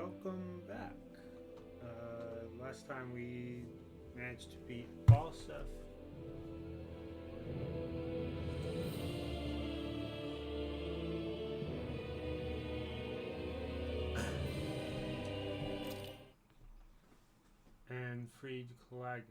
welcome back. Last time we managed to beat Balsef. And freed Cyslodia.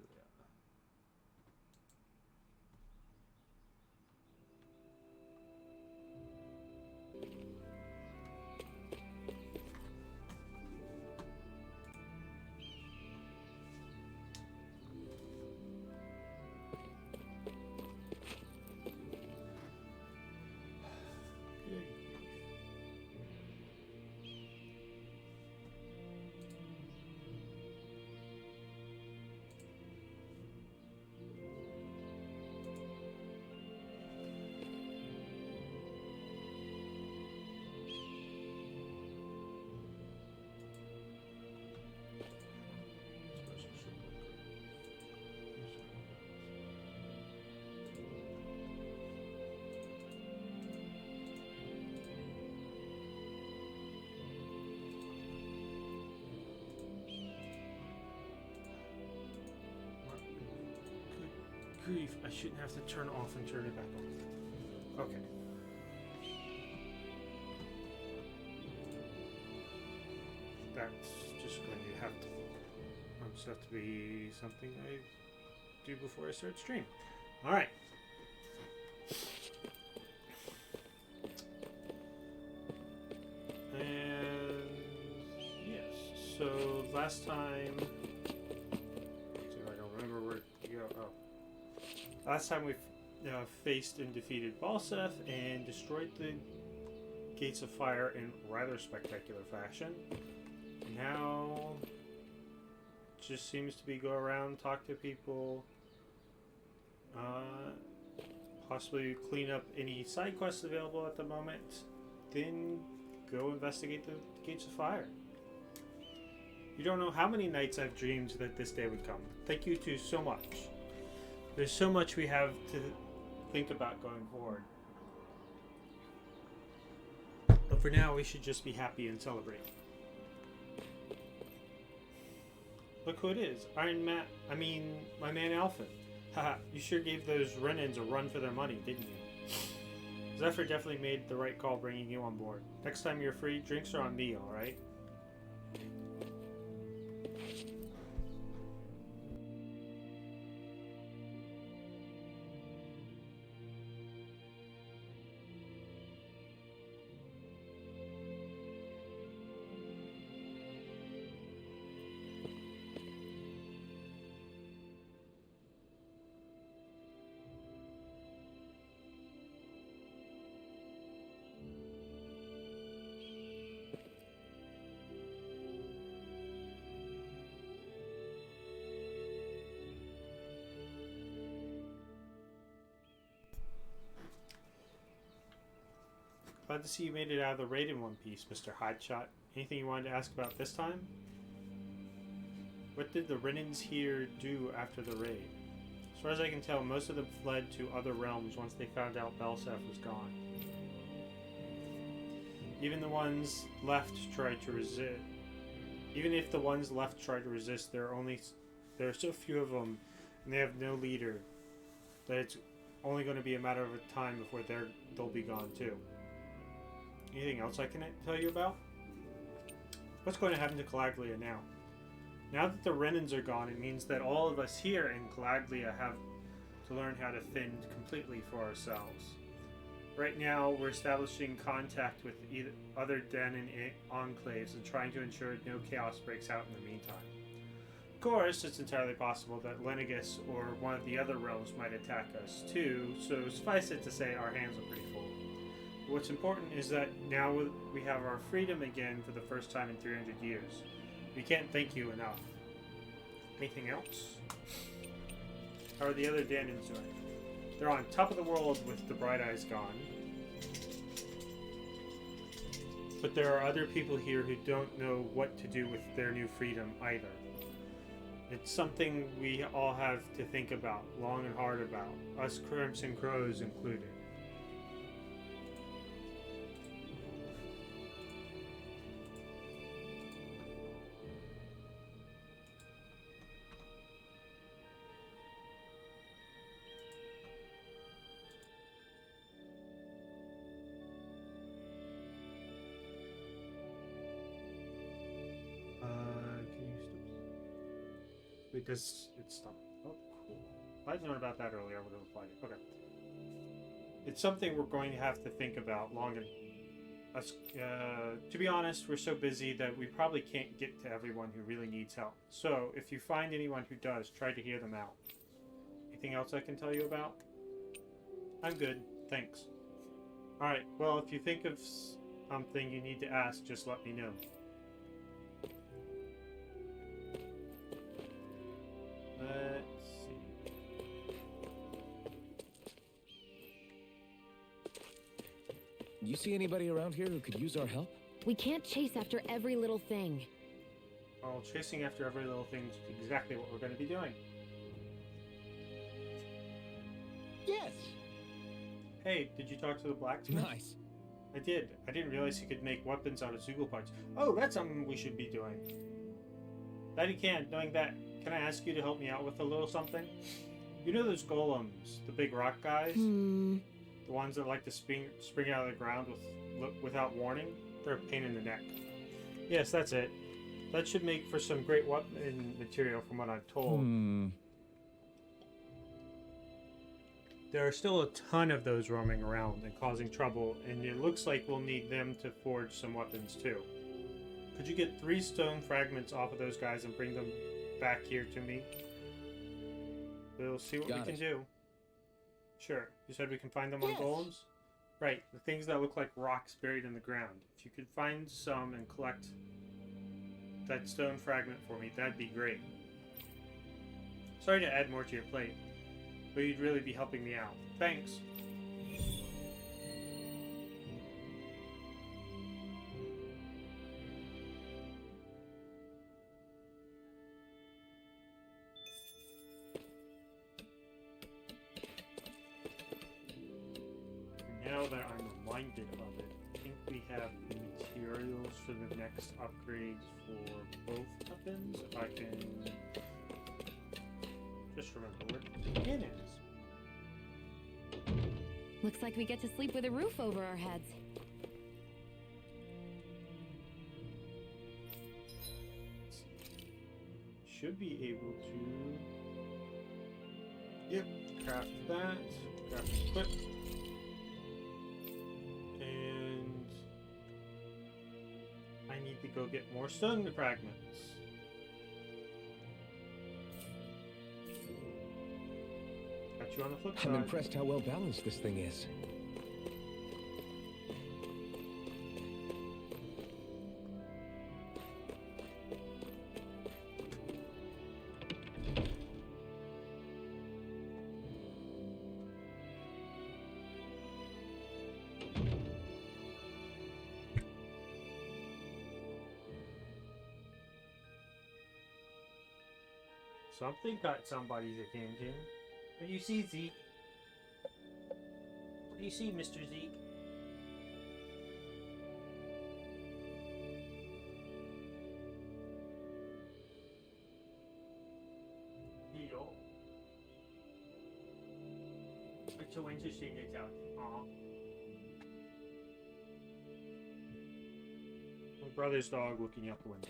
Grief, I shouldn't have to turn off and turn it back on. Okay. That's just going to have to be something I do before I start stream. Alright. And yes, so last time, I don't remember where to go. Oh. Last time we faced and defeated Balsef and destroyed the Gates of Fire in rather spectacular fashion. Now, just seems to be go around, talk to people, possibly clean up any side quests available at the moment, then go investigate the Gates of Fire. You don't know how many nights I've dreamed that this day would come. Thank you two so much. There's so much we have to think about going forward. But for now, we should just be happy and celebrate. Look who it is. My man Alpha. Haha, you sure gave those Renans a run for their money, didn't you? Zephyr definitely made the right call bringing you on board. Next time you're free, drinks are on me, alright? Glad to see you made it out of the raid in one piece, Mr. Hotshot. Anything you wanted to ask about this time? What did the Renans here do after the raid? As far as I can tell, most of them fled to other realms once they found out Balsef was gone. Even the ones left tried to resist. Even if the ones left tried to resist, there are so few of them, and they have no leader, that it's only going to be a matter of time before they'll be gone too. Anything else I can tell you about? What's going to happen to Cyslodia now? Now that the Renans are gone, it means that all of us here in Cyslodia have to learn how to fend completely for ourselves. Right now, we're establishing contact with other Den and enclaves and trying to ensure no chaos breaks out in the meantime. Of course, it's entirely possible that Lenegus or one of the other realms might attack us too, so suffice it to say our hands are pretty full. What's important is that now we have our freedom again for the first time in 300 years. We can't thank you enough. Anything else? How are the other Danons doing? They're on top of the world with the Bright Eyes gone. But there are other people here who don't know what to do with their new freedom either. It's something we all have to think about, long and hard about, us Crimson Crows included. because it's stopped. Oh, cool. If I'd known about that earlier, I would have applied it. Okay. It's something we're going to have to think about long and... to be honest, we're so busy that we probably can't get to everyone who really needs help. So, if you find anyone who does, try to hear them out. Anything else I can tell you about? I'm good, thanks. Alright, well, if you think of something you need to ask, just let me know. Let's see. You see anybody around here who could use our help? We can't chase after every little thing. Well, chasing after every little thing is exactly what we're going to be doing. Yes! Hey, did you talk to the blacksmith? Nice. I did. I didn't realize he could make weapons out of Zoogle parts. Oh, that's something we should be doing. That he can. Knowing that, can I ask you to help me out with a little something? You know those golems, the big rock guys? The ones that like to spring out of the ground without warning? They're a pain in the neck. Yes, that's it. That should make for some great weapon material from what I'm told. There are still a ton of those roaming around and causing trouble, and it looks like we'll need them to forge some weapons too. Could you get 3 stone fragments off of those guys and bring them back here to me? We'll see what we can do. Sure. You said we can find them on golems? Right, the things that look like rocks buried in the ground. If you could find some and collect that stone fragment for me, that'd be great. Sorry to add more to your plate, but you'd really be helping me out. Thanks. Now that I'm reminded of it, I think we have the materials for the next upgrades for both weapons. If I can just remember where the pin is. Looks like we get to sleep with a roof over our heads. Should be able to... Yep, craft that. Craft equip. And... I need to go get more stone fragments. Got you on the flip side. I'm impressed how well balanced this thing is. Something got somebody's attention. What do you see, Zeke? What do you see, Mr. Zeke? Yo. It's so interesting it's out. My brother's dog looking out the window.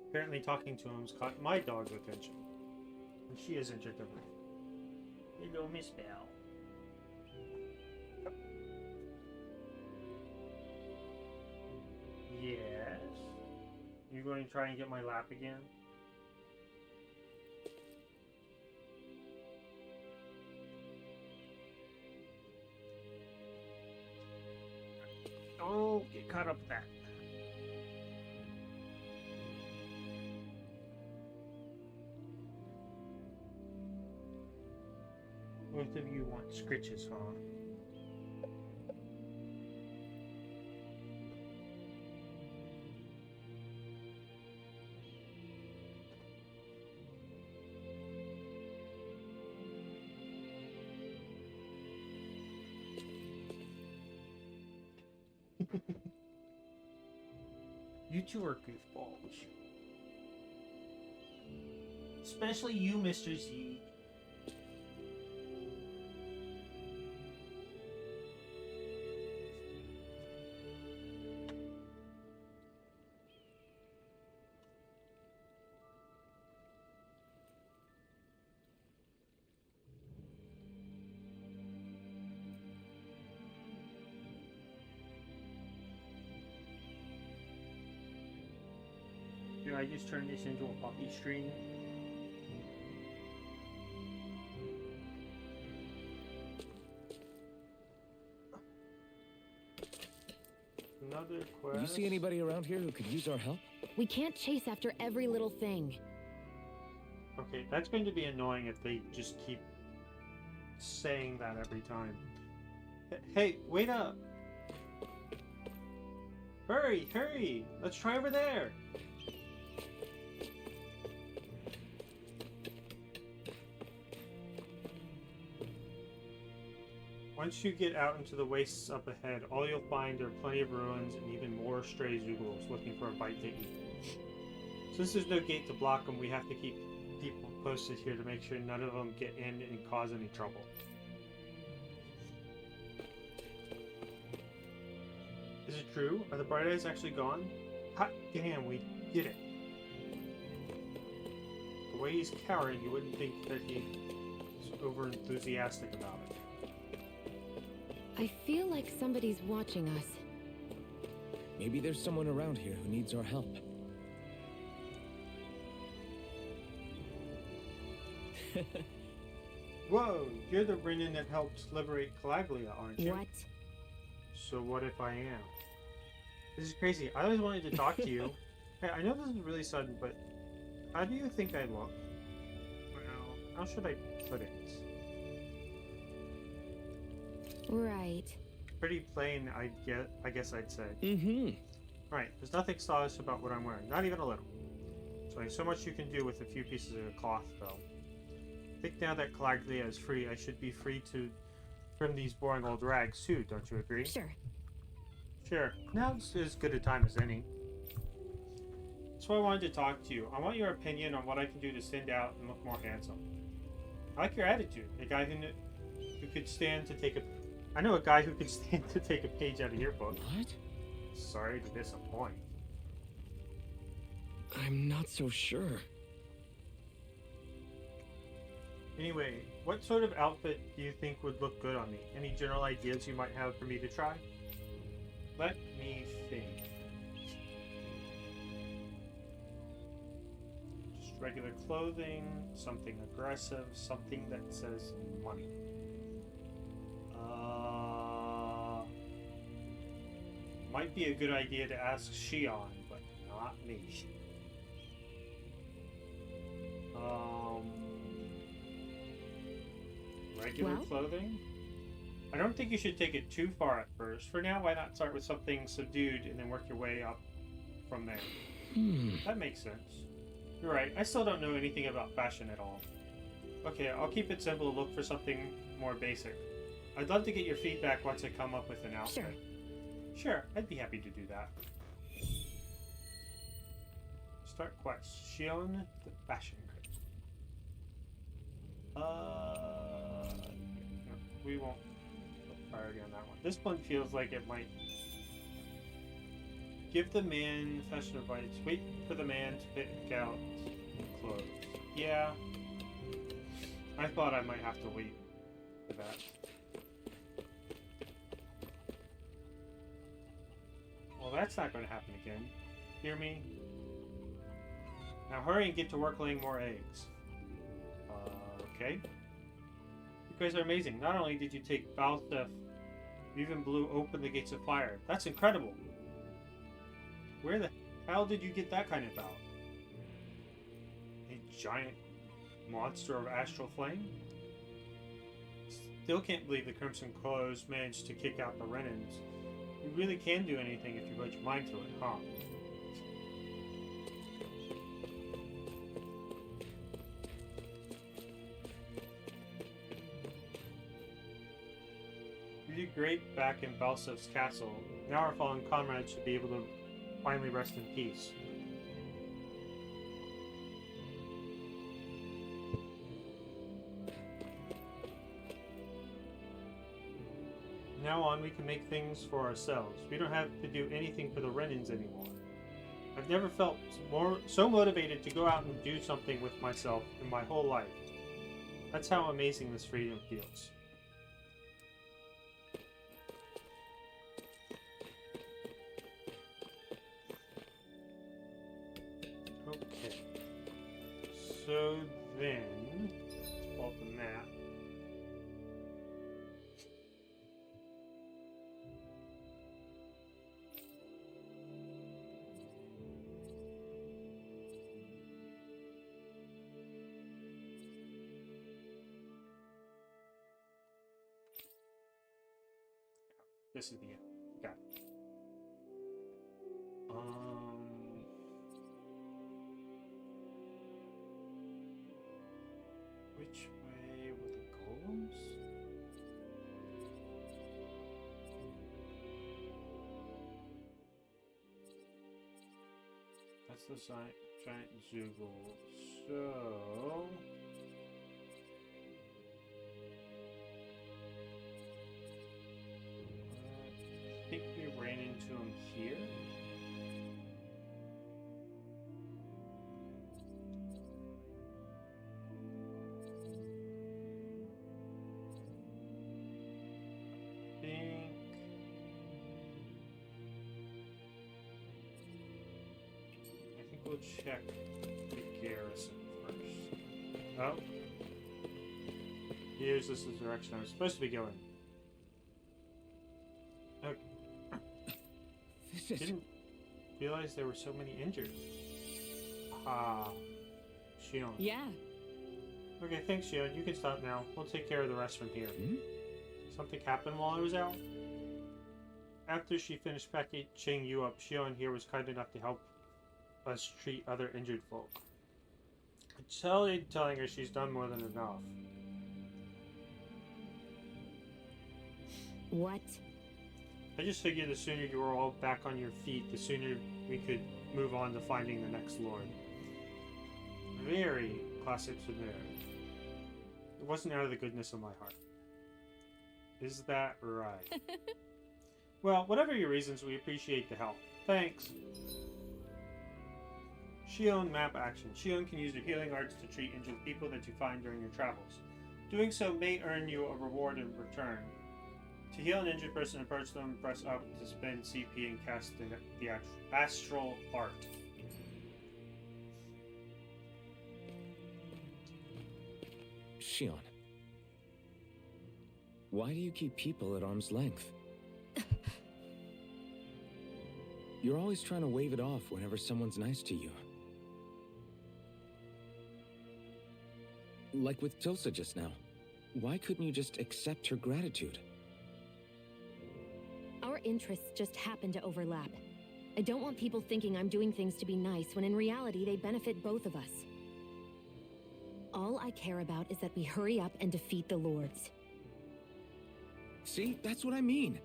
Apparently talking to him's caught my dog's attention. And she is interested in it. Hello, Miss Bell. Yes? You going to try and get my lap again? Oh, get caught up with that. Both of you want scritches, huh? You two are goofballs. Especially you, Mr. Z. I just turn this into a puppy stream? Another quest. Do you see anybody around here who could use our help? We can't chase after every little thing. Okay, that's going to be annoying if they just keep saying that every time. Hey, wait up! Hurry, hurry! Let's try over there! Once you get out into the wastes up ahead, all you'll find are plenty of ruins and even more stray zoogles looking for a bite to eat. Since there's no gate to block them, we have to keep people posted here to make sure none of them get in and cause any trouble. Is it true? Are the bright eyes actually gone? Hot damn, we did it. The way he's cowering, you wouldn't think that he's over enthusiastic about it. I feel like somebody's watching us. Maybe there's someone around here who needs our help. Whoa, you're the Brennan that helped liberate Cyslodia, aren't you? What? So what if I am? This is crazy. I always wanted to talk to you. Hey, I know this is really sudden, but how do you think I look? Well, how should I put it? Right. Pretty plain, I guess I'd say. Mm-hmm. Alright, there's nothing stylish about what I'm wearing. Not even a little. There's only so much you can do with a few pieces of cloth, though. I think now that Cyslodia is free, I should be free to trim these boring old rags too, don't you agree? Sure. Sure. Now's as good a time as any. That's why I wanted to talk to you. I want your opinion on what I can do to stand out and look more handsome. I like your attitude. A guy who could stand to take a... I know a guy who could stand to take a page out of your book. What? Sorry to disappoint. I'm not so sure. Anyway, what sort of outfit do you think would look good on me? Any general ideas you might have for me to try? Let me think. Just regular clothing, something aggressive, something that says money. Might be a good idea to ask Shion, but not me. Regular clothing? I don't think you should take it too far at first. For now, why not start with something subdued and then work your way up from there? That makes sense. You're right, I still don't know anything about fashion at all. Okay, I'll keep it simple and look for something more basic. I'd love to get your feedback once I come up with an outfit. Sure, I'd be happy to do that. Start quest. Shion the Fashion Critic. No, we won't put priority on that one. This one feels like it might give the man fashion advice. Wait for the man to pick out clothes. Yeah. I thought I might have to wait for that. Well, that's not going to happen again. Hear me? Now hurry and get to work laying more eggs. Okay. You guys are amazing. Not only did you take foul stuff, you even blew open the gates of fire. That's incredible. Where the hell did you get that kind of power? A giant monster of astral flame? Still can't believe the Crimson Crows managed to kick out the Renans. You really can do anything if you put your mind to it, huh? You did great back in Balsev's castle. Now our fallen comrades should be able to finally rest in peace. Now on, we can make things for ourselves. We don't have to do anything for the Renans anymore. I've never felt so motivated to go out and do something with myself in my whole life. That's how amazing this freedom feels. So then, let's pull up the map. This is the end. Got it. Which way were the golems? That's the giant Zoogle. So I think we ran into him here. I think we'll check the garrison first. Oh. Here's this is the direction I was supposed to be going. Okay. Didn't realize there were so many injured. Ah. Shion. Yeah. Okay, thanks, Shion. You can stop now. We'll take care of the rest from here. Hmm? Something happened while I was out? After she finished packaging you up, Shion here was kind enough to help us treat other injured folk. Telling her she's done more than enough. What? I just figured the sooner you were all back on your feet, the sooner we could move on to finding the next lord. Very classic Zephyr. It wasn't out of the goodness of my heart. Is that right? Well, whatever your reasons, we appreciate the help. Thanks. Shion map action. Shion can use your healing arts to treat injured people that you find during your travels. Doing so may earn you a reward in return. To heal an injured person, approach them, press up to spend CP and cast the astral art. Shion. Why do you keep people at arm's length? You're always trying to wave it off whenever someone's nice to you. Like with Tilsa just now. Why couldn't you just accept her gratitude? Our interests just happen to overlap. I don't want people thinking I'm doing things to be nice when in reality they benefit both of us. All I care about is that we hurry up and defeat the lords. See, that's what I mean.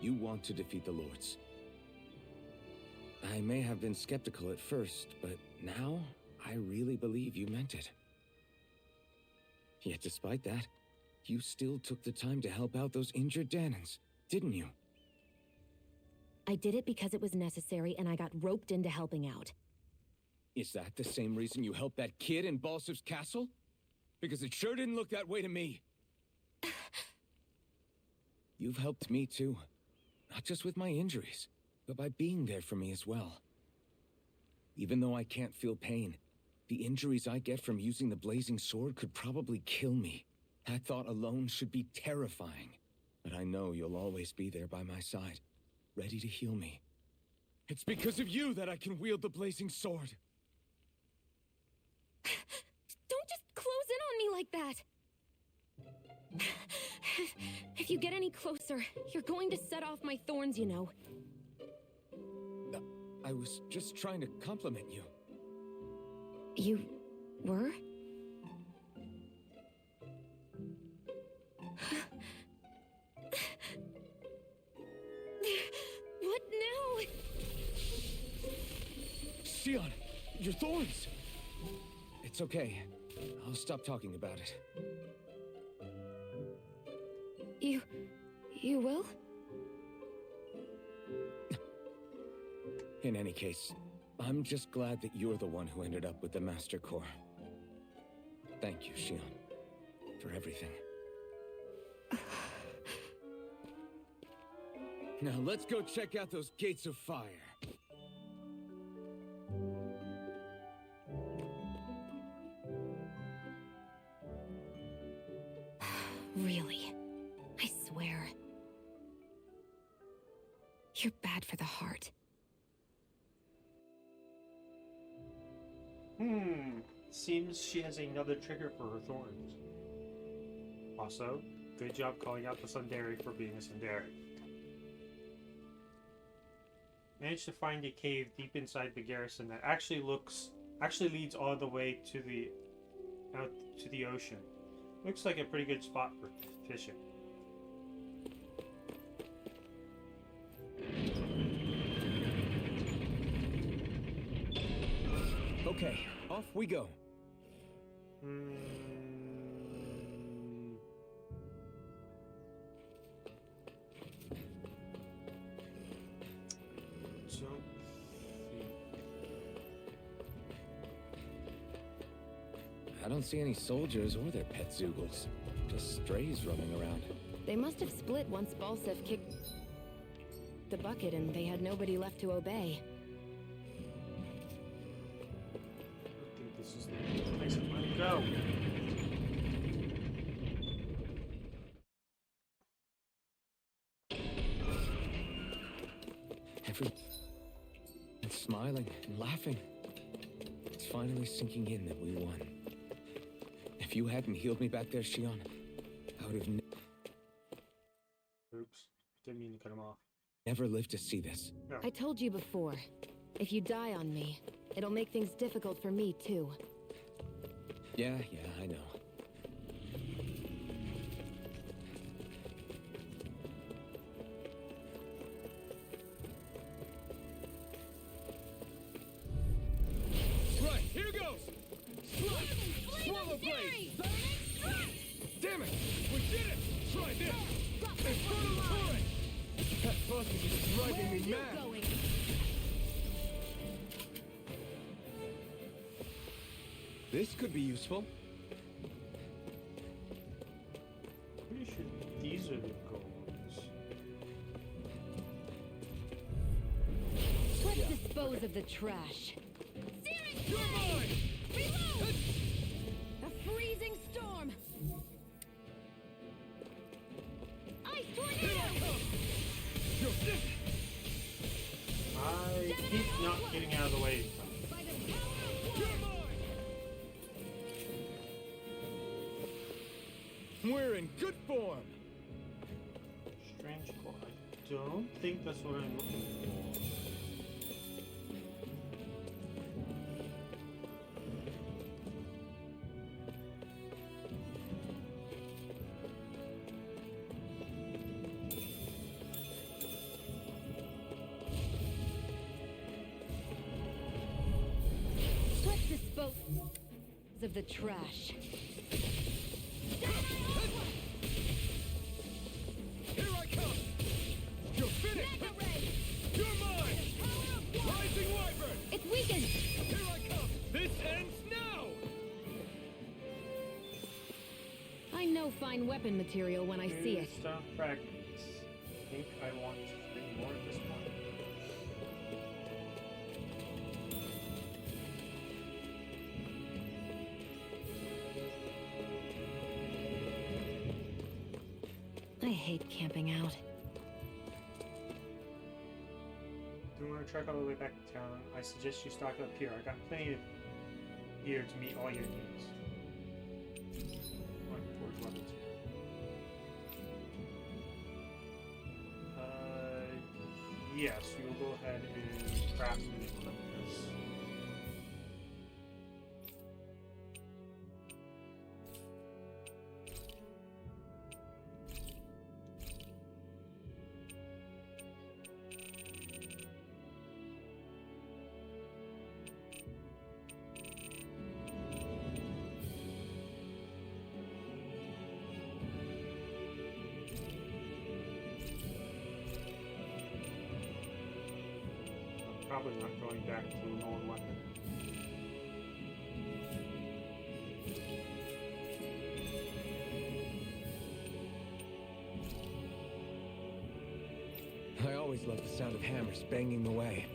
You want to defeat the lords. I may have been skeptical at first, but now I really believe you meant it. Yet despite that, you still took the time to help out those injured Danans, didn't you? I did it because it was necessary and I got roped into helping out. Is that the same reason you helped that kid in Balsiv's castle? Because it sure didn't look that way to me. You've helped me too. Not just with my injuries, but by being there for me as well. Even though I can't feel pain, the injuries I get from using the blazing sword could probably kill me. That thought alone should be terrifying. But I know you'll always be there by my side, ready to heal me. It's because of you that I can wield the blazing sword. Don't just close in on me like that! If you get any closer, you're going to set off my thorns, you know. I was just trying to compliment you. You were? What now? Shion, your thorns! It's okay. I'll stop talking about it. You will? In any case, I'm just glad that you're the one who ended up with the Master Core. Thank you, Shion, for everything. Now let's go check out those gates of fire. Really? I swear. You're bad for the heart. Seems she has another trigger for her thorns. Also, good job calling out the Sundari for being a Sundari. Managed to find a cave deep inside the garrison that actually leads all the way to the out to the ocean. Looks like a pretty good spot for fishing. Okay, off we go. I don't see any soldiers or their pet Zoogles. Just strays roaming around. They must have split once Balsef kicked the bucket and they had nobody left to obey. I think this is the place I want to go. Everyone's smiling and laughing. It's finally sinking in that we won. If you hadn't healed me back there, Shion, I would have Oops. Didn't mean to cut him off. never lived to see this. No. I told you before, if you die on me, it'll make things difficult for me too. Yeah, I know. Right, here goes! Swallow blade! Damn it! We did it! Try this! In front of the turret! That fucking is driving me mad! This could be useful. Pretty sure these are the goals. Let's dispose of the trash. You're mine! Reload! A freezing storm! Ice tornado! I keep not getting out of the way. By the power of one! We're in good form. Strange core. I don't think that's what I'm looking for. Let's dispose of the trash. Here I come! You're finished! Mega ray! You're mine! Power of one! Rising Wyvern! It's weakened! Here I come! This ends now! I know fine weapon material when I see it. Stone fragments. I think I want 3 more at this point. I hate camping out. Do you want to trek all the way back to town? I suggest you stock up here. I got plenty of gear to meet all your needs. One towards level 2. Yes, we will go ahead and craft and equip this. Probably not going back to an old weapon. I always love the sound of hammers banging away.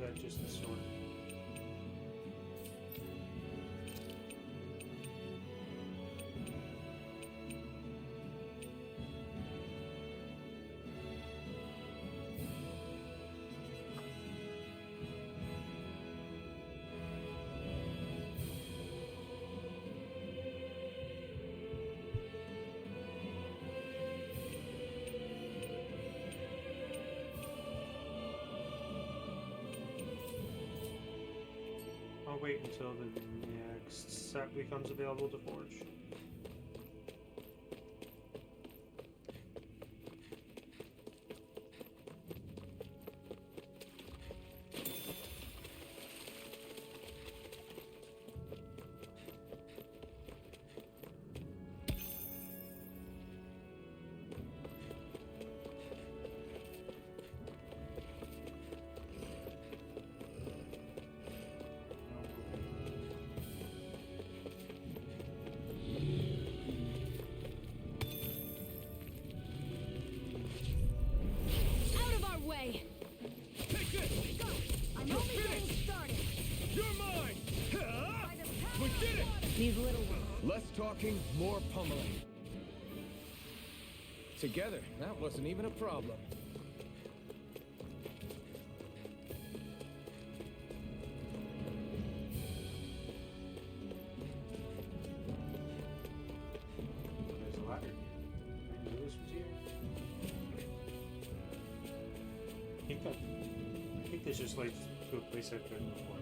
that just the sword? I'll wait until the next set becomes available to forge. Out of our way! Take this! Go! I'm only getting started! You're mine! Huh? By the power We did it! of water. These little ones. Less talking, more pummeling. Together, that wasn't even a problem. There's a ladder. I knew this was here. I think this just leads to a place I've been before.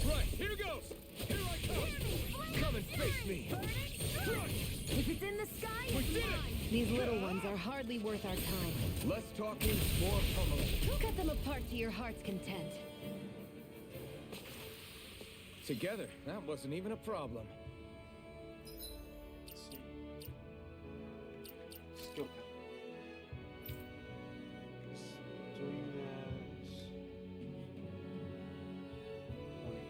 Right, here goes! Here I come! Come and face me! If it's in the sky, We it's did it! mine! These little ones are hardly worth our time. Less talking, more pummeling. Cut them apart to your heart's content. Together, that wasn't even a problem. Let's see. Skill pad. Doing that. Wait.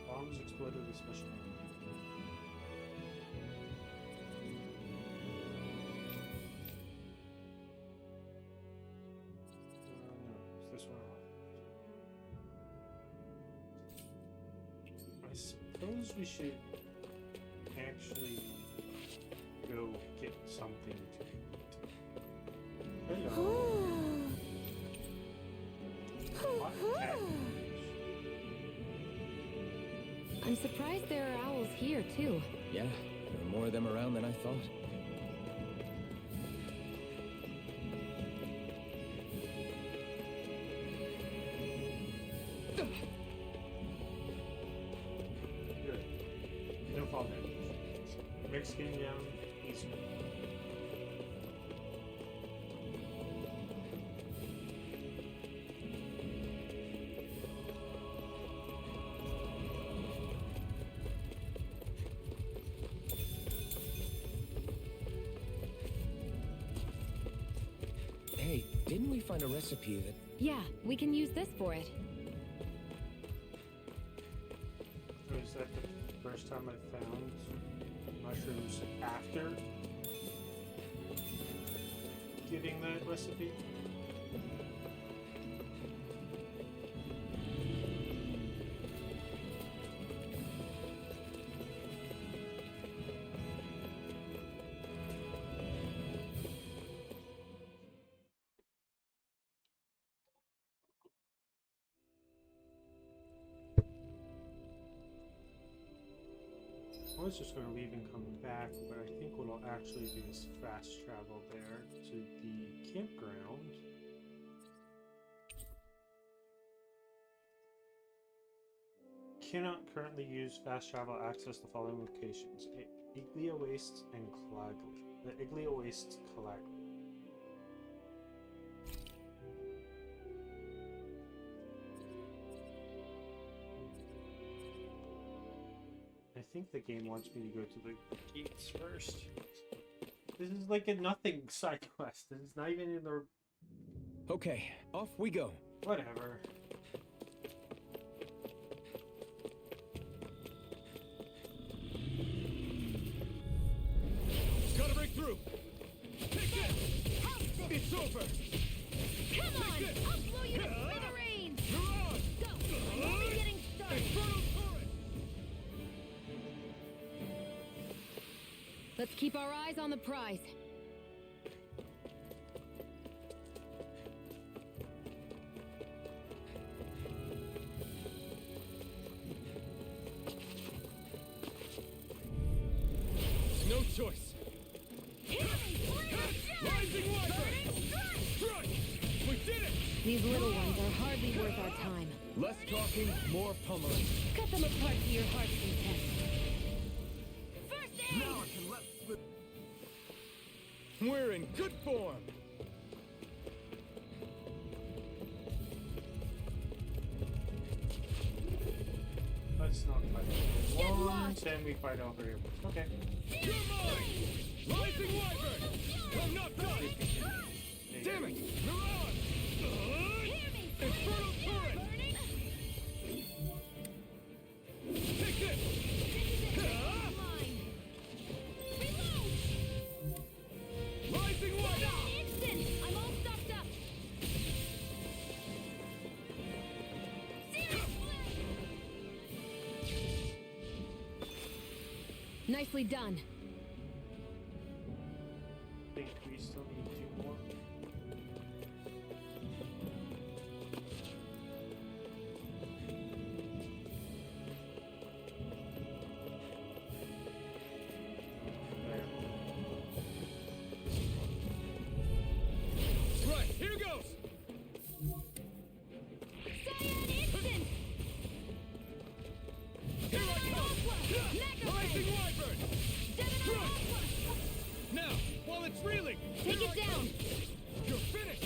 Bombs exploded with special. No, it's this one. I suppose we should actually go get something to eat. Hello. Hot package. I'm surprised there are owls here, too. Yeah, there are more of them around than I thought. Good. No fall damage. Rick's getting down easy. Hey, didn't we find a recipe that... Yeah, we can use this for it. Was that the first time I found mushrooms after getting that recipe? I was just going to leave and come back, but I think what I'll actually do is fast travel there to the campground. Cannot currently use fast travel access the following locations: Iglia Waste and Clagley. The Iglia Waste, Clagley. I think the game wants me to go to the gates first. This is like a nothing side quest. This is not even in the... Okay, off we go. Whatever. Gotta break through. Take this. It's over. Come on! I'll blow you to smithereens! Mirage. Go! I'm only getting started! Infernal turret. Let's keep our eyes on the prize. No choice. Rising Wyvern. Strike. We did it. These little ones are hardly worth our time. Less talking, more pummeling. Cut them apart to your heart's content. First aid! Now I can let slip. We're in good form. Let's not fight Get over lost! then we fight over here. Okay. You're mine. Rising Wyvern. I'm not done. Damn it. Mirage. Infernal turret. Take this. Rising Wyvern. Instant! I'm all stocked up! Nicely done. I think we still need 2 more. Right, here goes. Cyan instant! Here I come. Rising Wyvern. Now, while it's reeling. Take here it I down! come. You're finished.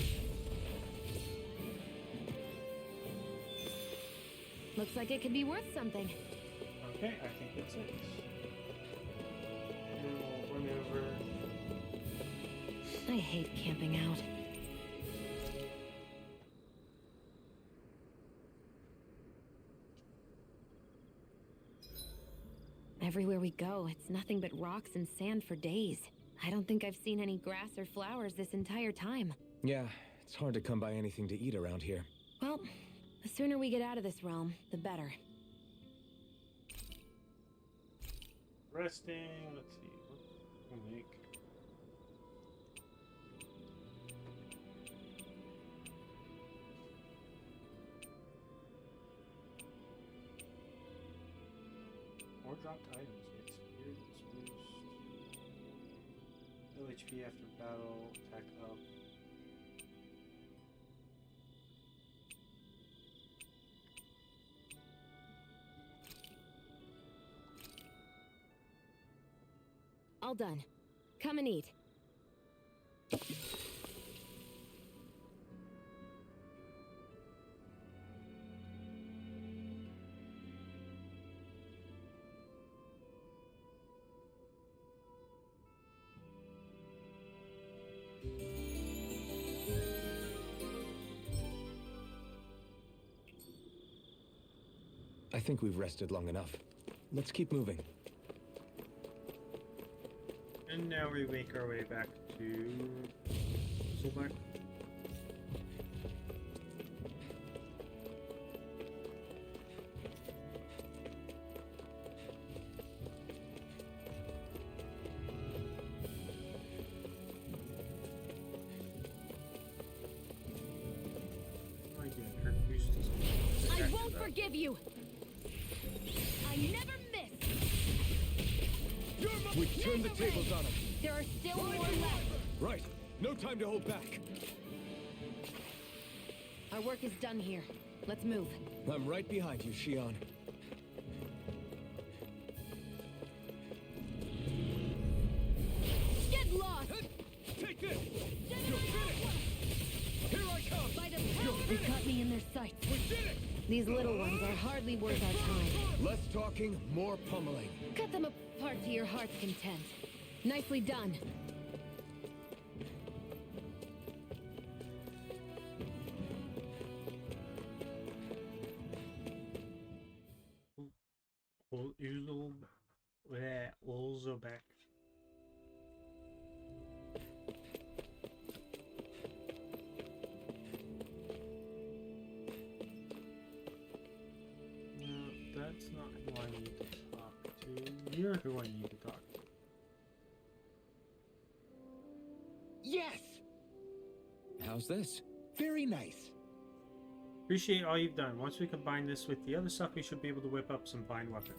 Looks like it could be worth something. Okay, I think that's it. And we'll run over. I hate camping out. Everywhere we go, it's nothing but rocks and sand for days. I don't think I've seen any grass or flowers this entire time. Yeah, it's hard to come by anything to eat around here. Well, the sooner we get out of this realm, the better. Resting. Let's see. What can we make? More dropped items. It's weird. It's boost. No HP after battle. Attack up. All done. Come and eat. I think we've rested long enough. Let's keep moving. And now we make our way back to Silver. I won't forgive you! I never miss! We've turned the tables on them. There are still more left! Right. No time to hold back. Our work is done here. Let's move. I'm right behind you, Shion. Get lost! Take this. You're finished. Here I come. By the power! They caught me in their sights. We did it. These little ones are hardly worth our time. Less talking, more pummeling. Cut them apart to your heart's content. Nicely done. Ulzobek. No, that's not who I need to talk to. You're who I need to talk to. Yes! How's this? Very nice. Appreciate all you've done. Once we combine this with the other stuff, we should be able to whip up some fine weapons.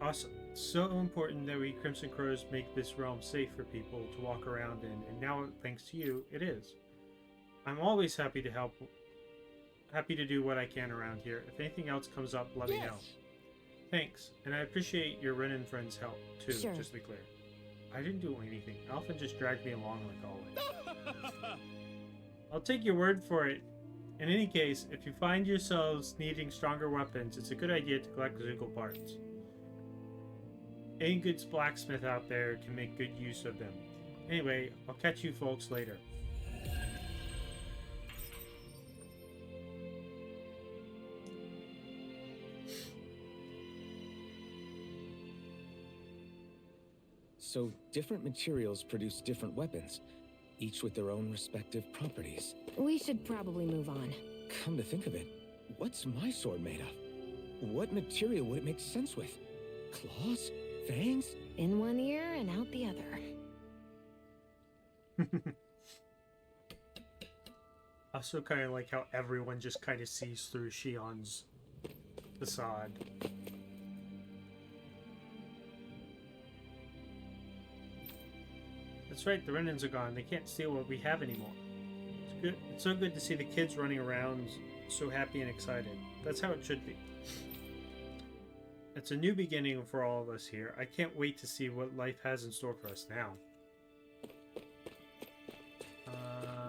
Also, so important that we Crimson Crows make this realm safe for people to walk around in, and now, thanks to you, it is. I'm always happy to help. Happy to do what I can around here. If anything else comes up, let me know. Thanks, and I appreciate your Renin friend's help, too, Sure. just to be clear. I didn't do anything. Alpha just dragged me along like always. I'll take your word for it. In any case, if you find yourselves needing stronger weapons, it's a good idea to collect Zoogle parts. Any good blacksmith out there can make good use of them. Anyway, I'll catch you folks later. So, different materials produce different weapons, each with their own respective properties. We should probably move on. Come to think of it, what's my sword made of? What material would it make sense with? Claws? Fangs? In one ear and out the other. I also kind of like how everyone just kind of sees through Shion's facade. That's right, the Renins are gone. They can't steal what we have anymore. It's good. It's so good to see the kids running around so happy and excited. That's how it should be. It's a new beginning for all of us here. I can't wait to see what life has in store for us now.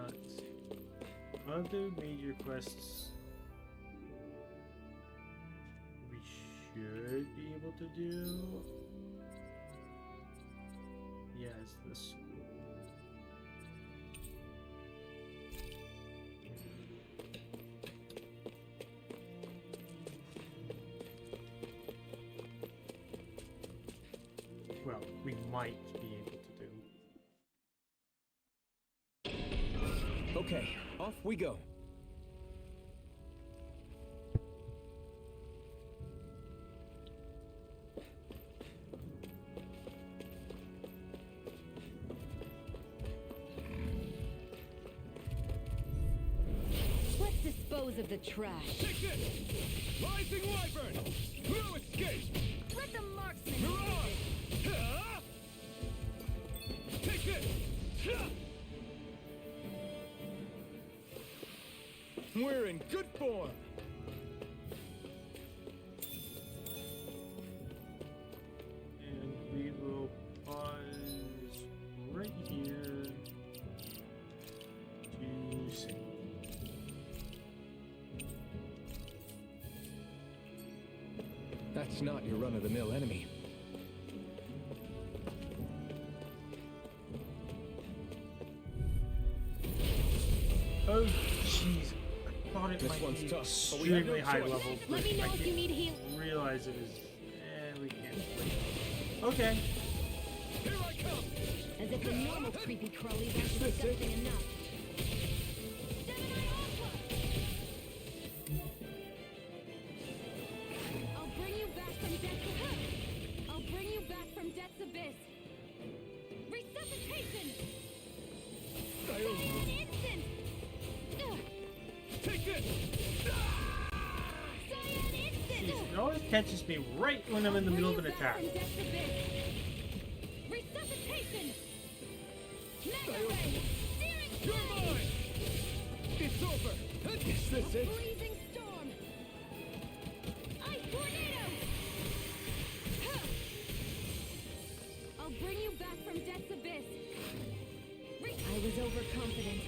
Let's see. Other major quests we should be able to do. Yes, this. Well, we might be able to do. Okay, off we go. Let's dispose of the trash. Take this! Rising Wyvern! No escape! Let the marksman Mirage! Ha! Take this! Ha! We're in good form. And we will pause right here to save. That's not your run-of-the-mill enemy. Oh, jeez. I thought it This might one's be tough, but we have extremely no high choice. level, but Let me know I if you didn't need heal. realize it was... we can't. Okay. Here I come! As if the normal creepy crawlies aren't disgusting enough. I'll bring you back from death's abyss. I'll bring you back from death's abyss. Resuscitation! Say it in an instant! Take this! Say an instant! Jeez, it always catches me right when I'm in the middle of an attack. Resuscitation! Mega ray! Searing You're flame! mine! It's over! Is this it? Blazing storm! Ice tornado! Huh. I'll bring you back from death's abyss. I was overconfident.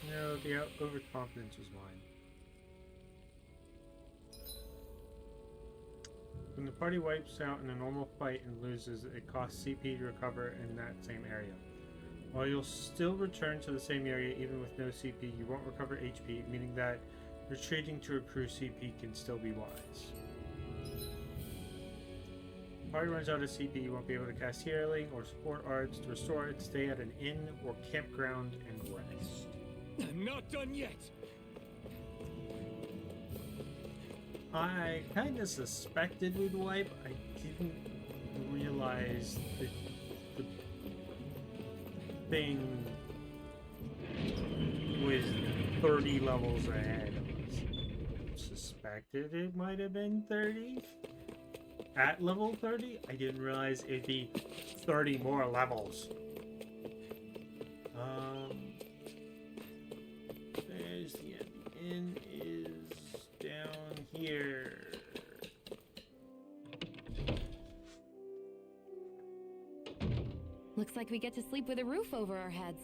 No, the overconfidence was mine. When the party wipes out in a normal fight and loses, it costs CP to recover in that same area. While you'll still return to the same area even with no CP, you won't recover HP, meaning that Retreating to accrue CP can still be wise. Party runs out of CP, you won't be able to cast healing or support arts. To restore it, stay at an inn or campground and rest. I'm not done yet. I kind of suspected we'd wipe. I didn't realize that the thing was 30 levels ahead of us. Suspected it might have been 30. At level 30, I didn't realize it'd be 30 more levels. There's the end. The inn is down here. Looks like we get to sleep with a roof over our heads.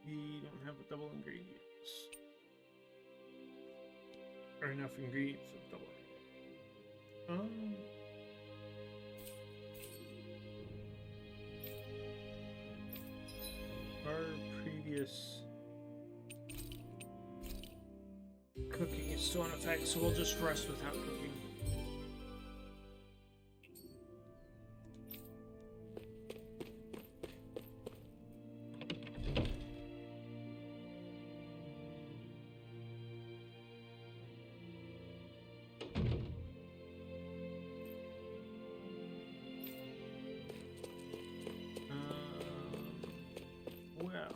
We don't have double ingredients. Or enough ingredients of double. Our previous cooking is still in effect, so we'll just rest without cooking. Well,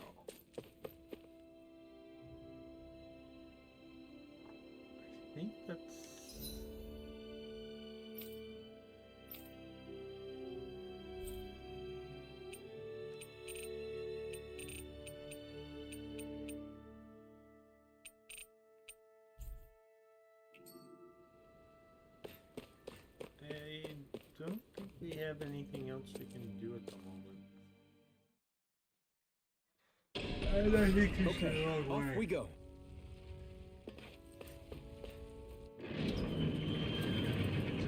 I think that's I don't think we have anything else we can do at the moment. I think you should Okay, go off away. we go. I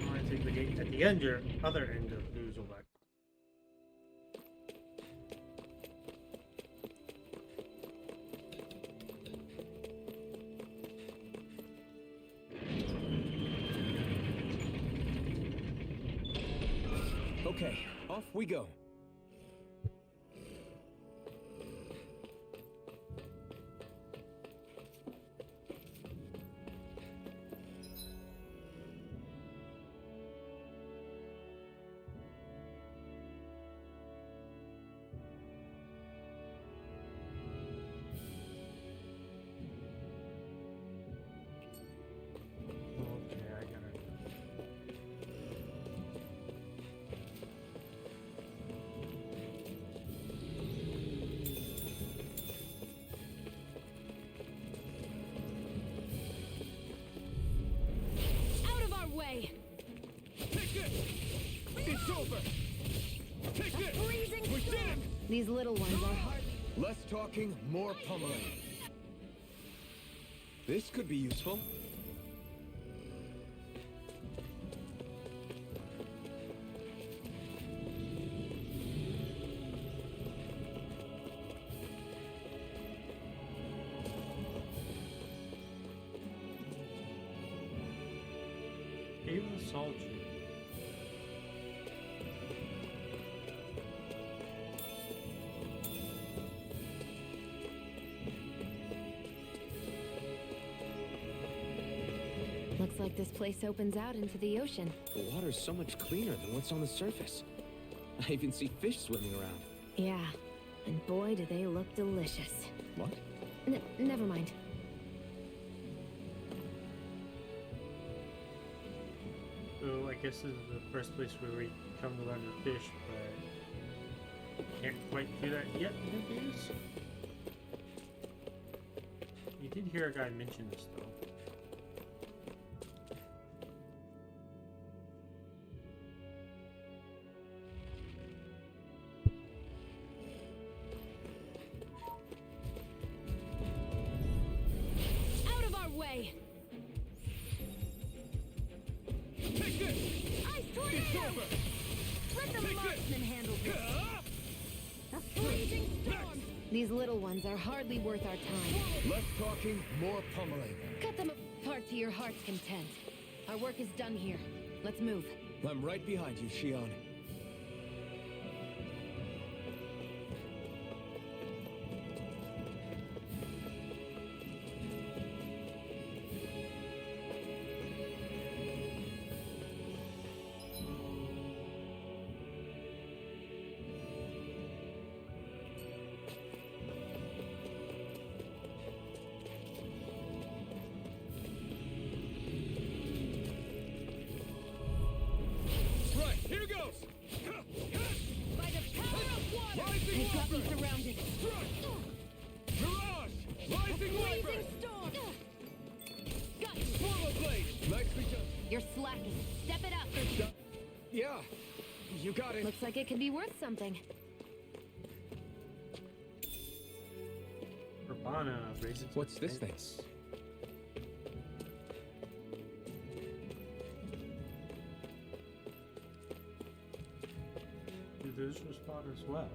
want to take the gate at the end, your other end of Hazelback. Okay, off we go. Okay, I gotta. Out of our way! Take this. It's over. Take this. Freezing We did it. These little ones are hard. Less talking, more pummeling. This could be useful. Even solitude. Looks like this place opens out into the ocean. The water's so much cleaner than what's on the surface. I even see fish swimming around. Yeah, and boy do they look delicious. What? Never mind. So I guess this is the first place where we come to learn to fish, but can't quite do that yet. It is. You did hear a guy mention this though. Out of our way! Take this. It's over! Let the Take marksman handle this. A freezing storm! These little ones are hardly worth our time. Less talking, more pummeling. Cut them apart to your heart's content. Our work is done here. Let's move. I'm right behind you, Shion. Right, here goes! By the power of water! Rising They've got me Wyvern! surrounded. Strike! Mirage! Rising Freezing Wyvern! storm! Got you! Swallow Blade! Nicely done. You're slacking. Step it up. Yeah, you got it. Looks like it could be worth something. Urbana raises. What's this thing? There's a spot as well.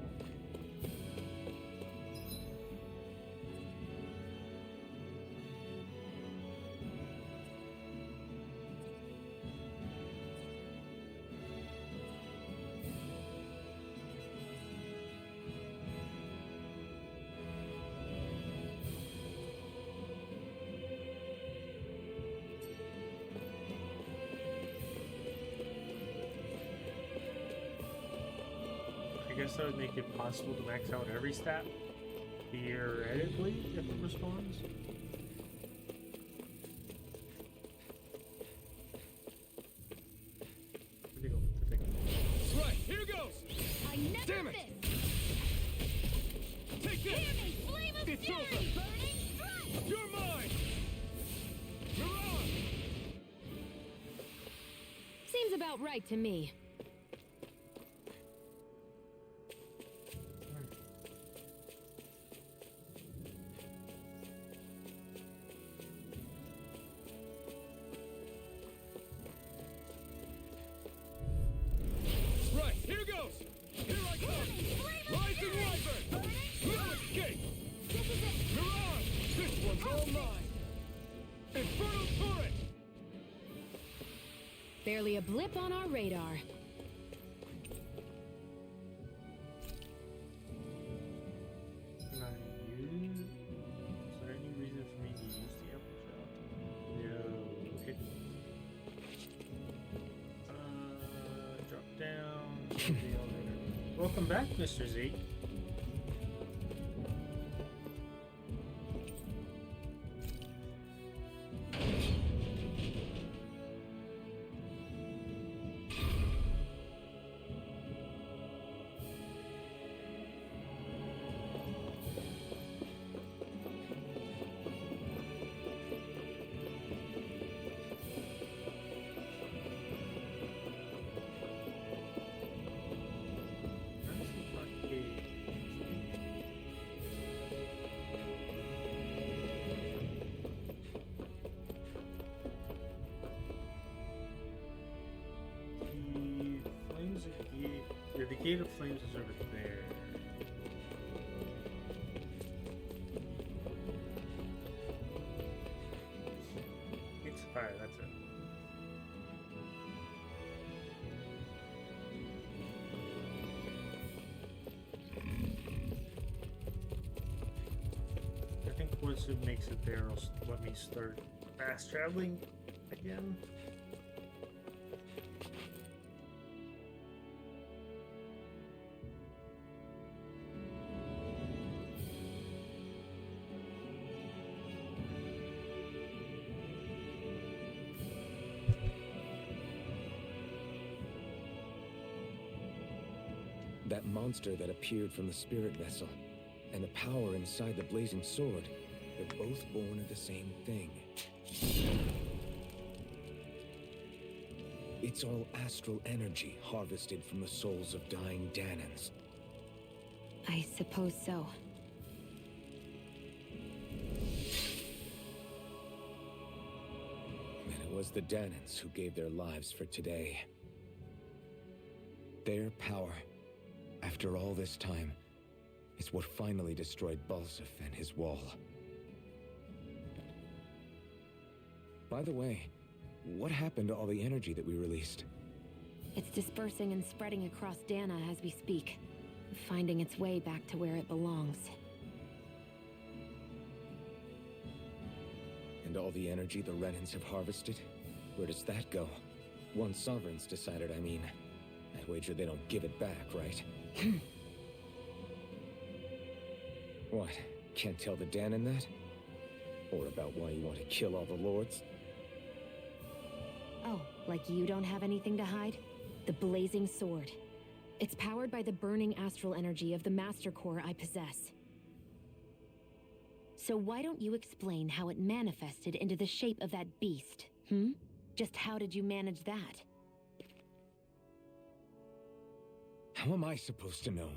I guess that would make it possible to max out every stat theoretically if it responds. Where'd they go? Where'd they go? Right, here goes! I never Damn it! miss. Take this! Hear me, flame of It's fury! over. Burning strike! You're mine! Mirage! Seems about right to me. Right, here goes! Here I come! Rising Wyvern! No escape! This is it. Mirage! This one's all mine! Infernal Turret! Barely a blip on our radar. Can I use? Is there any reason for me to use the apple shot? No. Okay. Drop down to the elevator. Welcome back, Mr. Z. The Gate of Flames is over there. It's fire, that's it. I think once it makes it there, it'll let me start fast traveling again. That monster that appeared from the spirit vessel, and the power inside the blazing sword, they're both born of the same thing. It's all astral energy harvested from the souls of dying Danans. I suppose so. And it was the Danans who gave their lives for today. Their power, after all this time, is what finally destroyed Balsaf and his wall. By the way, what happened to all the energy that we released? It's dispersing and spreading across Dana as we speak, finding its way back to where it belongs. And all the energy the Renans have harvested? Where does that go? Once Sovereign's decided, I mean. I wager they don't give it back, right? What? Can't tell the Dan in that? Or about why you want to kill all the lords? Oh, like you don't have anything to hide? The blazing sword. It's powered by the burning astral energy of the Master Core I possess. So why don't you explain how it manifested into the shape of that beast, Just how did you manage that? How am I supposed to know?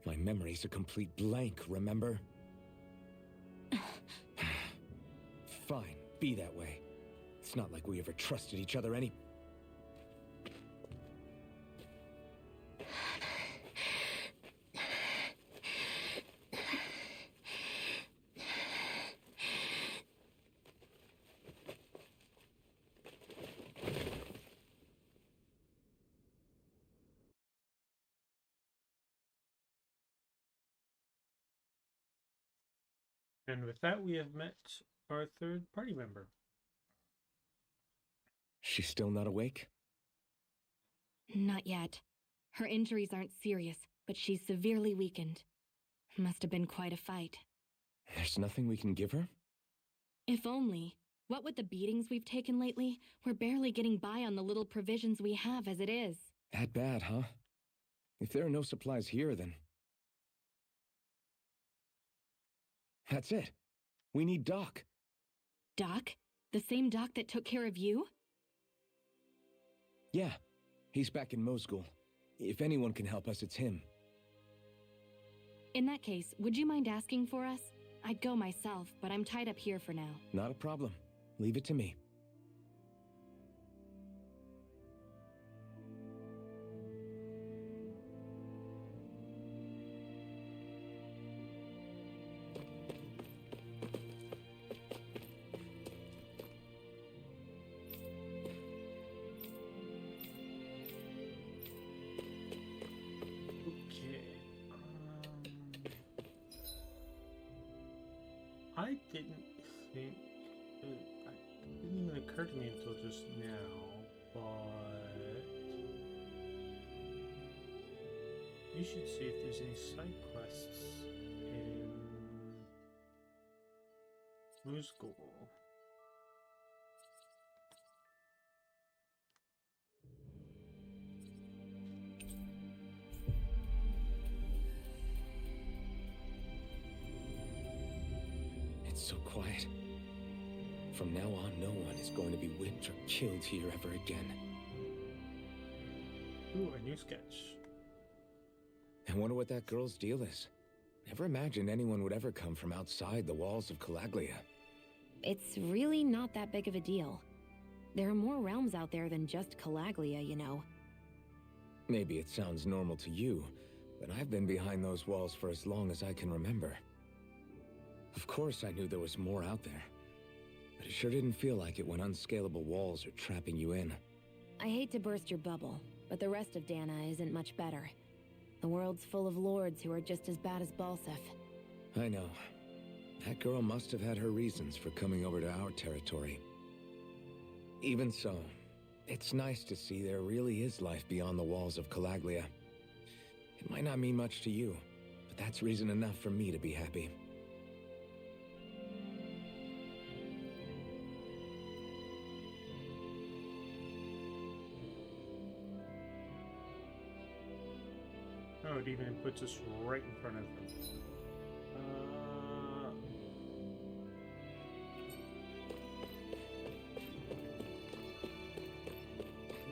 My memory's a complete blank, remember? Fine, be that way. It's not like we ever trusted each other any... And with that, we have met our third party member. She's still not awake? Not yet. Her injuries aren't serious, but she's severely weakened. Must have been quite a fight. There's nothing we can give her? If only. What with the beatings we've taken lately, we're barely getting by on the little provisions we have as it is. That bad, huh? If there are no supplies here, then... That's it. We need Doc. Doc? The same Doc that took care of you? Yeah. He's back in Mosgul. If anyone can help us, it's him. In that case, would you mind asking for us? I'd go myself, but I'm tied up here for now. Not a problem. Leave it to me. I didn't think it didn't even occur to me until just now, but you should see if there's any side quests in Mosgul. So quiet. From now on, no one is going to be whipped or killed here ever again. Ooh, a new sketch. I wonder what that girl's deal is. Never imagined anyone would ever come from outside the walls of Calaglia. It's really not that big of a deal. There are more realms out there than just Calaglia, you know. Maybe it sounds normal to you, but I've been behind those walls for as long as I can remember. Of course I knew there was more out there, but it sure didn't feel like it when unscalable walls are trapping you in. I hate to burst your bubble, but the rest of Dana isn't much better. The world's full of lords who are just as bad as Balsaf. I know. That girl must have had her reasons for coming over to our territory. Even so, it's nice to see there really is life beyond the walls of Calaglia. It might not mean much to you, but that's reason enough for me to be happy. Oh, it even puts us right in front of them.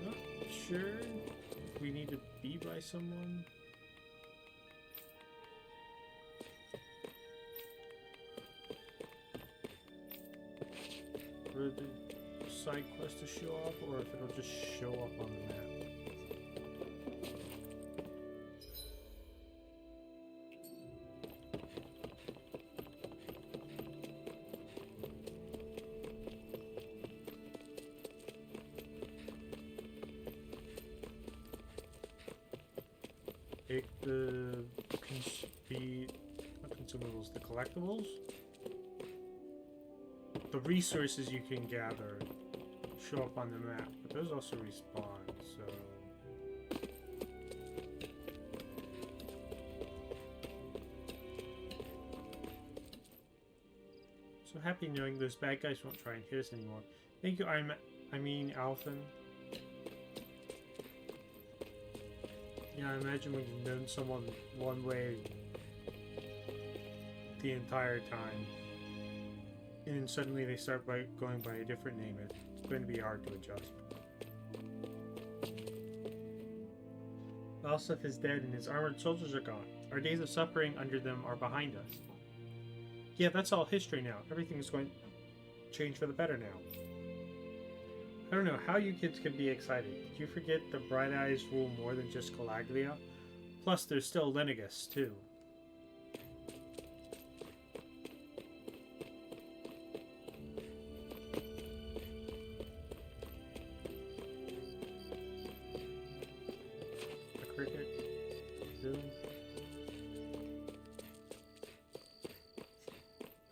Not sure if we need to be by someone. For the side quest to show up, or if it'll just show up on the map. Take the not consumables, the collectibles, the resources you can gather show up on the map, but those also respawn. So happy knowing those bad guys won't try and hit us anymore. Thank you, I mean, Alphen. Yeah, I imagine when you've known someone one way the entire time, and then suddenly they start going by a different name, it's going to be hard to adjust. Valseth is dead and his armored soldiers are gone. Our days of suffering under them are behind us. Yeah, that's all history now. Everything's going to change for the better now. I don't know how you kids can be excited. Did you forget the Bright Eyes rule more than just Calaglia? Plus, there's still Lenegus, too. A cricket? Zoom?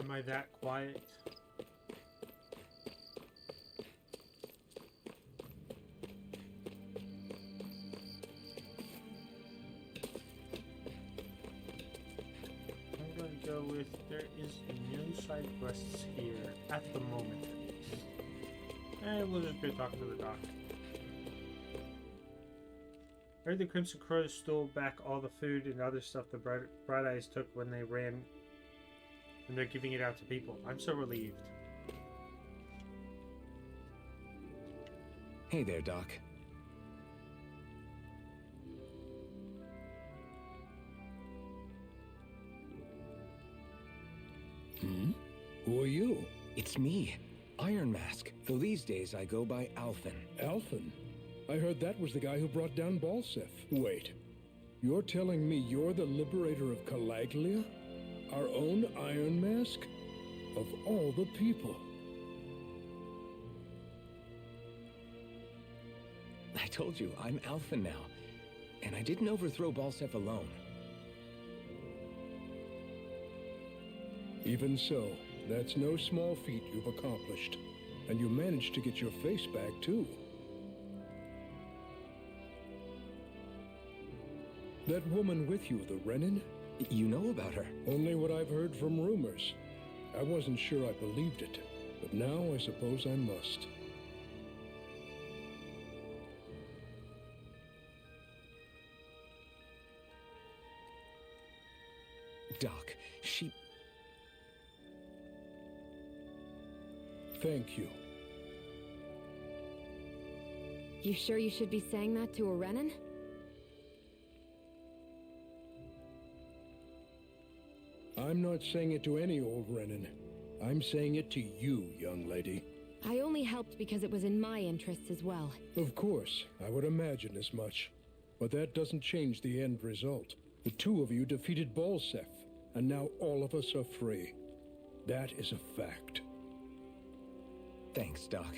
Am I that quiet? Go with there is no side quests here at the moment, at least. And we'll just be talking to the doc. I heard the Crimson Crows stole back all the food and other stuff the Bright Eyes took when they ran, and they're giving it out to people. I'm so relieved. Hey there, Doc. Who are you? It's me, Iron Mask, though these days I go by Alphen. Alphen? I heard that was the guy who brought down Balsef. Wait, you're telling me you're the liberator of Calaglia? Our own Iron Mask? Of all the people. I told you, I'm Alphen now. And I didn't overthrow Balsef alone. Even so, that's no small feat you've accomplished. And you managed to get your face back, too. That woman with you, the Renin? You know about her? Only what I've heard from rumors. I wasn't sure I believed it, but now I suppose I must. Doc, she... Thank you. You sure you should be saying that to a Renin? I'm not saying it to any old Renin. I'm saying it to you, young lady. I only helped because it was in my interests as well. Of course, I would imagine as much. But that doesn't change the end result. The two of you defeated Balsef, and now all of us are free. That is a fact. Thanks, Doc.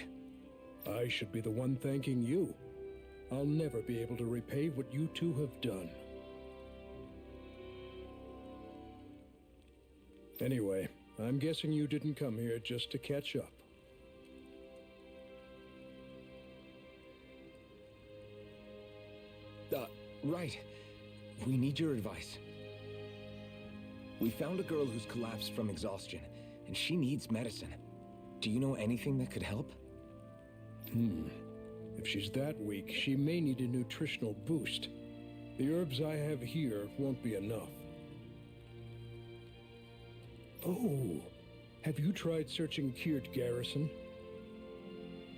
I should be the one thanking you. I'll never be able to repay what you two have done. Anyway, I'm guessing you didn't come here just to catch up. Right. We need your advice. We found a girl who's collapsed from exhaustion, and she needs medicine. Do you know anything that could help? If she's that weak, she may need a nutritional boost. The herbs I have here won't be enough. Oh, have you tried searching Kirt Garrison?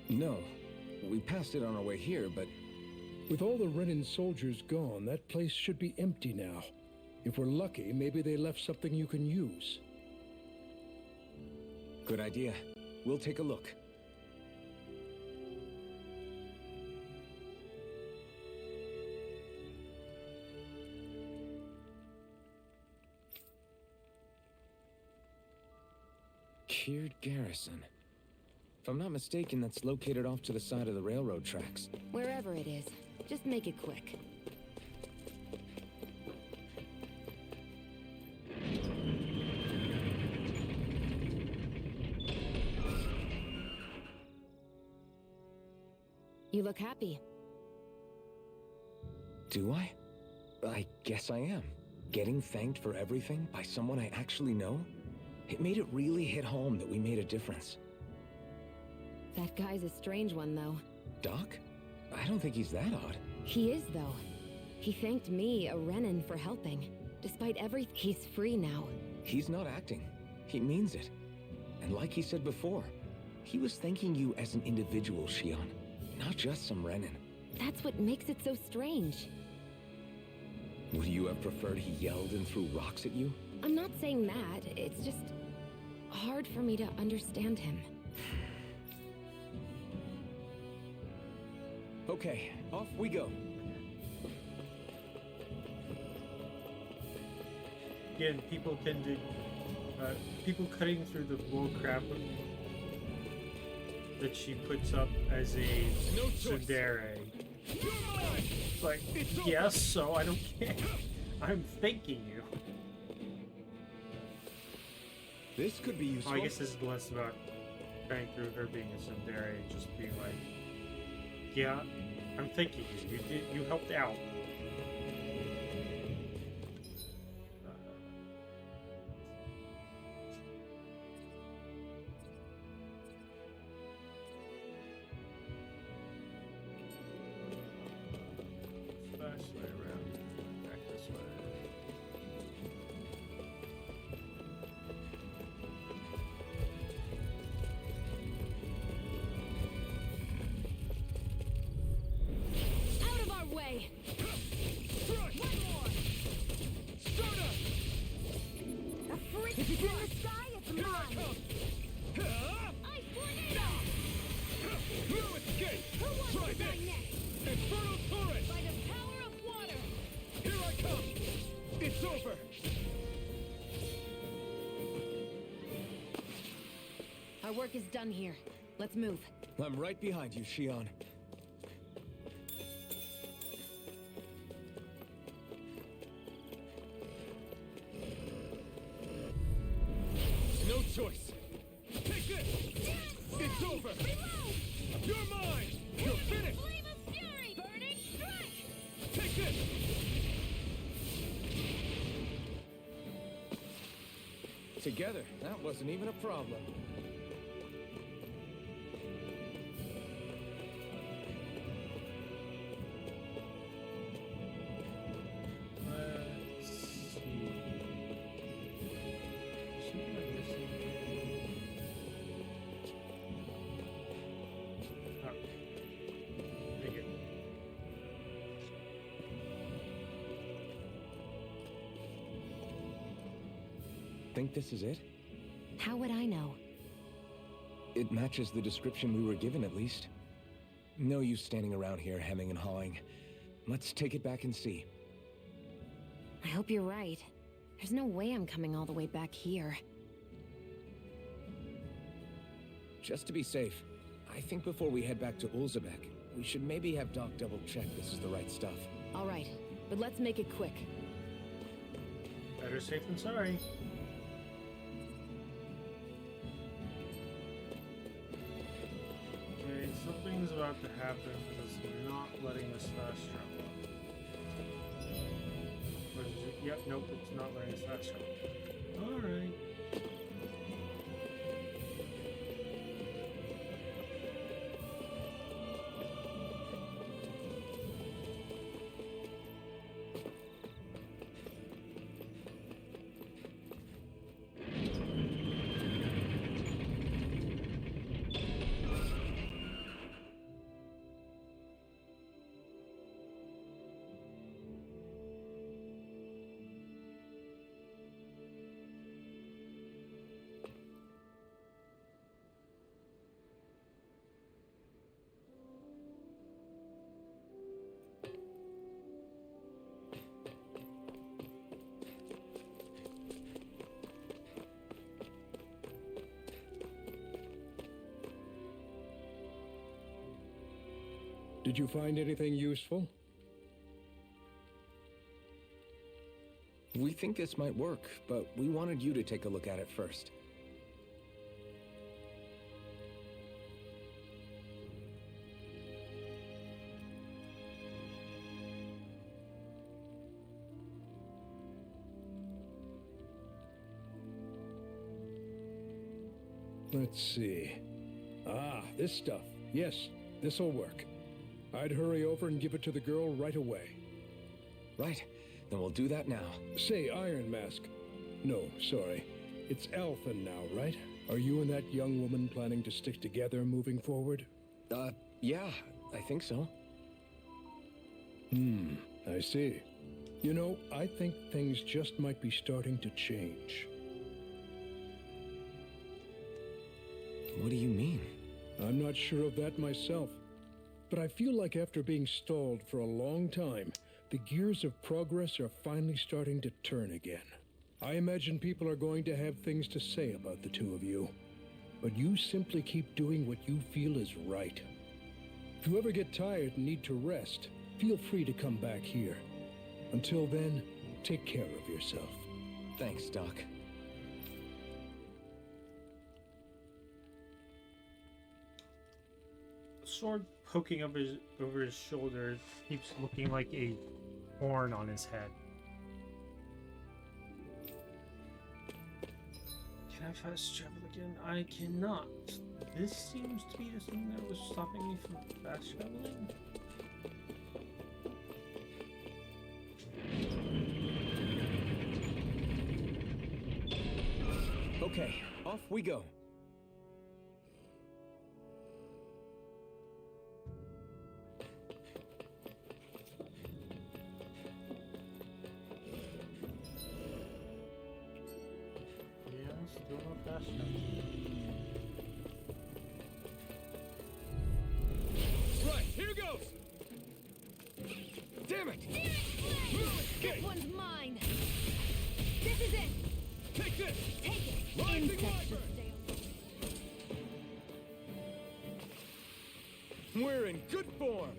No. We passed it on our way here, but... With all the Renin soldiers gone, that place should be empty now. If we're lucky, maybe they left something you can use. Good idea. We'll take a look. Kirt Garrison. If I'm not mistaken, that's located off to the side of the railroad tracks. Wherever it is, just make it quick. You look happy. Do I? I guess I am. Getting thanked for everything by someone I actually know? It made it really hit home that we made a difference. That guy's a strange one, though. Doc? I don't think he's that odd. He is, though. He thanked me, a Renan, for helping. Despite everything, he's free now. He's not acting. He means it. And like he said before, he was thanking you as an individual, Shion, not just some Renan. That's what makes it so strange. Would you have preferred he yelled and threw rocks at you? I'm not saying that. It's just hard for me to understand him. Okay, off we go. Again, people can do. People cutting through the bullcrap that she puts up as a tsundere. Like, yes, so I don't care. I'm thanking you. This could be useful. Oh, I guess this is less about cutting through her being a tsundere and just being like, yeah, I'm thanking you. You helped out. Fast way around. Back this way. Out of our way! One more! Soda! A freak in the sky, it's Here I mine! come! Ice tornado! No escape! Who wants Try to die this! next? Infernal torrent! By the power of water! Here I come! It's over! Our work is done here. Let's move. I'm right behind you, Shion. No choice! Take this! It's over! You're mine! You're finished! Flame of fury! Burning strike! Take this! Together, that wasn't even a problem. Let's see. Something I'm missing. Oh. Right here. Think this is it? How would I know? It matches the description we were given, at least. No use standing around here hemming and hawing. Let's take it back and see. I hope you're right. There's no way I'm coming all the way back here. Just to be safe, I think before we head back to Ulzebek, we should maybe have Doc double-check this is the right stuff. All right, but let's make it quick. Better safe than sorry. Okay, something's about to happen because it's not letting us fast travel. What is it? Yep, nope, it's not letting us fast travel. Alright. Did you find anything useful? We think this might work, but we wanted you to take a look at it first. Let's see. Ah, this stuff. Yes, this'll work. I'd hurry over and give it to the girl right away. Right. Then we'll do that now. Say, Iron Mask. No, sorry. It's Elfin now, right? Are you and that young woman planning to stick together moving forward? Yeah, I think so. I see. You know, I think things just might be starting to change. What do you mean? I'm not sure of that myself, but I feel like after being stalled for a long time, the gears of progress are finally starting to turn again. I imagine people are going to have things to say about the two of you, but you simply keep doing what you feel is right. If you ever get tired and need to rest, feel free to come back here. Until then, take care of yourself. Thanks, Doc. Sword poking up over his shoulder keeps looking like a horn on his head. Can I fast travel again? I cannot. This seems to be the thing that was stopping me from fast traveling. Okay, off we go. Yeah, still no fast traveling. Right, here goes! Damn it! This one's mine! This is it! Take this! Take it! Rising Insects should Wyvern! stay We're in good form.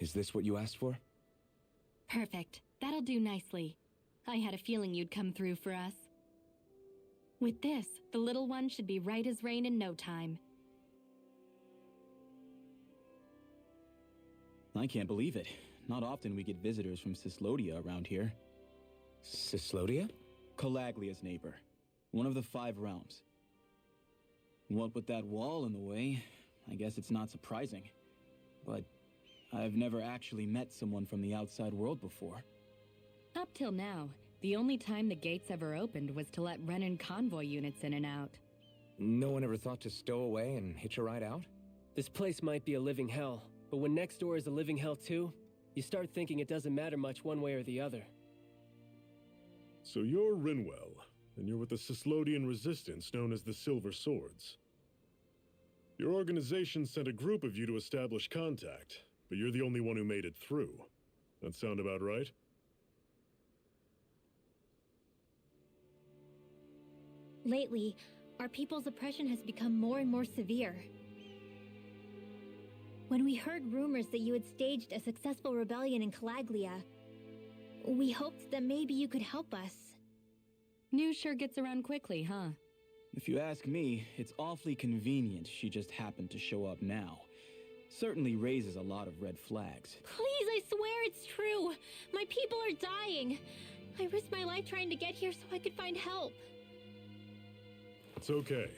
Is this what you asked for? Perfect. That'll do nicely. I had a feeling you'd come through for us. With this, the little one should be right as rain in no time. I can't believe it. Not often we get visitors from Cyslodia around here. Cyslodia? Calaglia's neighbor. One of the 5 realms. What with that wall in the way, I guess it's not surprising. But I've never actually met someone from the outside world before. Up till now, the only time the gates ever opened was to let Renan convoy units in and out. No one ever thought to stow away and hitch a ride out? This place might be a living hell, but when next door is a living hell too, you start thinking it doesn't matter much one way or the other. So you're Rinwell, and you're with the Cyslodian resistance known as the Silver Swords. Your organization sent a group of you to establish contact, but you're the only one who made it through. That sound about right? Lately, our people's oppression has become more and more severe. When we heard rumors that you had staged a successful rebellion in Calaglia, we hoped that maybe you could help us. News sure gets around quickly, huh? If you ask me, it's awfully convenient she just happened to show up now. Certainly raises a lot of red flags. Please, I swear it's true! My people are dying! I risked my life trying to get here so I could find help. It's okay.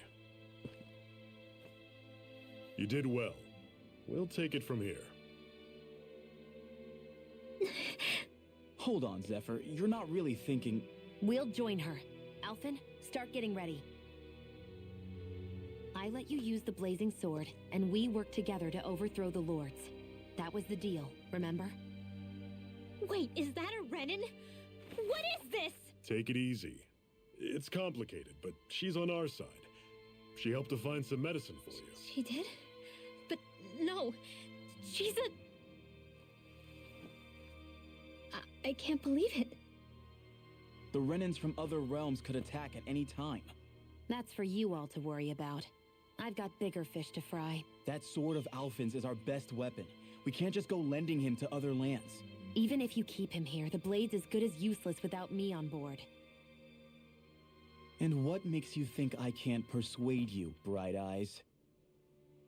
You did well. We'll take it from here. Hold on, Zephyr. You're not really thinking... We'll join her. Alphen, start getting ready. I let you use the blazing sword, and we work together to overthrow the lords. That was the deal, remember? Wait, is that a Renin? What is this? Take it easy. It's complicated, but she's on our side. She helped to find some medicine for you. She did? But no, she's a... I can't believe it. The Renins from other realms could attack at any time. That's for you all to worry about. I've got bigger fish to fry. That sword of Alphen's is our best weapon. We can't just go lending him to other lands. Even if you keep him here, the blade's as good as useless without me on board. And what makes you think I can't persuade you, Bright Eyes?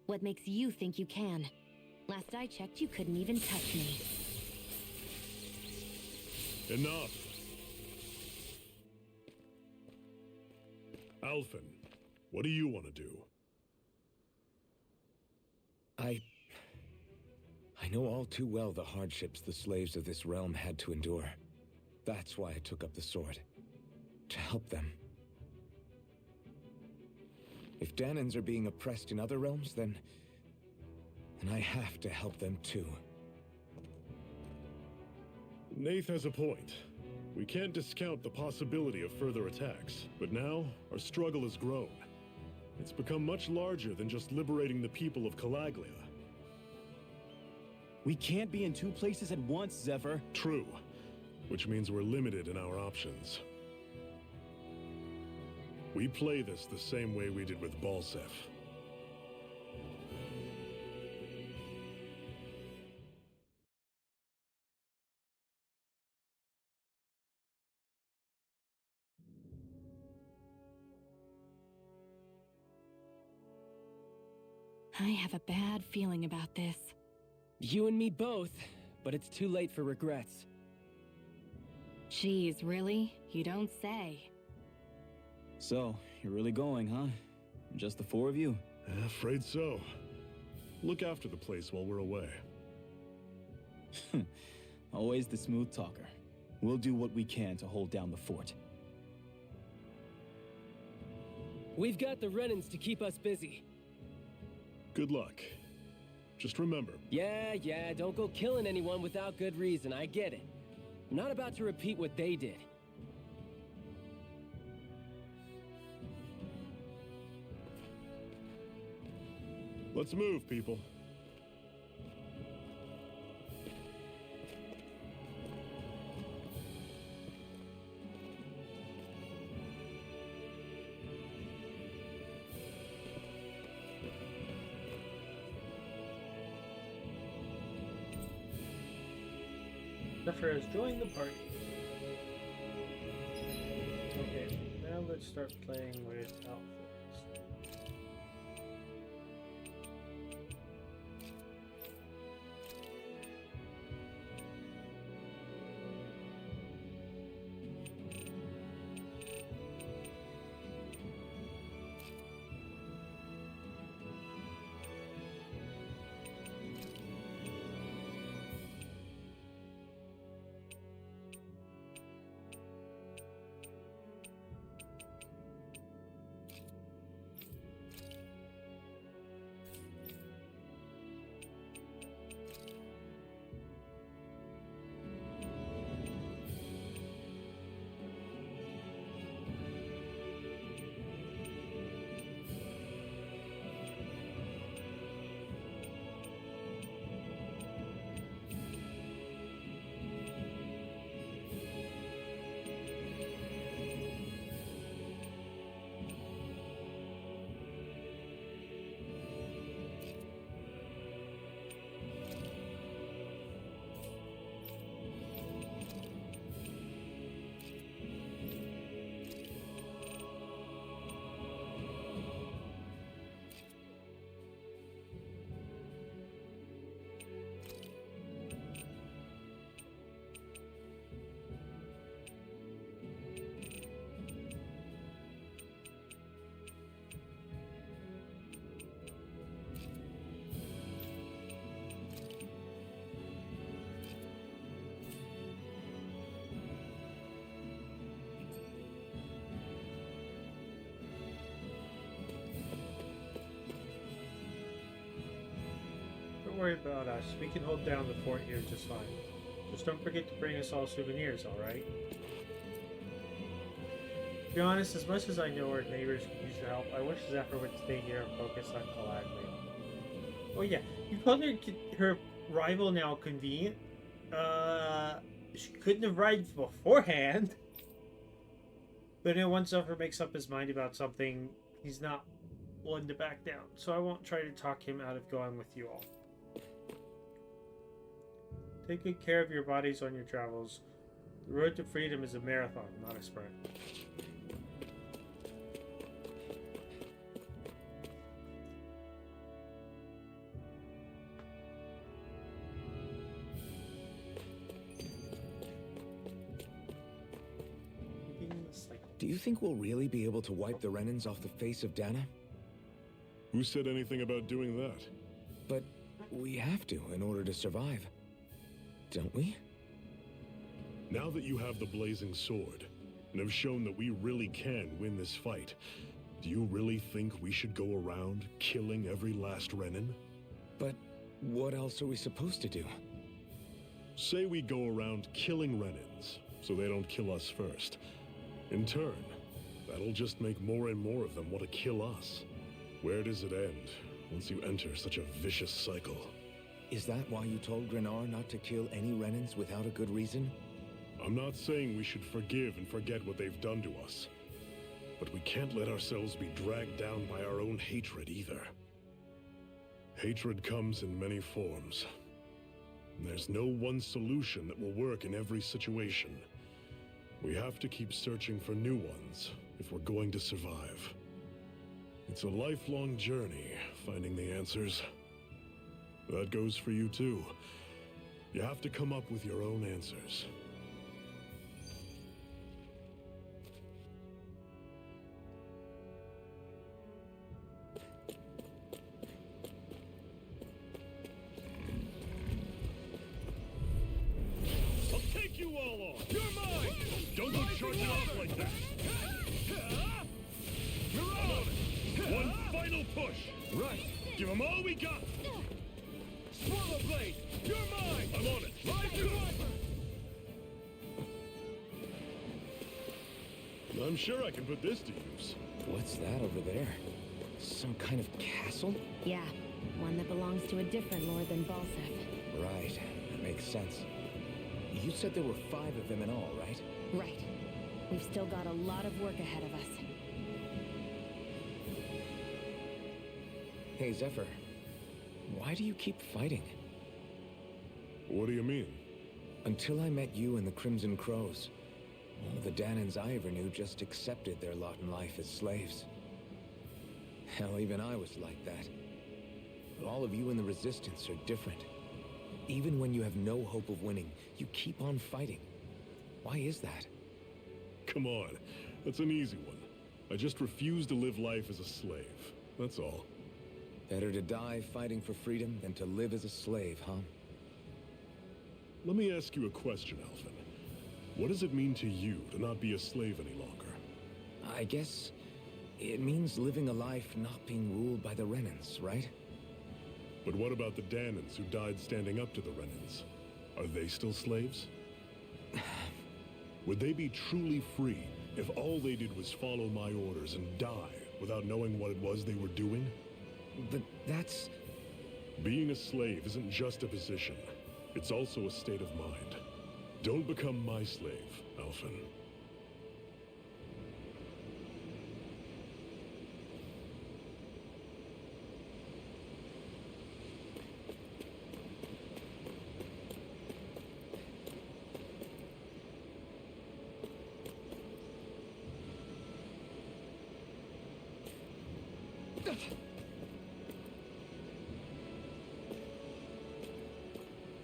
What makes you think you can? Last I checked, you couldn't even touch me. Enough. Alphen, what do you want to do? I know all too well the hardships the slaves of this realm had to endure. That's why I took up the sword. To help them. If Danans are being oppressed in other realms, then I have to help them too. Nath has a point. We can't discount the possibility of further attacks, but now our struggle has grown. It's become much larger than just liberating the people of Calaglia. We can't be in two places at once, Zephyr. True, which means we're limited in our options. We play this the same way we did with Balsef. I have a bad feeling about this. You and me both, but it's too late for regrets. Geez, really? You don't say. So, you're really going, huh? Just the four of you? Afraid so. Look after the place while we're away. Always the smooth talker. We'll do what we can to hold down the fort. We've got the Renins to keep us busy. Good luck. Just remember... Yeah, don't go killing anyone without good reason, I get it. I'm not about to repeat what they did. Let's move, people. Zephyr has joined the party. Okay, now let's start playing with outfits. worry about us. We can hold down the fort here just fine. Just don't forget to bring us all souvenirs, alright? To be honest, as much as I know our neighbors could use the help, I wish Zephyr would stay here and focus on Calaglia. Oh yeah, you called her rival now convenient? She couldn't have arrived beforehand. But then once Zephyr makes up his mind about something, he's not one to back down. So I won't try to talk him out of going with you all. Take good care of your bodies on your travels. The road to freedom is a marathon, not a sprint. Do you think we'll really be able to wipe the Renans off the face of Dana? Who said anything about doing that? But we have to in order to survive. Don't we? Now that you have the blazing sword, and have shown that we really can win this fight, do you really think we should go around killing every last Renan? But what else are we supposed to do? Say we go around killing Renans, so they don't kill us first. In turn, that'll just make more and more of them want to kill us. Where does it end once you enter such a vicious cycle? Is that why you told Grenar not to kill any Renans without a good reason? I'm not saying we should forgive and forget what they've done to us. But we can't let ourselves be dragged down by our own hatred either. Hatred comes in many forms. There's no one solution that will work in every situation. We have to keep searching for new ones if we're going to survive. It's a lifelong journey, finding the answers. That goes for you too. You have to come up with your own answers. I'll take you all on! You're mine! Don't go charging off like that! You're on it! One final push! Right! Give them all we got! Swallow blade! You're mine! I'm on it! Rising Viper! I'm sure I can put this to use. What's that over there? Some kind of castle? Yeah, one that belongs to a different lord than Balsef. Right, that makes sense. You said there were 5 of them in all, right? Right. We've still got a lot of work ahead of us. Hey, Zephyr. Why do you keep fighting? What do you mean? Until I met you and the Crimson Crows, all of the Danans I ever knew just accepted their lot in life as slaves. Hell, even I was like that. But all of you in the Resistance are different. Even when you have no hope of winning, you keep on fighting. Why is that? Come on, that's an easy one. I just refuse to live life as a slave. That's all. Better to die fighting for freedom than to live as a slave, huh? Let me ask you a question, Alphen. What does it mean to you to not be a slave any longer? I guess it means living a life not being ruled by the Renans, right? But what about the Danans who died standing up to the Renans? Are they still slaves? Would they be truly free if all they did was follow my orders and die without knowing what it was they were doing? But that's... Being a slave isn't just a position. It's also a state of mind. Don't become my slave, Alphen.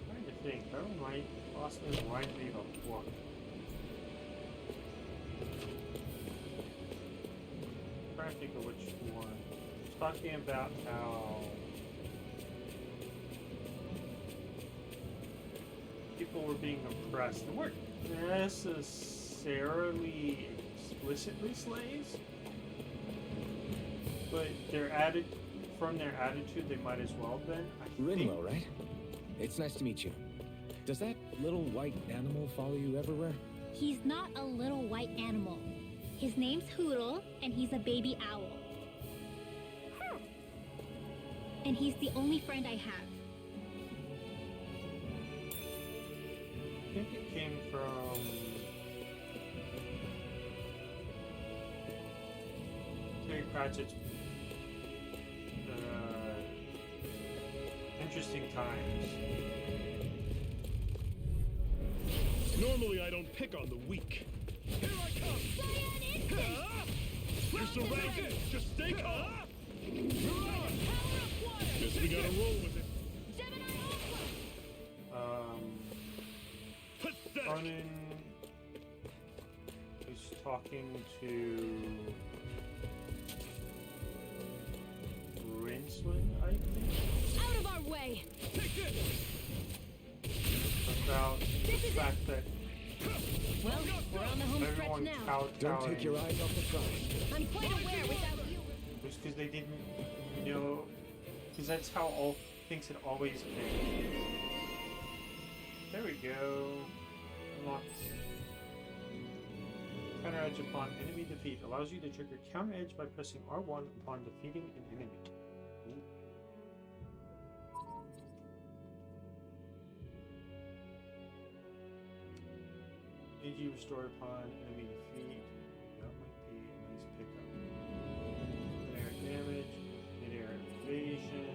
Trying to think, who might possibly remind me of a book? I'm trying to think of which one. It's talking about how people were being oppressed. They weren't necessarily explicitly slaves, but their from their attitude, they might as well have been. I think. Rinwell, right? It's nice to meet you. Does that little white animal follow you everywhere? He's not a little white animal. His name's Hoodle, and he's a baby owl. And he's the only friend I have. I think it came from Terry Pratchett's Interesting Times. Normally I don't pick on the weak. Here I come! You're surrounded! Just stay calm! Guess we gotta roll with it. Ronan is talking to Rinceland, I think? Out of our way! Take this! About the fact that Well, we're on the home stretch everyone now. Don't take your eyes off the prize. I'm quite aware without you. It's because they didn't know, because that's how all things had always been. There we go. Unlocked. Counter edge upon enemy defeat allows you to trigger counter edge by pressing R1 upon defeating an enemy. Ooh. AG restore upon enemy defeat. That might be a nice pickup. Mid-air damage, mid-air evasion,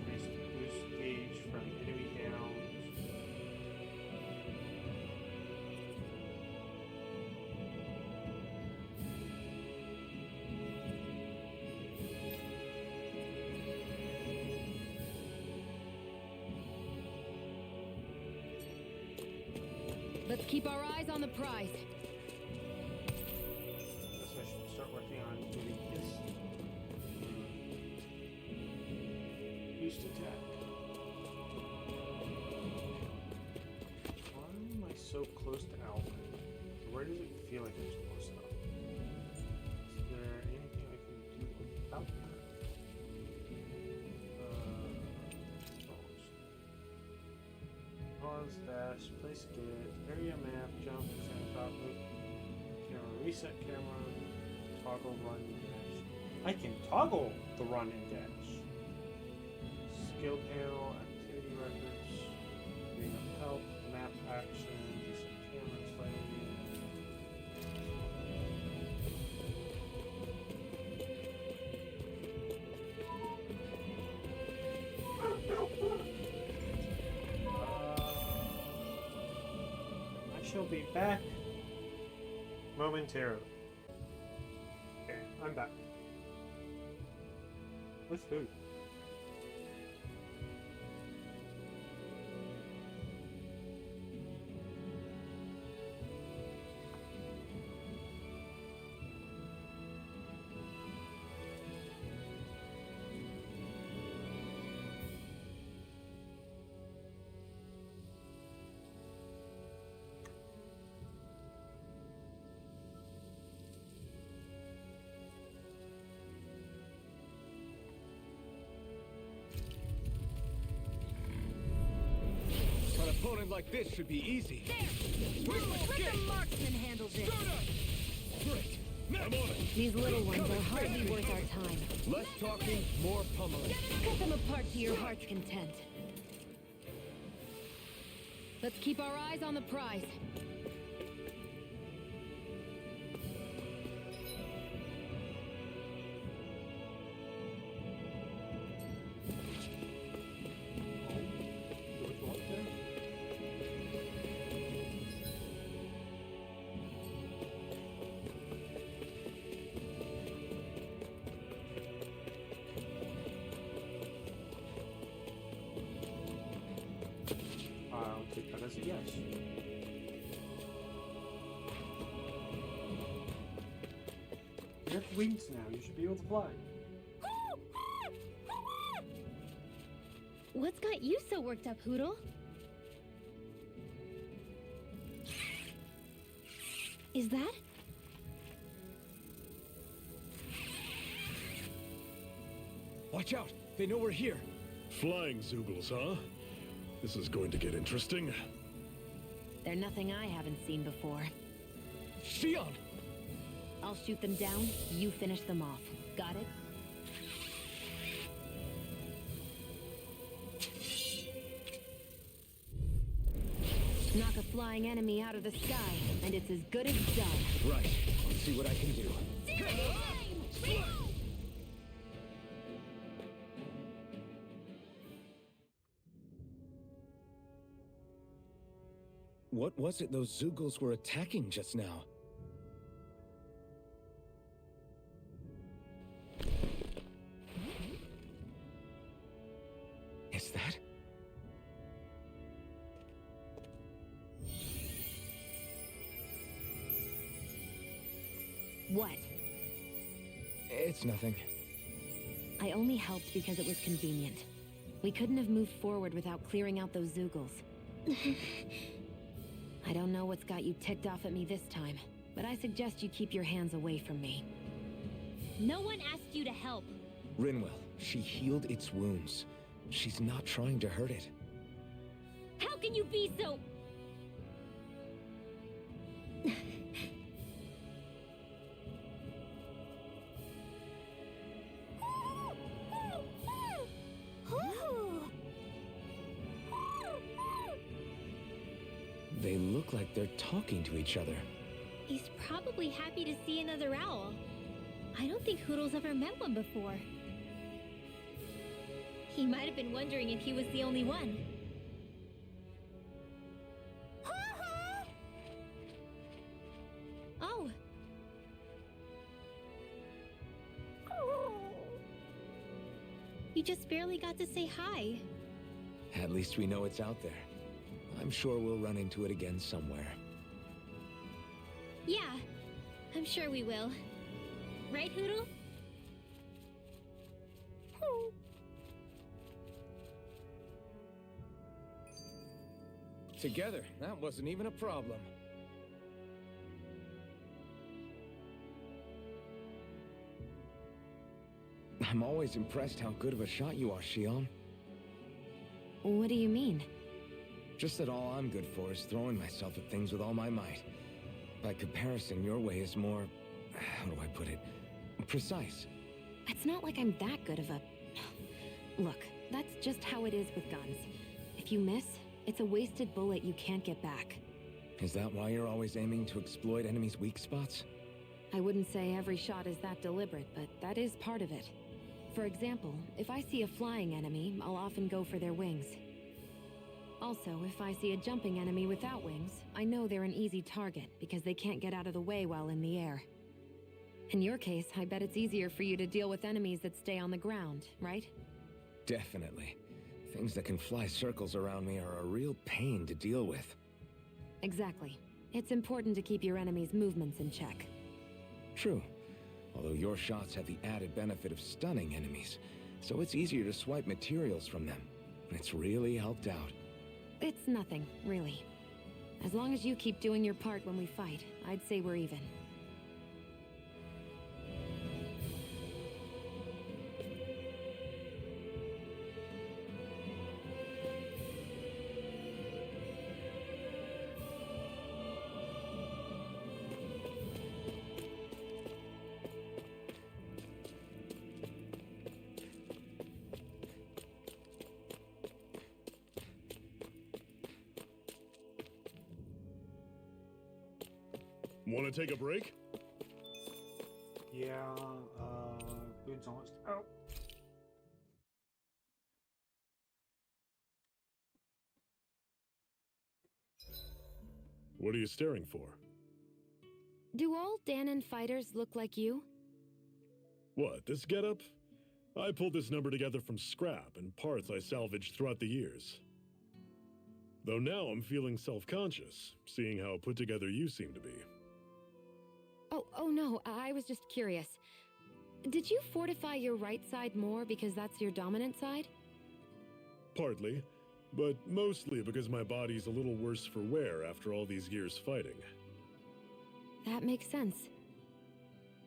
increased boost gauge from enemy downs. Let's keep our eyes on the prize. Guess I should start working on doing this. Boost attack. Why am I so close to Alvin? Where does it feel like I'm close enough? Is there anything I can do about that? Pause, dash, place skid, area map, jump, center top loop, camera reset camera, toggle run dash. I can toggle the run and dash. Skill panel, activity records, ring of help, map action, reset camera, slider view. I shall be back momentarily. Okay, I'm back. With who? An opponent like this should be easy. There! Let the marksman handle this. Great. I'm on it! These little ones are hardly worth our time. Less talking, more pummeling. Cut them apart to your heart's content. Let's keep our eyes on the prize. I'll take that as a yes. You have wings now. You should be able to fly. What's got you so worked up, Hoodle? Is that? Watch out! They know we're here. Flying Zoogles, huh? This is going to get interesting. They're nothing I haven't seen before. Shion! I'll shoot them down, you finish them off. Got it? Knock a flying enemy out of the sky, and it's as good as done. Right. Let's see what I can do. What was it those Zoogles were attacking just now? Is that? What? It's nothing. I only helped because it was convenient. We couldn't have moved forward without clearing out those Zoogles. I don't know what's got you ticked off at me this time, but I suggest you keep your hands away from me. No one asked you to help. Rinwell, she healed its wounds. She's not trying to hurt it. How can you be so... They look like they're talking to each other. He's probably happy to see another owl. I don't think Hoodle's ever met one before. He might have been wondering if he was the only one. Oh. You just barely got to say hi. At least we know it's out there. I'm sure we'll run into it again somewhere. Yeah, I'm sure we will. Right, Hoodle? Together, that wasn't even a problem. I'm always impressed how good of a shot you are, Shion. What do you mean? Just that all I'm good for is throwing myself at things with all my might. By comparison, your way is more... how do I put it? Precise. It's not like I'm that good of a... Look, that's just how it is with guns. If you miss, it's a wasted bullet you can't get back. Is that why you're always aiming to exploit enemies' weak spots? I wouldn't say every shot is that deliberate, but that is part of it. For example, if I see a flying enemy, I'll often go for their wings. Also, if I see a jumping enemy without wings, I know they're an easy target because they can't get out of the way while in the air. In your case, I bet it's easier for you to deal with enemies that stay on the ground, right? Definitely. Things that can fly circles around me are a real pain to deal with. Exactly. It's important to keep your enemy's movements in check. True. Although your shots have the added benefit of stunning enemies, so it's easier to swipe materials from them. It's really helped out. It's nothing, really. As long as you keep doing your part when we fight, I'd say we're even. Want to take a break? Yeah, doing so much. Oh. What are you staring for? Do all Danon fighters look like you? What, this getup? I pulled this number together from scrap and parts I salvaged throughout the years. Though now I'm feeling self-conscious, seeing how put together you seem to be. Oh no, I was just curious. Did you fortify your right side more because that's your dominant side? Partly, but mostly because my body's a little worse for wear after all these years fighting. That makes sense.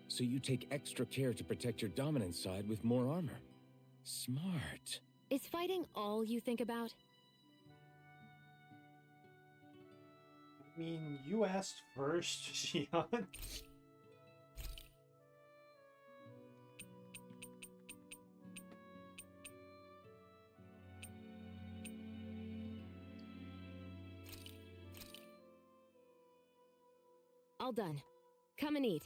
So you take extra care to protect your dominant side with more armor? Smart. Is fighting all you think about? I mean, you asked first, Xion. All done. Come and eat.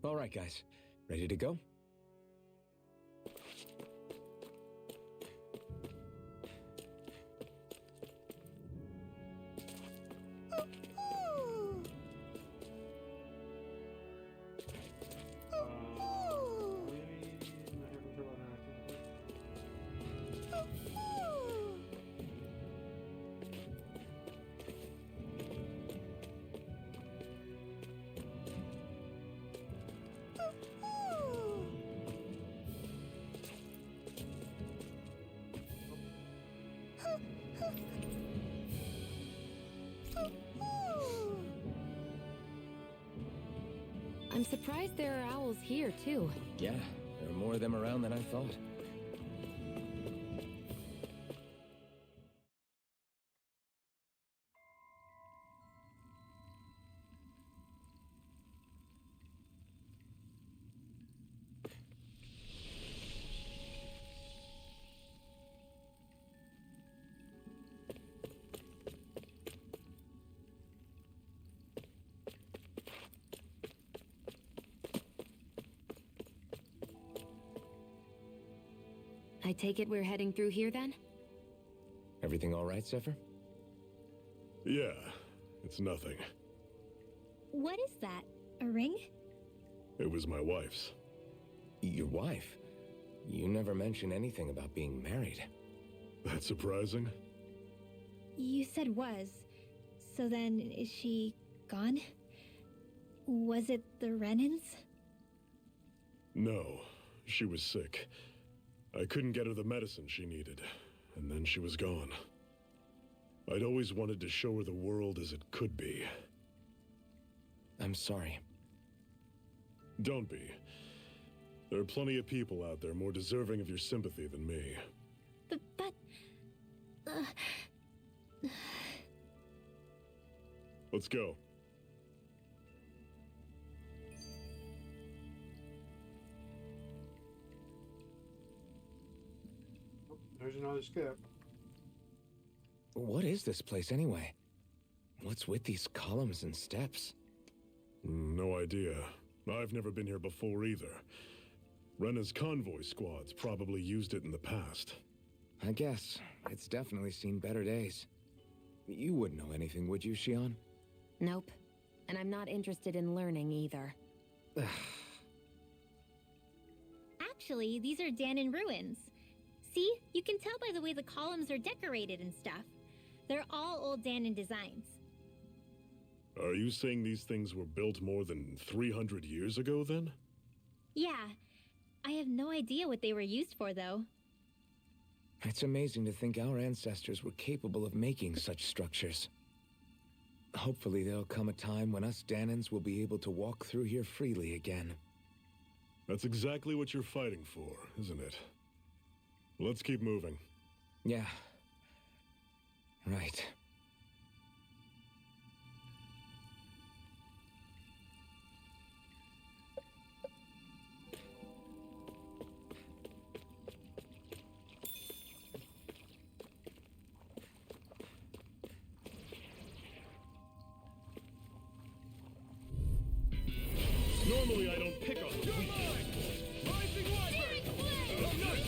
All right, guys. Ready to go? I'm surprised there are owls here, too. Yeah, there are more of them around than I thought. I take it we're heading through here, then? Everything all right, Zephyr? Yeah, it's nothing. What is that? A ring? It was my wife's. Your wife? You never mentioned anything about being married. That's surprising? You said was. So then, is she gone? Was it the Renans? No, she was sick. I couldn't get her the medicine she needed, and then she was gone. I'd always wanted to show her the world as it could be. I'm sorry. Don't be. There are plenty of people out there more deserving of your sympathy than me. But... Let's go. There's another skip. What is this place, anyway? What's with these columns and steps? No idea. I've never been here before either. Rena's convoy squads probably used it in the past. I guess. It's definitely seen better days. You wouldn't know anything, would you, Xion? Nope. And I'm not interested in learning either. Actually, these are Danon ruins. See? You can tell by the way the columns are decorated and stuff. They're all old Danon designs. Are you saying these things were built more than 300 years ago, then? Yeah. I have no idea what they were used for, though. It's amazing to think our ancestors were capable of making such structures. Hopefully there'll come a time when us Danons will be able to walk through here freely again. That's exactly what you're fighting for, isn't it? Let's keep moving. Yeah. Right. Normally I don't pick on the weak.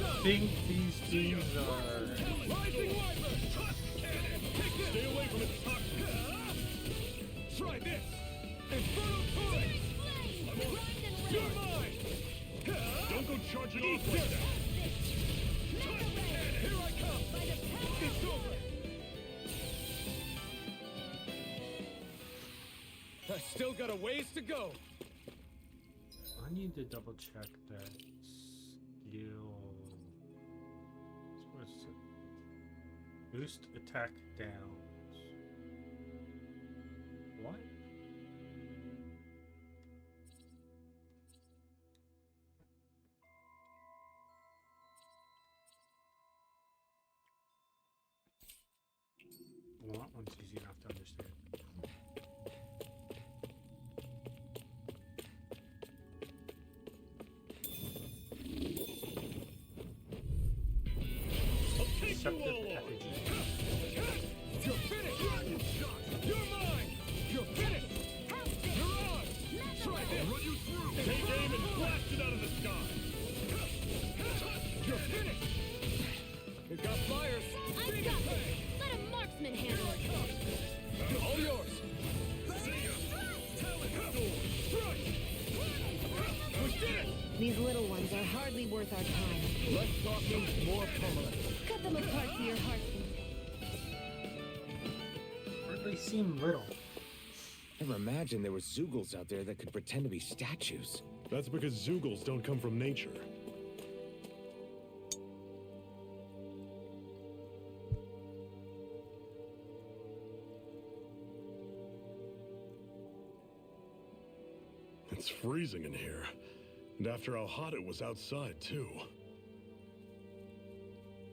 I think these things are... Stay away from its toxins. Try this. Infernal Torrent. I'm on it. You're mine. Don't go charging off like that. Here I come. It's over. I've still got a ways to go. I need to double check that skill. Boost attack downs. What? Well, that one's easy enough to understand. Deceptive effigy. You're finished! You're mine! You're finished! You're on! Try this! Run you through! Take aim and blast it out of the sky! You're finished! We've got flyers! I've got this! Let a marksman handle it! All yours! See ya! Talent sword! Strike! We did it! These little ones are hardly worth our time. Less talking, more pummeling. Cut them apart to your heart's content. They seem little. Never imagined there were Zoogles out there that could pretend to be statues. That's because Zoogles don't come from nature. It's freezing in here. And after how hot it was outside, too.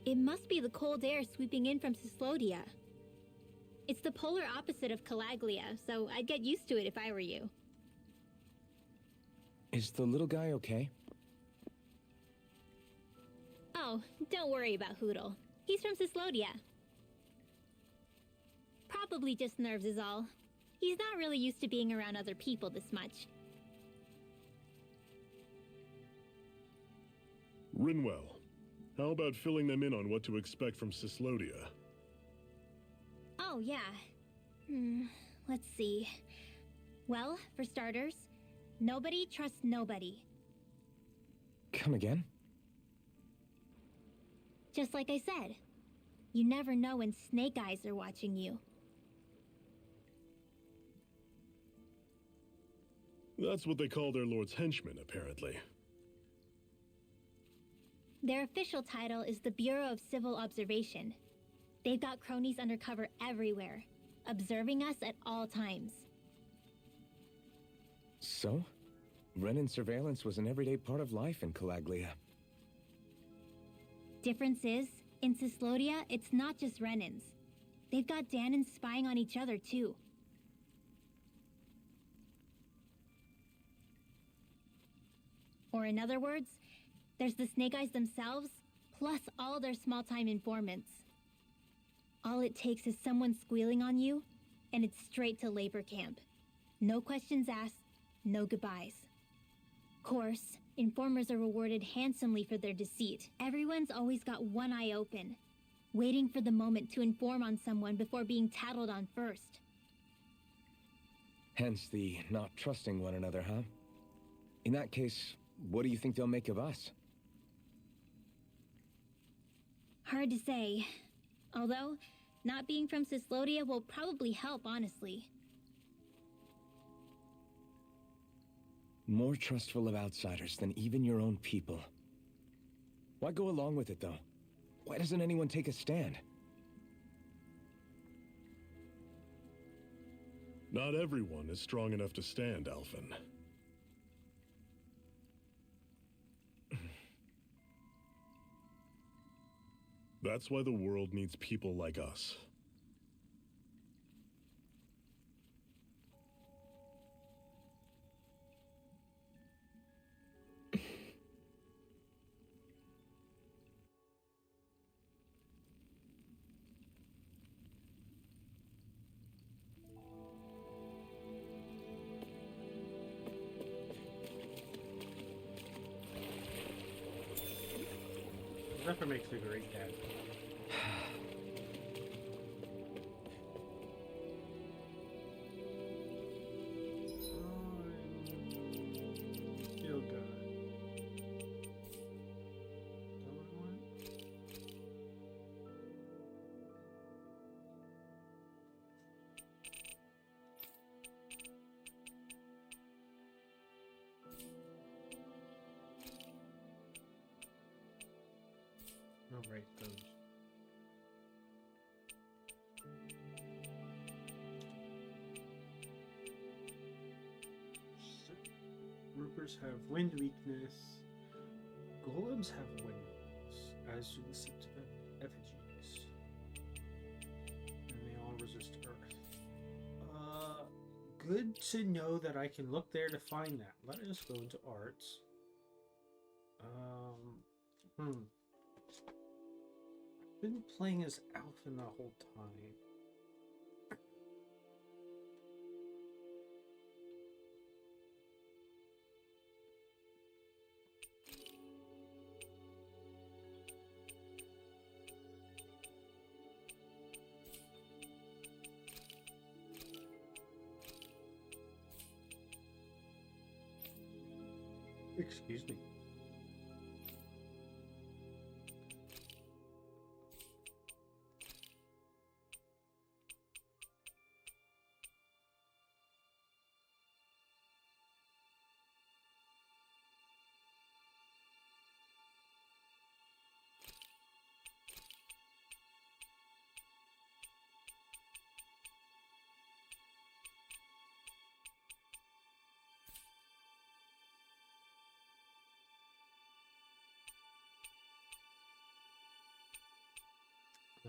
It must be the cold air sweeping in from Cyslodia. It's the polar opposite of Calaglia, so I'd get used to it if I were you. Is the little guy okay? Oh, don't worry about Hoodle. He's from Cyslodia. Probably just nerves is all. He's not really used to being around other people this much. Rinwell, how about filling them in on what to expect from Cyslodia? Oh, yeah. Let's see. Well, for starters, nobody trusts nobody. Come again? Just like I said. You never know when snake eyes are watching you. That's what they call their lord's henchmen, apparently. Their official title is the Bureau of Civil Observation. They've got cronies undercover everywhere, observing us at all times. So? Renan surveillance was an everyday part of life in Calaglia. Difference is, in Cyslodia, it's not just Renans. They've got Danans spying on each other, too. Or in other words, there's the Snake Eyes themselves, plus all their small-time informants. All it takes is someone squealing on you, and it's straight to labor camp. No questions asked, no goodbyes. Course, informers are rewarded handsomely for their deceit. Everyone's always got one eye open, waiting for the moment to inform on someone before being tattled on first. Hence the not trusting one another, huh? In that case, what do you think they'll make of us? Hard to say. Although, not being from Cyslodia will probably help, honestly. More trustful of outsiders than even your own people. Why go along with it, though? Why doesn't anyone take a stand? Not everyone is strong enough to stand, Alphen. That's why the world needs people like us. Zephyr makes a great dad. Feel good. I'll write those. troopers have wind weakness. Golems have wings, as do the scepter effigies. And they all resist Earth. Good to know that I can look there to find that. Let us go into arts. I've been playing as Alphen the whole time. Excuse me.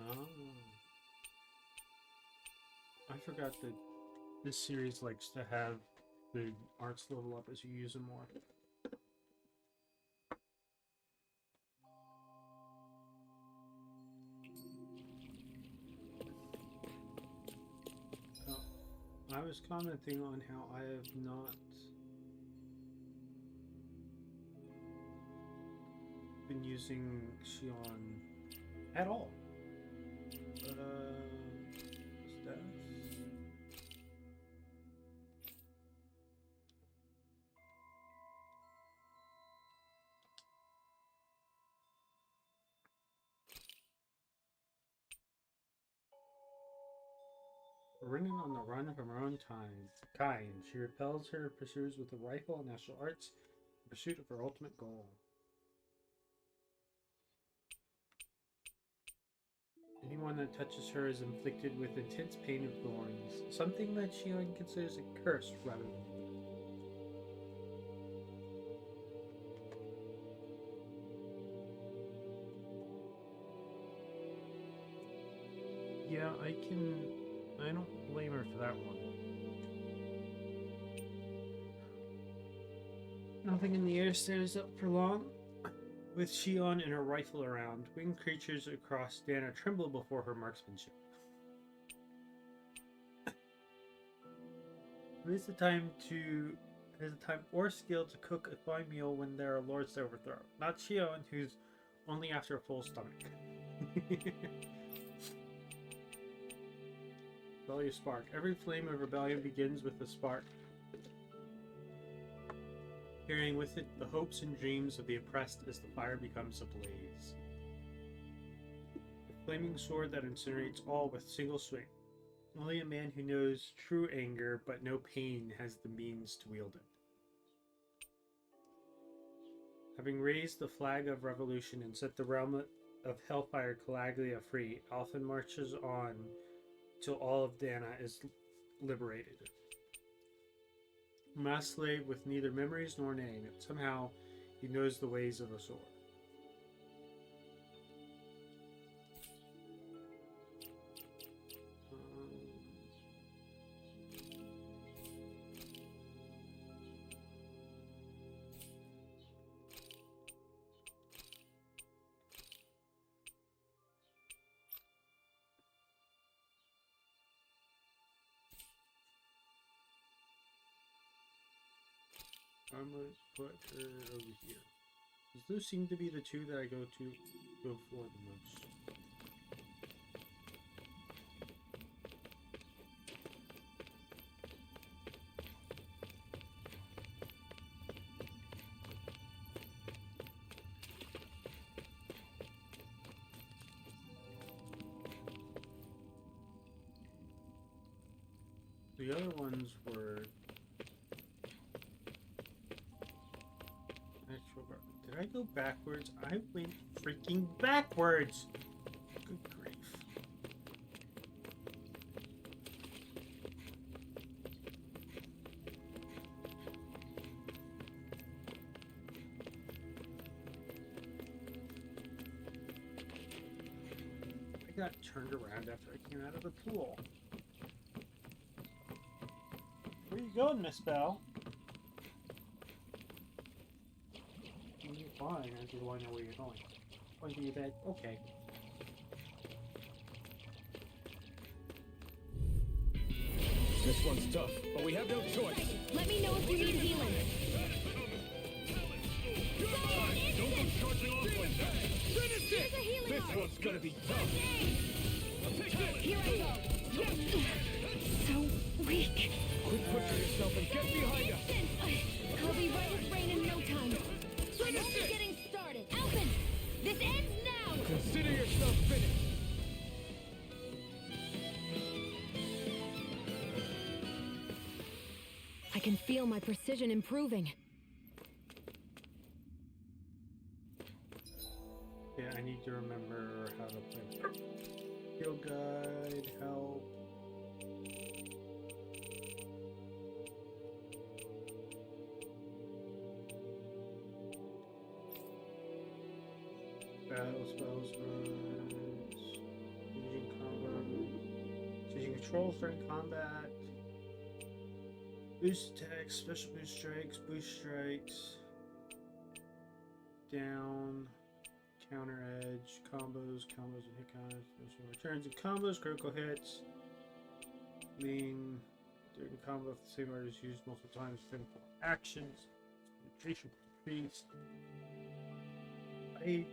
Oh. I forgot that this series likes to have the arts level up as you use them more. I was commenting on how I have not been using Xion at all. Stats. Running on the run from her own kind, she repels her pursuers with a rifle and martial arts in pursuit of her ultimate goal. Anyone that touches her is inflicted with intense pain of thorns, something that Xion considers a curse rather than yeah, I don't blame her for that one. Nothing in the air stays up for long. With Xion and her rifle around, winged creatures across Dana tremble before her marksmanship. It is the time or skill to cook a fine meal when there are lords to overthrow. Not Xion, who's only after a full stomach. Rebellious spark. Every flame of rebellion begins with a spark, carrying with it the hopes and dreams of the oppressed as the fire becomes ablaze. A flaming sword that incinerates all with single swing. Only a man who knows true anger but no pain has the means to wield it. Having raised the flag of revolution and set the realm of Hellfire Calaglia free, Alphen marches on till all of Dana is liberated. A masked slave with neither memories nor name, yet somehow he knows the ways of a sword. I'm gonna put her over here. Those seem to be the two that I go for the most. The other ones were actual. Did I go backwards? I went freaking backwards! Good grief. got turned around after I came out of the pool. Where you going, Miss Bell? You're fine. I just want to know where you're going. Going to your bed? Okay. This one's tough, but we have no choice. Let me know if you need healing. Don't go charging off like that! Here's a healing This arm. one's gonna be tough. Here I go. So weak. Quick push yourself and get behind us. I'll be right as rain in no time. I'm only getting started. Alvin, this ends now. Consider yourself finished. I can feel my precision improving. Yeah, I need to remember how to play. Field guide, help. Battle spells, runs. Using combat. Changing controls during combat. Boost attacks, special boost strikes. Down. Counter edge, combos and hit counters, special returns and combos, critical hits. Lean during the combo, if the same order is used multiple times, simple actions. Nutrition priest. I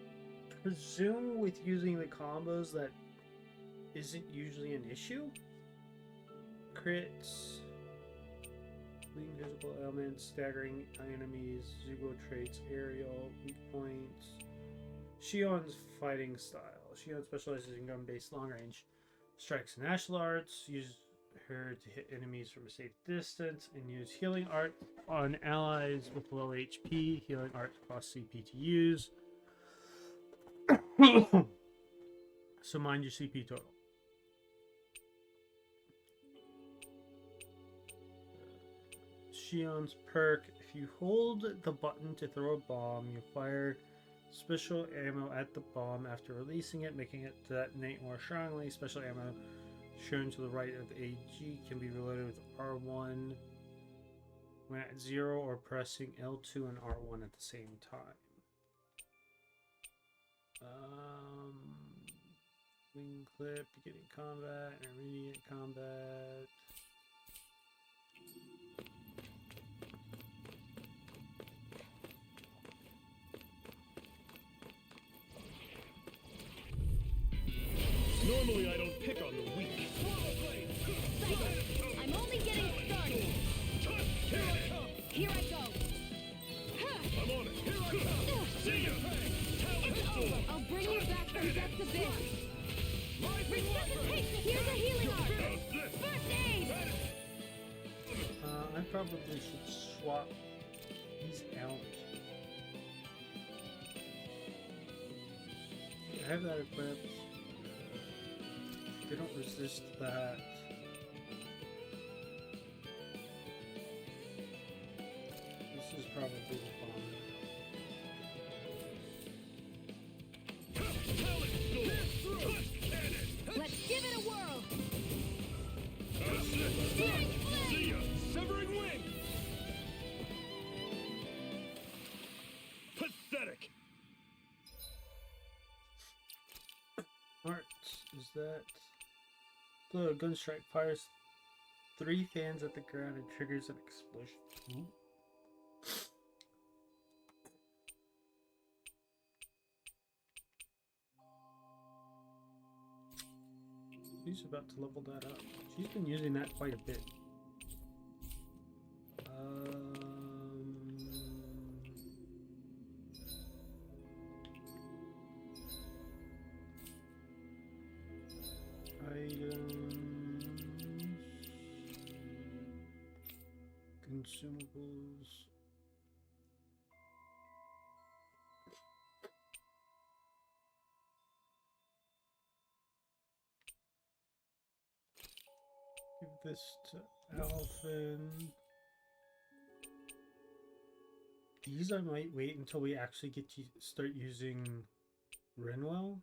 presume with using the combos that isn't usually an issue. Crits. Lean physical elements, staggering enemies, Zugo traits, aerial, weak points. Shion's fighting style. Shion specializes in gun-based long-range strikes and martial arts. Use her to hit enemies from a safe distance and use healing art on allies with low HP. Healing art costs CP to use. So mind your CP total. Shion's perk. If you hold the button to throw a bomb, you fire special ammo at the bomb after releasing it, making it detonate more strongly. Special ammo shown to the right of the AG can be reloaded with R1 when at 0 or pressing L2 and R1 at the same time. Wing clip, beginning combat, intermediate combat. Normally I don't pick on the weak. I'm only getting started. Here I go. I'm on it. Here I come. See ya. It's over. I'll bring you back from death's abyss. Resuscitate. Here's a healing art. First aid. I probably should swap these out. I have that equipped. They don't resist that. This is probably the bomb. Let's give it a whirl. See ya. Severing wing. Pathetic. Art, is that... Glow gun strike fires 3 fans at the ground and triggers an explosion. Ooh. She's about to level that up. She's been using that quite a bit. Items, consumables. Give this to Alphen. These I might wait until we actually get to start using Renwell.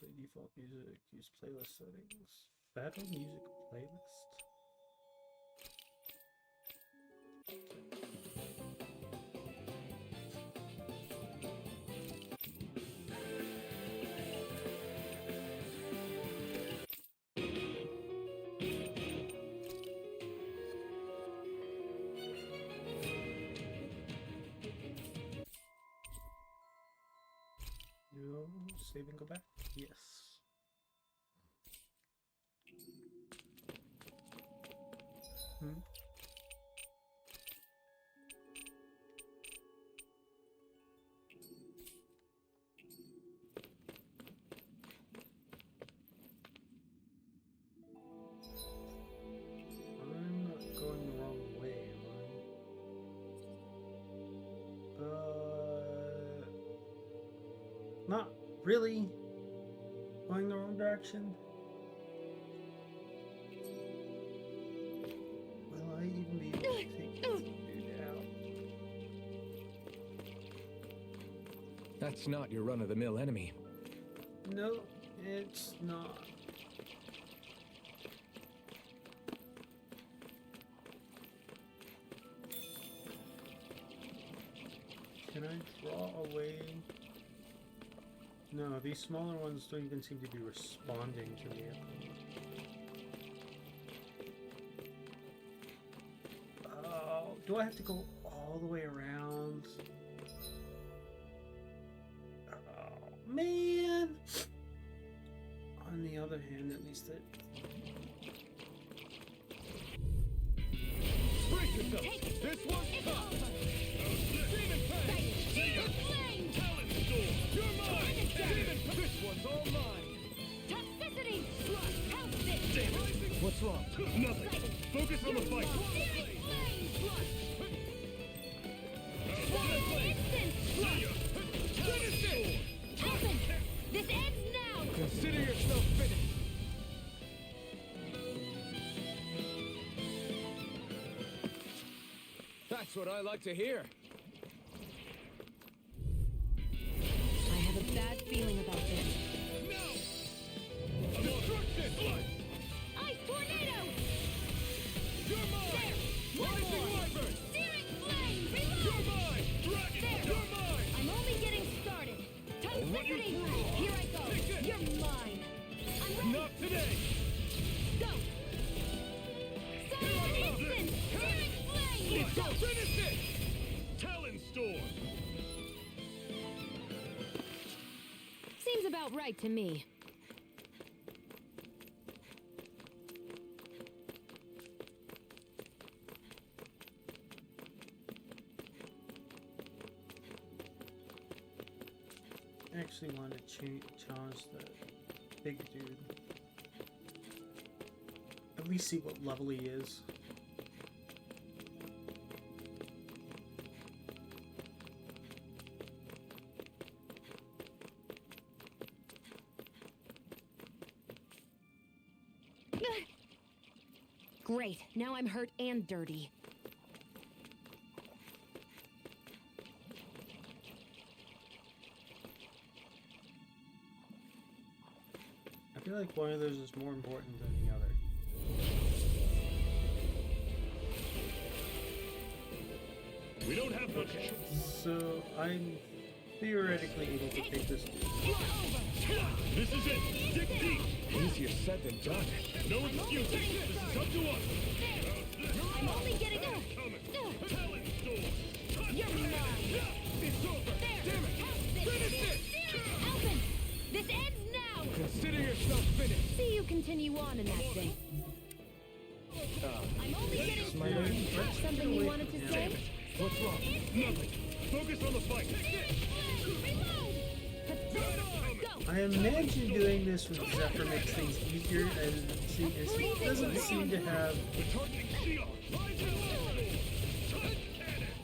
Play default music. Use playlist settings. Battle music playlist. No, save and go back? Yes. Hmm. I'm not going the wrong way, am I? Not really going the wrong direction. Will I even be able to take this dude out? That's not your run-of-the-mill enemy. No, it's not. Can I draw away? No, these smaller ones don't even seem to be responding to me. Oh, do I have to go all the way around? Oh, man! On the other hand, at least it... Brace yourself! This one's tough! Demon Fang! Demon Flame! Talent Storm! You're mine! Demon! This one's all mine! Toxicity! Thrust! Health stick! What's wrong? Nothing! Focus on the fight! Demon Flame! Thrust! Instant! Thrust! Finish it! Open! This ends now! Consider yourself finished. That's what I like to hear. I have a bad feeling about this. Destruction! Ice tornado! You're mine! One Rising more! Wyvern! Searing flame! Reload! You're mine! Dragon! There. You're mine! I'm only getting started. Toxicity! Here I go. Take this. You're mine. I'm ready. Not today! Go. Silent instant. Searing flame. Go! Finish it! Talon Storm! Seems about right to me. I actually want to challenge the big dude. At least see what level he is. Great, now I'm hurt and dirty. I feel like one of those is more important than the other. We don't have much. Okay, so I'm theoretically able to take this dude. This is it! Dig deep! Easier said than done. No excuses! This is up to us! I'm only getting Coming! Talon Storm! You're mine. It's over! There. Damn it! Finish it! Open. This ends now. Consider yourself finished. See you continue on in that thing. I'm only getting started. Something you wanted to say? What's wrong? Nothing! Focus on the fight! I imagine doing this with Zephyr makes things easier, as he doesn't seem to have. The targeting shield! Rising Wyvern! Touch cannon!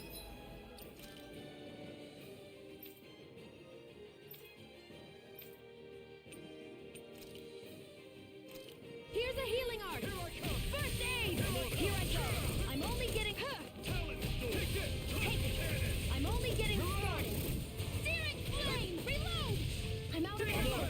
Here's a healing art. Here I come! First aid. Here I go. I'm only getting. Talon Storm! Take it! Take it. I'm only getting started. Searing flame. Reload. I'm out of ammo.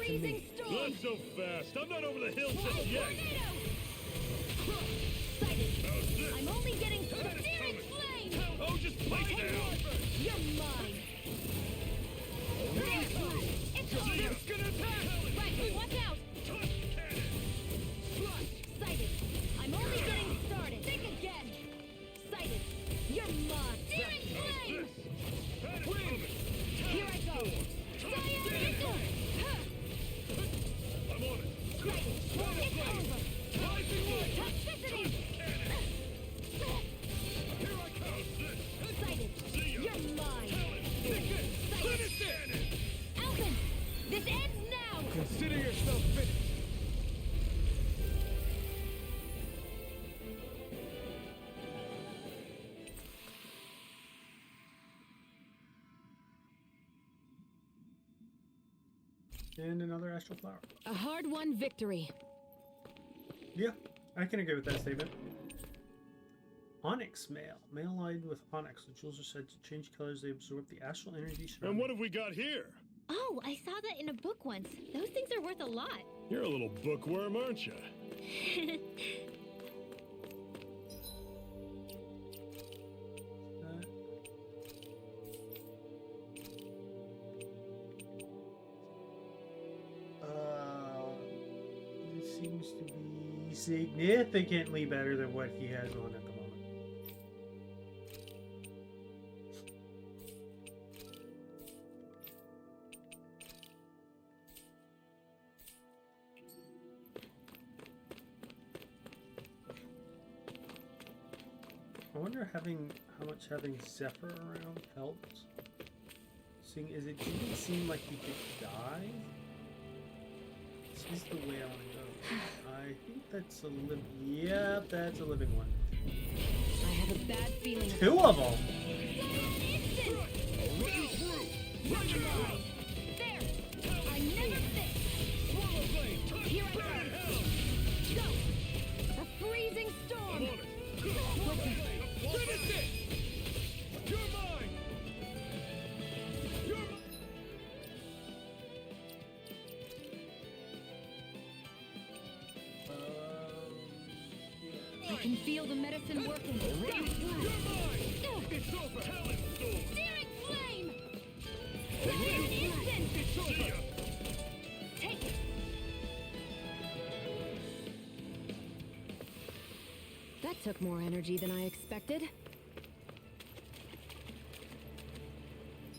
to me. Not so fast. I'm not over the hill just yet. Sighted. I'm only getting searing flame. Oh, just place it down. You're mine. It's over. It's gonna attack. Right, watch out. Sighted. I'm only getting started. Think again. Sighted. You're mine. Searing flame. Here I go. I'm on it. Sighted. It's over. Toxicity. Here I come. Sighted. You're mine. Finish it. Alvin, this ends now. Consider yourself finished. And another astral flower. A hard-won victory. Yeah, I can agree with that statement. Onyx mail. Mail lined with onyx. The jewels are said to change colors. They absorb the astral energy surrounding. And what have we got here? Oh, I saw that in a book once. Those things are worth a lot. You're a little bookworm, aren't you? This seems to be significantly better than what he has on at the moment. I wonder how much having Zephyr around helps. Seeing as it didn't seem like he could die. This is the way I want to go. I think that's a living. Yeah, that's a living one. I have a bad feeling. Two of them. There! I never missed! Swallow blade! Here I go! Go! A freezing storm! Finish it. You're mine. You're mine. I can feel the medicine working. You're mine. It's over. Talent storm. Searing flame! Within instant! It's over. Take it! That took more energy than I expected.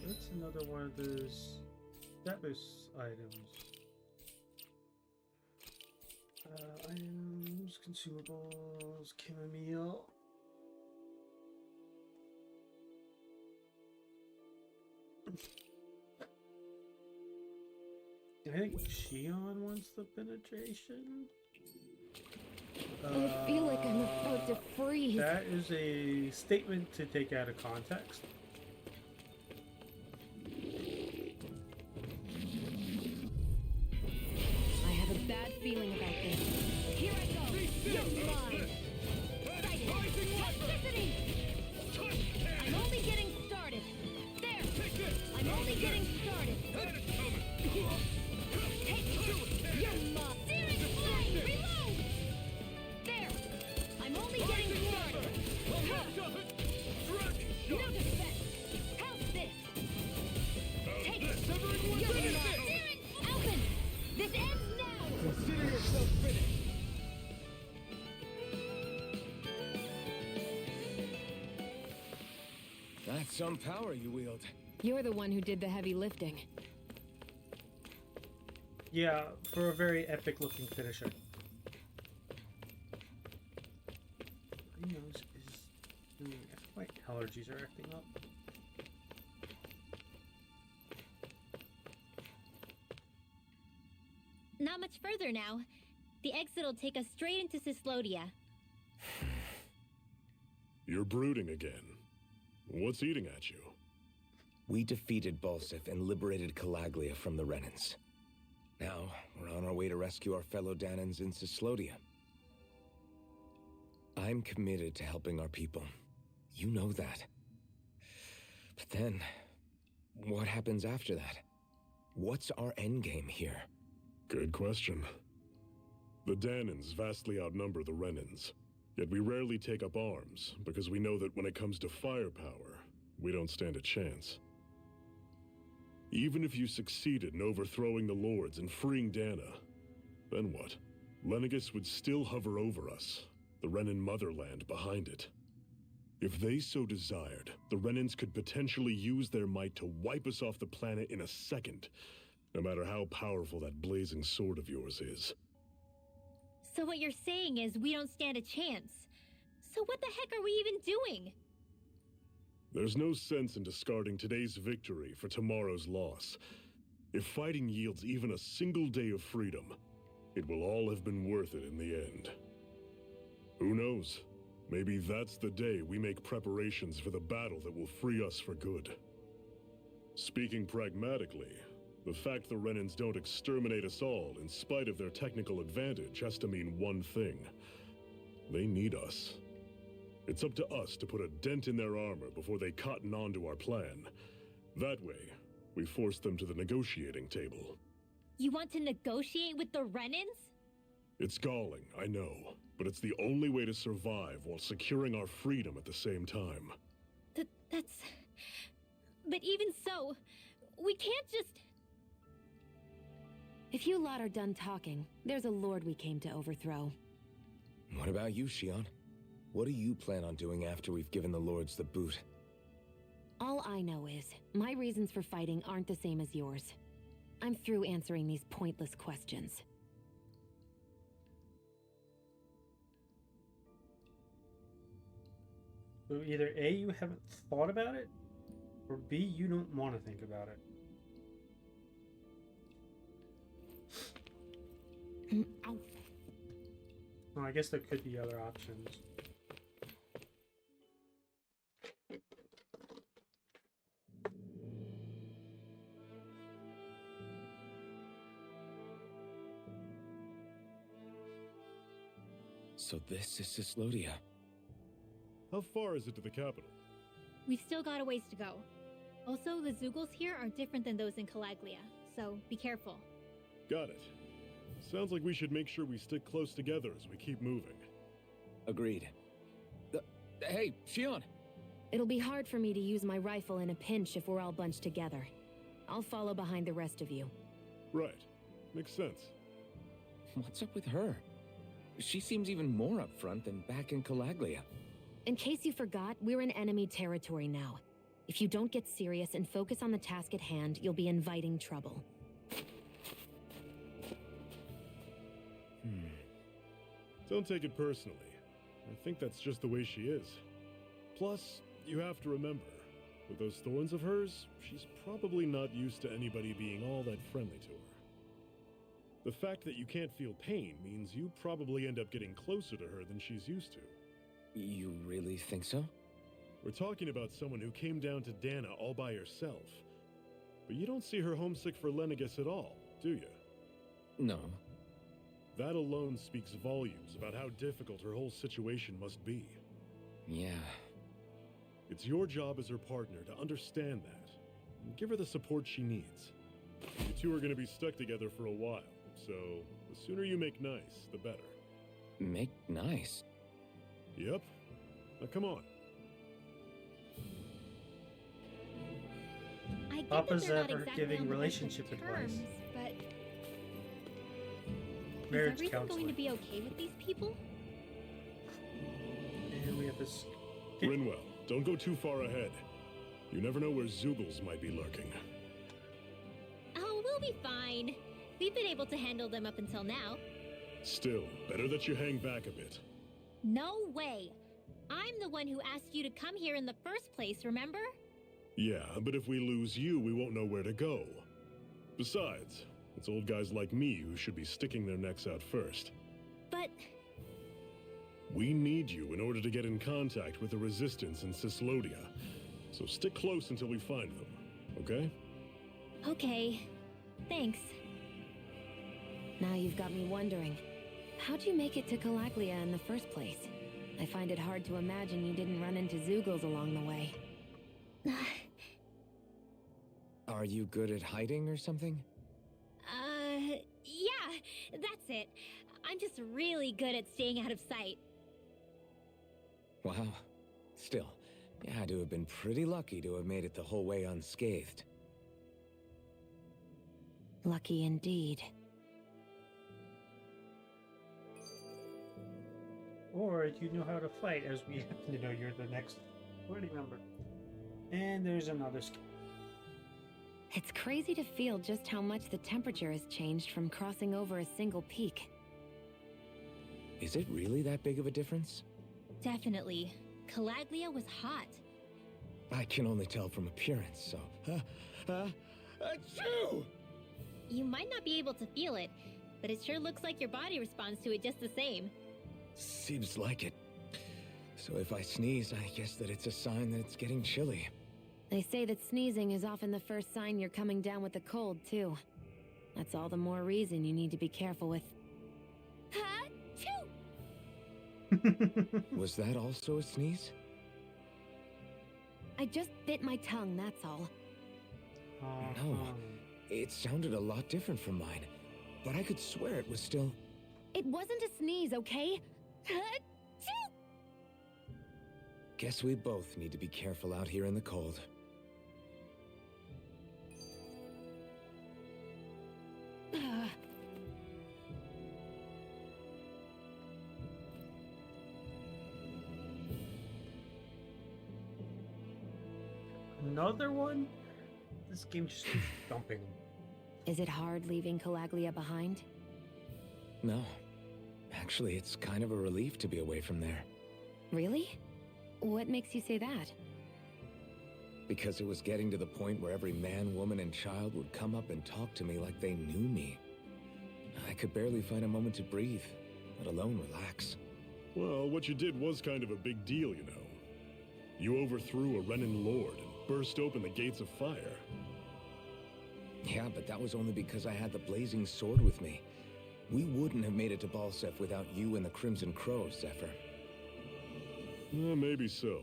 That's another one of those status items. Items, consumables, chamomile. I think Shion wants the penetration. I feel like I'm about to freeze. That is a statement to take out of context. I have a bad feeling about this. Here I go! You're mine! Sighted! Toxicity! I'm only getting started! There! I'm only getting started! Take it! You're mine! Searing flame! Reload! There! I'm only getting started! No defense! How's this? Take it! You're mine! Searing Alvin! This ends now! Consider yourself finished. That's some power you wield. You're the one who did the heavy lifting. Yeah, for a very epic looking finisher. My nose is. My allergies are acting up. Not much further now. The exit will take us straight into Cyslodia. You're brooding again. What's eating at you? We defeated Balsif and liberated Calaglia from the Renans. Now, we're on our way to rescue our fellow Danans in Cyslodia. I'm committed to helping our people. You know that. But then, what happens after that? What's our endgame here? Good question. The Danans vastly outnumber the Renans, yet we rarely take up arms because we know that when it comes to firepower, we don't stand a chance. Even if you succeeded in overthrowing the Lords and freeing Dana, then what? Lenegis would still hover over us, the Renan motherland behind it. If they so desired, the Renans could potentially use their might to wipe us off the planet in a second, no matter how powerful that blazing sword of yours is. So what you're saying is we don't stand a chance. So what the heck are we even doing? There's no sense in discarding today's victory for tomorrow's loss. If fighting yields even a single day of freedom, it will all have been worth it in the end. Who knows? Maybe that's the day we make preparations for the battle that will free us for good. Speaking pragmatically, the fact the Renans don't exterminate us all in spite of their technical advantage has to mean one thing. They need us. It's up to us to put a dent in their armor before they cotton on to our plan. That way, we force them to the negotiating table. You want to negotiate with the Renans? It's galling, I know, but it's the only way to survive while securing our freedom at the same time. That's... But even so, we can't just... If you lot are done talking, there's a lord we came to overthrow. What about you, Shion? What do you plan on doing after we've given the lords the boot? All I know is, my reasons for fighting aren't the same as yours. I'm through answering these pointless questions. So either A, you haven't thought about it, or B, you don't want to think about it. Ow. Well, I guess there could be other options. So this is Cyslodia. How far is it to the capital? We've still got a ways to go. Also, the Zeugles here are different than those in Calaglia, so be careful. Got it. Sounds like we should make sure we stick close together as we keep moving. Agreed. Hey, Shion! It'll be hard for me to use my rifle in a pinch if we're all bunched together. I'll follow behind the rest of you. Right. Makes sense. What's up with her? She seems even more upfront than back in Calaglia. In case you forgot, we're in enemy territory now. If you don't get serious and focus on the task at hand, you'll be inviting trouble. Don't take it personally. I think that's just the way she is. Plus, you have to remember, with those thorns of hers, she's probably not used to anybody being all that friendly to her. The fact that you can't feel pain means you probably end up getting closer to her than she's used to. You really think so? We're talking about someone who came down to Dana all by herself. But you don't see her homesick for Lenegis at all, do you? No. That alone speaks volumes about how difficult her whole situation must be. Yeah. It's your job as her partner to understand that, and give her the support she needs. You two are going to be stuck together for a while, so the sooner you make nice, the better. Make nice? Yep. Now come on. I get Papa's that they're not ever exactly giving on the best relationship of advice. terms, but Marriage is everything counseling. going to be okay with these people? And we have this... Rinwell, don't go too far ahead. You never know where Zeugles might be lurking. Oh, we'll be fine. We've been able to handle them up until now. Still, better that you hang back a bit. No way. I'm the one who asked you to come here in the first place, remember? Yeah, but if we lose you, we won't know where to go. Besides, it's old guys like me who should be sticking their necks out first. But We need you in order to get in contact with the Resistance in Cyslodia. So stick close until we find them, okay? okay. Thanks. Now you've got me wondering. How'd you make it to Calaglia in the first place? I find it hard to imagine you didn't run into Zeugles along the way. Are you good at hiding or something? Yeah. it. I'm just really good at staying out of sight. Wow. Still, you had to have been pretty lucky to have made it the whole way unscathed. Lucky indeed. Or you know how to fight, as we happen to know you're the next party member. And there's another skin. It's crazy to feel just how much the temperature has changed from crossing over a single peak. Is it really that big of a difference? Definitely. Calaglia was hot. I can only tell from appearance, so... achoo! You might not be able to feel it, but it sure looks like your body responds to it just the same. Seems like it. So if I sneeze, I guess that it's a sign that it's getting chilly. They say that sneezing is often the first sign you're coming down with the cold, too. That's all the more reason you need to be careful with... Was that also a sneeze? I just bit my tongue, that's all. No, it sounded a lot different from mine, but I could swear it was still... It wasn't a sneeze, okay? Guess we both need to be careful out here in the cold. Another one? This game just keeps dumping. Is it hard leaving Calaglia behind? No. Actually, it's kind of a relief to be away from there. Really? What makes you say that? Because it was getting to the point where every man, woman, and child would come up and talk to me like they knew me. I could barely find a moment to breathe, let alone relax. Well, what you did was kind of a big deal, you know. You overthrew a Renin lord and burst open the gates of fire. Yeah, but that was only because I had the blazing sword with me. We wouldn't have made it to Balsef without you and the Crimson Crows, Zephyr. Maybe so.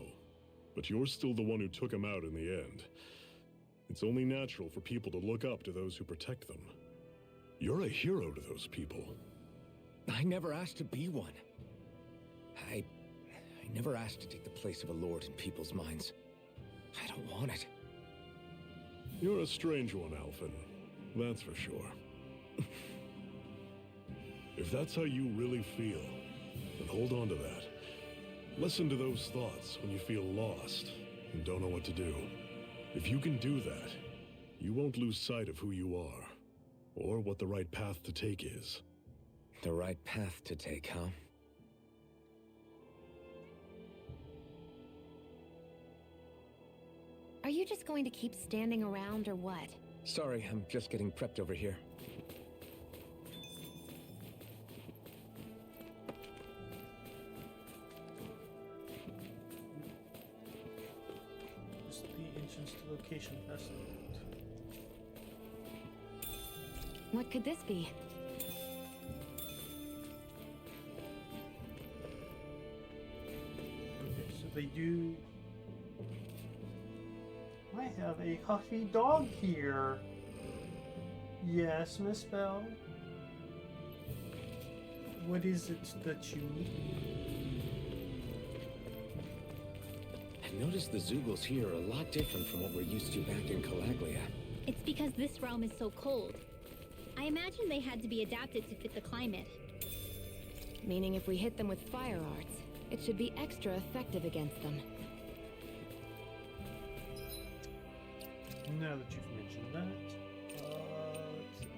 But you're still the one who took him out in the end. It's only natural for people to look up to those who protect them. You're a hero to those people. I never asked to be one. I never asked to take the place of a lord in people's minds. I don't want it. You're a strange one, Alphen. That's for sure. If that's how you really feel, then hold on to that. Listen to those thoughts when you feel lost and don't know what to do. If you can do that, you won't lose sight of who you are, or what the right path to take is. The right path to take, huh? Are you just going to keep standing around or what? Sorry, I'm just getting prepped over here. Just the entrance to location fascinating. What could this be? Okay, so they do... I have a huffy dog here. Yes, Miss Bell? What is it that you need? I've noticed the Zoogles here are a lot different from what we're used to back in Calaglia. It's because this realm is so cold. I imagine they had to be adapted to fit the climate. Meaning if we hit them with fire arts, it should be extra effective against them. Now that you've mentioned that, let's see.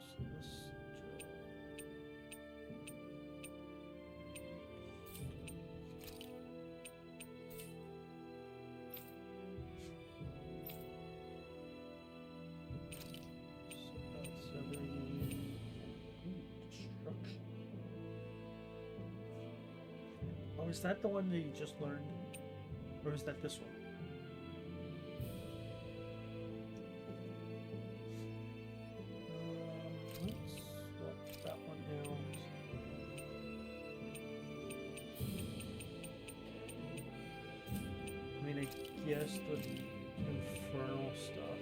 So this destruction. Oh, is that the one that you just learned? Or is that this one? Let's swap that one out. Yes, the infernal stuff.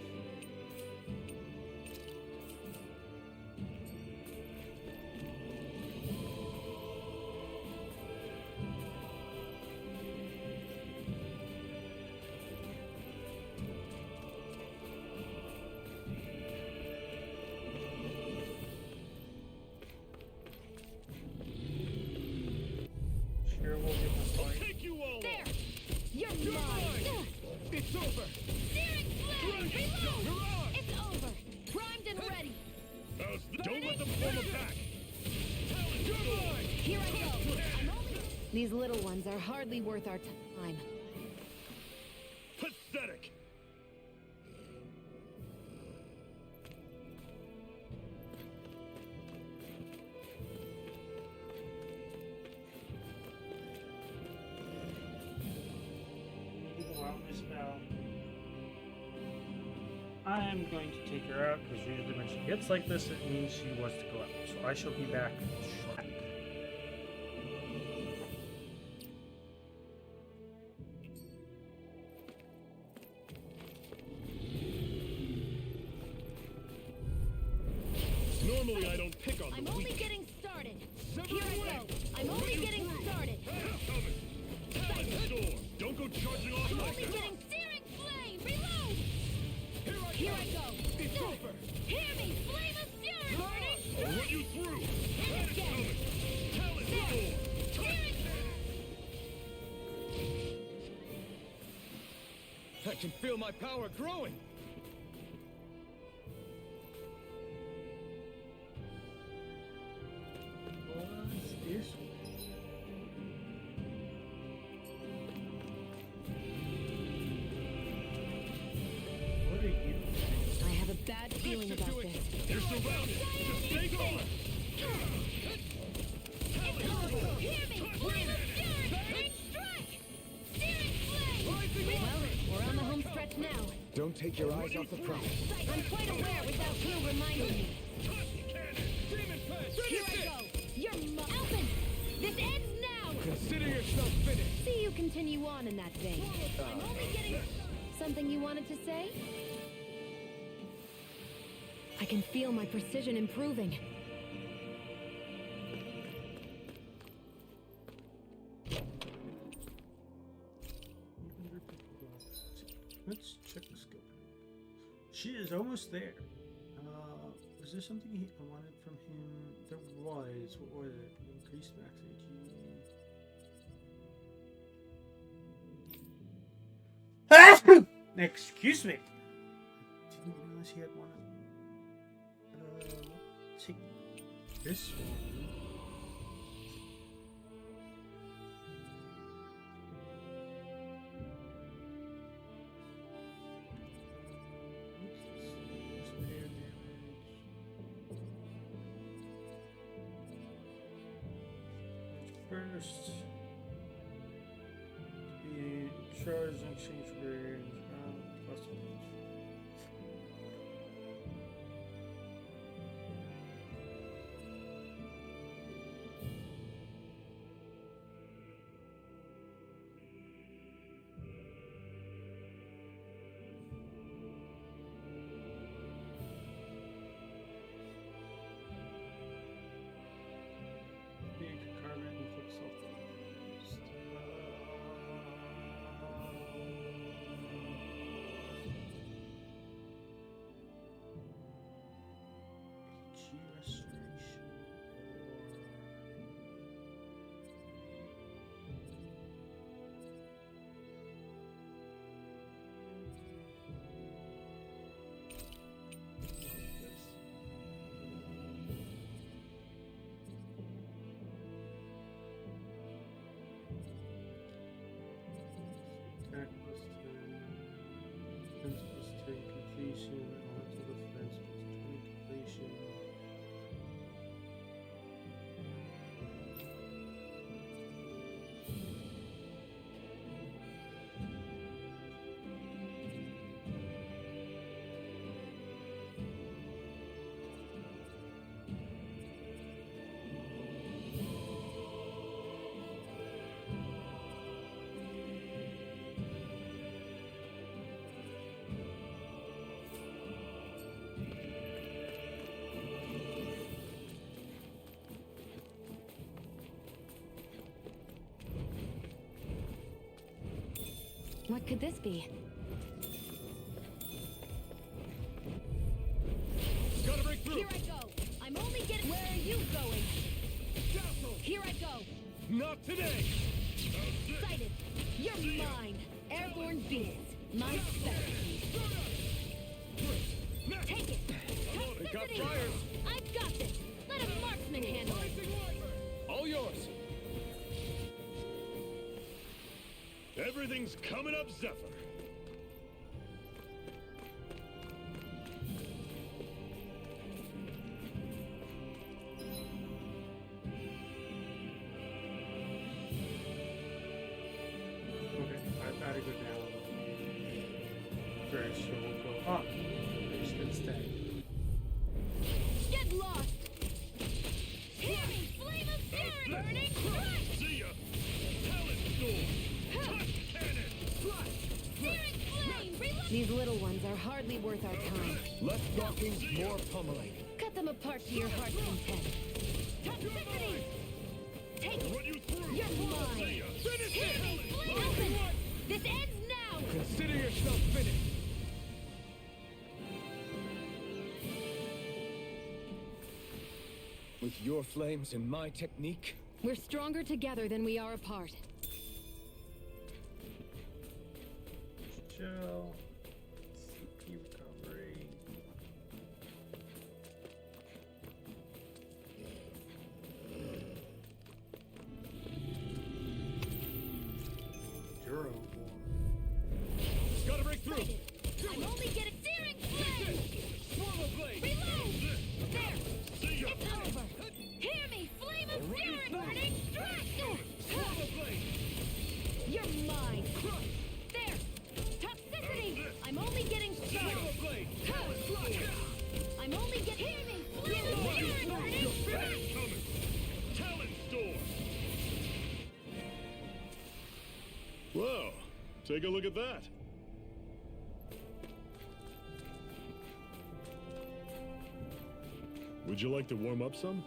Sure, we'll give a fight. Take you all There! on. You're You're mine! mine. It's over. Searing flame! Reload! Mirage. It's over! Primed and ready! Don't let them form a pack. Talon, you're mine. Here I go! I'm only... These little ones are hardly worth our time. Pathetic. Go out, Miss Bell. I am going to take her out because usually when she gets like this, it means she wants to go out. So I shall be back shortly. Normally I don't pick on I'm the only weak. getting started! Sever Here I away. go! I'm only getting started! Talon storm. Don't go charging off I'm like only that. getting searing flame! Reload! Here I go. It's over! Hear me! Flame of fury! Burning! I'll run you through. Hit That is again! coming. Talon storm. Searing I can feel my power growing. What's this? What are you? I have a bad feeling about this. You're surrounded. Just stay gone. It's over! Hear me! Flame of fury! Burning strike! Searing flame! Well, we're on the home stretch now. Don't take your eyes off the prize. I'm quite aware without you reminding me. Demon punch. Here I go! You're mine! Alphen! This ends now! Consider yourself finished. See you continue on in that vein. I'm only getting... Something you wanted to say? I can feel my precision improving. Let's check the skill. She is almost there. Was there something I wanted from him? There was. What was it? Increased max AG. Excuse me. Didn't realize he had one. Take this one. First, the charge and exchange range, cost of big carbon inflict self-defense. G restoration. Attack plus 10. Defense plus 10 completion. Elemental defense plus 20 completion. What could this be? Gotta break through. Here I go. I'm only getting. Where are you going? Castle. Here I go. Not today. Sighted. You're mine. Airborne beasts. My specialty. Take it. They got Toxicity. fires. I've got this. Let a marksman handle it. All yours. Everything's coming up, Zephyr. Okay, I've got to go down. First, so we'll go up. We're just gonna stay. Get lost. Hear me, flame of fury. Burning strike. See ya. Talent storm. Touch cannon. Searing flame. Reload. These little ones are hardly worth our time. Less docking, more pummeling. Cut them apart to your heart's content. Toxicity. Take it. Run you through. You're mine. See ya. Finish Hear me, it. flame open. This ends now. Consider yourself finished. With your flames and my technique, We're stronger together than we are apart. Chill. CP recovery. Duro. Gotta break through. Sighted. I'm only getting searing flame. Swallow blade. Reload. There. See ya. It's over. Hear me, flame of fury. Burning strike. Swallow blade. You're mine. There. Toxicity. I'm only getting Swallow started. blade. Talent strike. I'm only getting. Hear me, flame of fury. Burning strike. Coming. Talent storm. Whoa, take a look at that. Would you like to warm up some?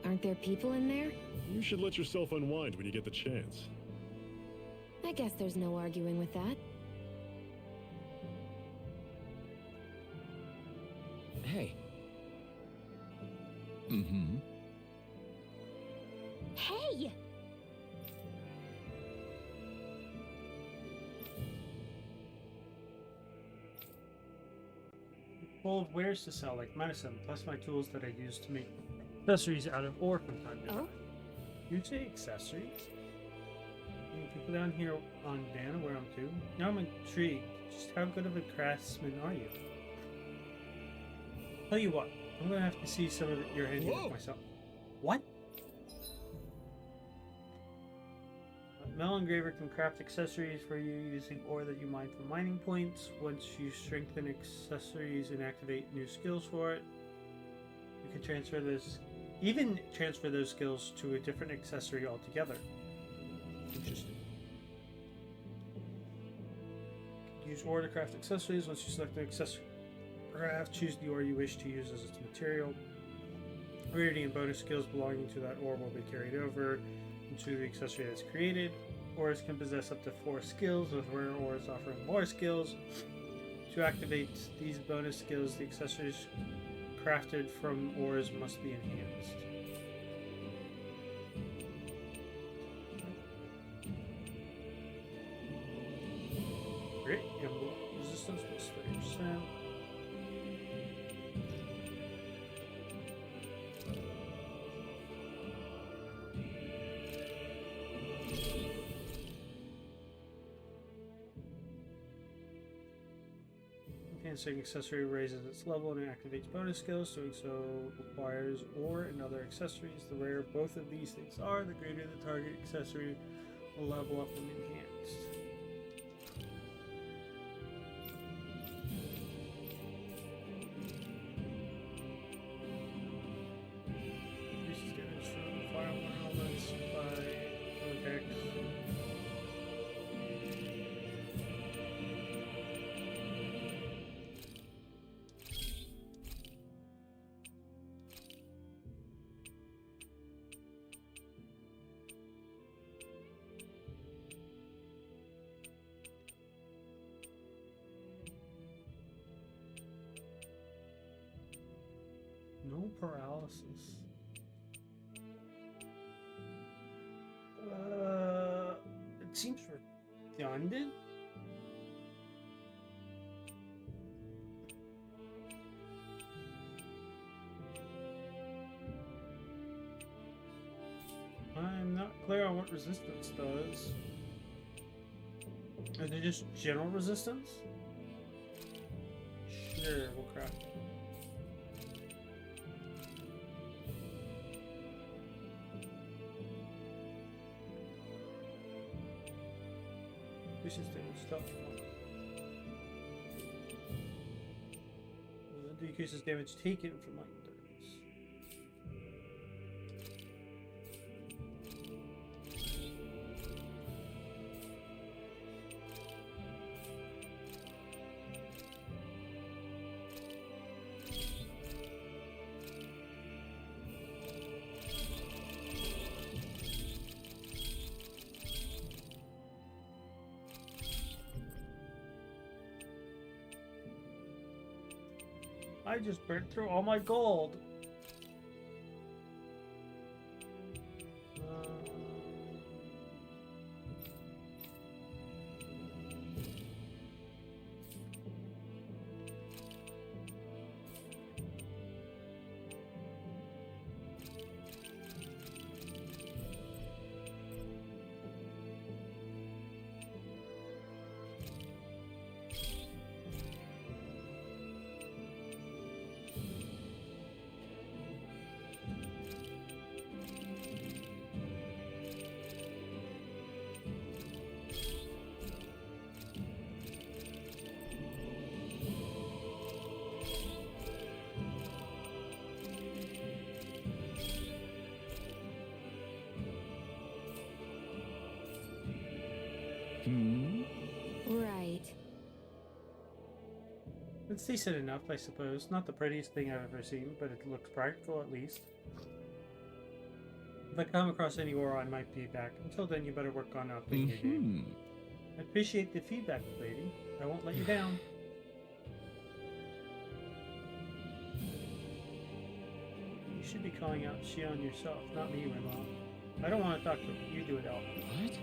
Aren't there people in there? You should let yourself unwind when you get the chance. I guess there's no arguing with that. Hey. Mm-hmm. Hey. Full of wares to sell, like medicine, plus my tools that I use to make accessories out of ore from time to time. You say accessories? Any people down here on Dana where I'm too? Now I'm intrigued. Just how good of a craftsman are you? Tell you what, I'm gonna have to see some of your handiwork myself. What? Metal engraver can craft accessories for you using ore that you mine from mining points. Once you strengthen accessories and activate new skills for it, you can transfer those skills to a different accessory altogether. Interesting. Use ore to craft accessories. Once you select an accessory craft, choose the ore you wish to use as its material. Rarity and bonus skills belonging to that ore will be carried over into the accessory that's created. Ores can possess up to 4 skills, with rare ores offering more skills. To activate these bonus skills, the accessories crafted from ores must be enhanced. Great, resistance plus 30%. Enhancing accessory raises its level and activates bonus skills. Doing so requires ore and other accessories. The rarer both of these things are, the greater the target accessory will level up and enhanced. Increases damage from firearm elements by Dex. paralysis. It seems redundant. I'm not clear on what resistance does. Is it just general resistance? Sure, we'll craft it. Increases damage stuff. Decreases damage taken from lightning darts. I just burnt through all my gold. Right. It's decent enough, I suppose. Not the prettiest thing I've ever seen, but it looks practical at least. If I come across any ore, I might be back. Until then, you better work on updating your game. I appreciate the feedback, lady. I won't let you down. You should be calling out Shion yourself, not me, Rima. I don't want to talk to you. You do it, Al. What?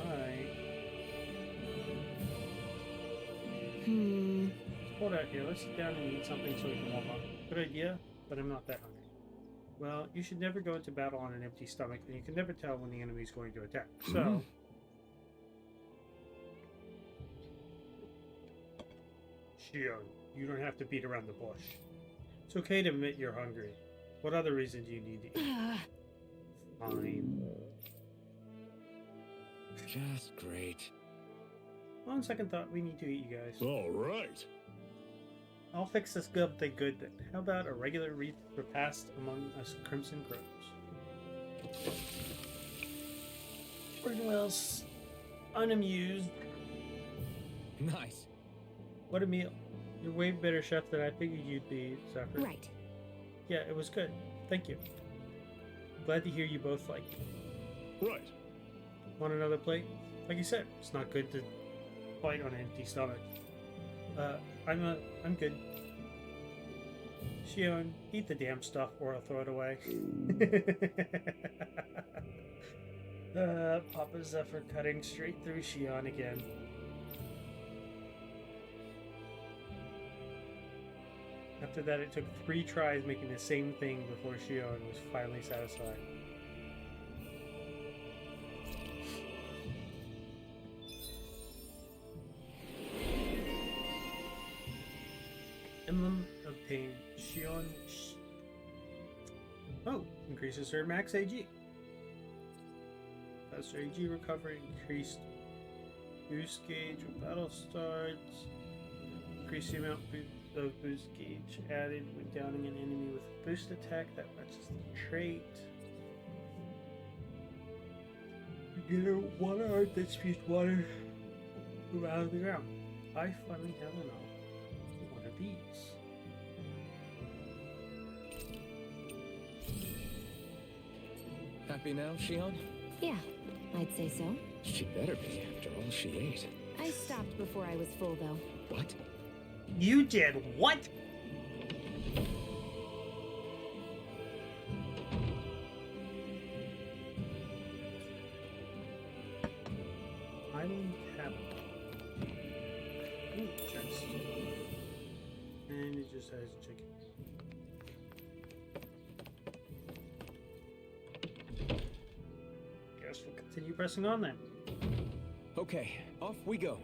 Alright. Hmm. Hold out here. Let's sit down and eat something so we can warm up. Good idea, but I'm not that hungry. Well, you should never go into battle on an empty stomach, and you can never tell when the enemy is going to attack. So... Shion, you don't have to beat around the bush. It's okay to admit you're hungry. What other reason do you need to eat? Fine. Just great. On second thought, we need to eat, you guys. All right. I'll fix this something good then. How about a regular repast among us Crimson Crows? Burnwell's unamused. Nice. What a meal. You're way better chef than I figured you'd be, Zephyr. Right. Yeah, it was good. Thank you. Glad to hear you both like it. Right. Want another plate? Like you said, it's not good to fight on an empty stomach. I'm good. Shion, eat the damn stuff or I'll throw it away. Papa Zephyr cutting straight through Shion again. After that, it took 3 tries making the same thing before Shion was finally satisfied. Emblem obtained. Shion. Oh, increases her max AG. Faster AG recovery, increased boost gauge when battle starts. Increase the amount of boost gauge added when downing an enemy with a boost attack that matches the trait. You get a water art that spews water from out of the ground. I finally have enough. One of these. Happy now, Shion? Yeah, I'd say so. She better be after all she ate. I stopped before I was full, though. What? You did what? cabin. Ooh, chest. And it just has chicken. Guess we'll continue pressing on then. Okay, off we go. Off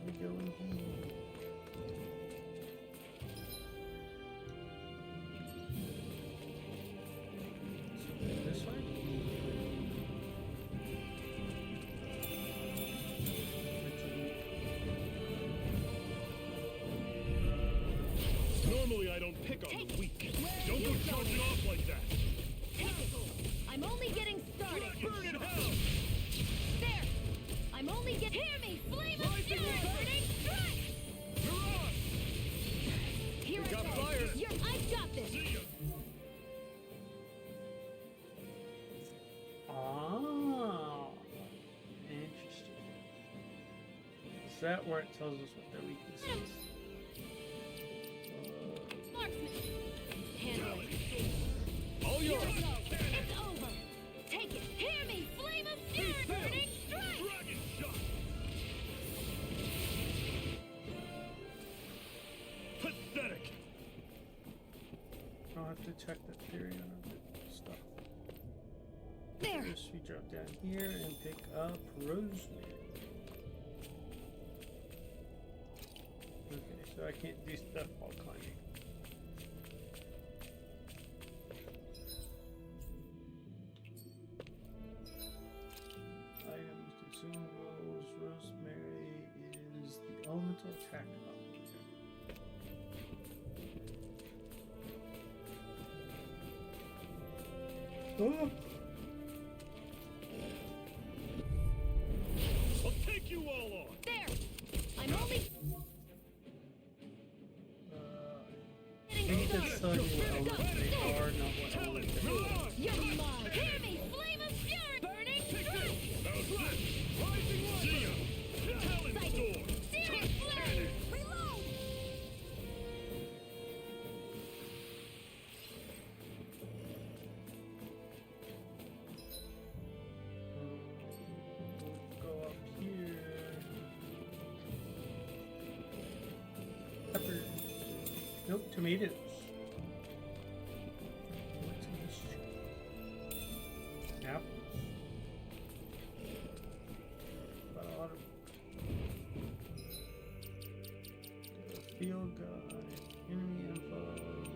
we go indeed. This way? Normally I don't pick on the weak. Don't go charging off like that. I'm only getting started. Burn in hell! There! I'm only getting. Hear me! Flame of fury! Burning strike! You're on! Here I got go! fire. I've got this! See ya! Ah, interesting. Is that where it tells us what their weakness is? Marksman! Handle it. All Here yours! we go! It's over! Take it! Hear me! Flame of fury! Burning strike! Dragon shot! Pathetic! I'll have to check that theory on our stuff. There! First, we drop down here and pick up rosemary. Okay, so I can't do stuff while climbing. Items, consumables, rosemary is the elemental attack button. Oh! I'll take you all on! There! I'm only I think that's telling you what element they are, not what element they are. You're mine! Hear me! Flame of fury! Burning strike! How's this? Rising water! See ya! Talon Sighted! storm! Searing flame! Reload! Go up here. Pepper. Nope, tomatoes. What's in this tree? Apples. Got a lot of field guide, enemy infos.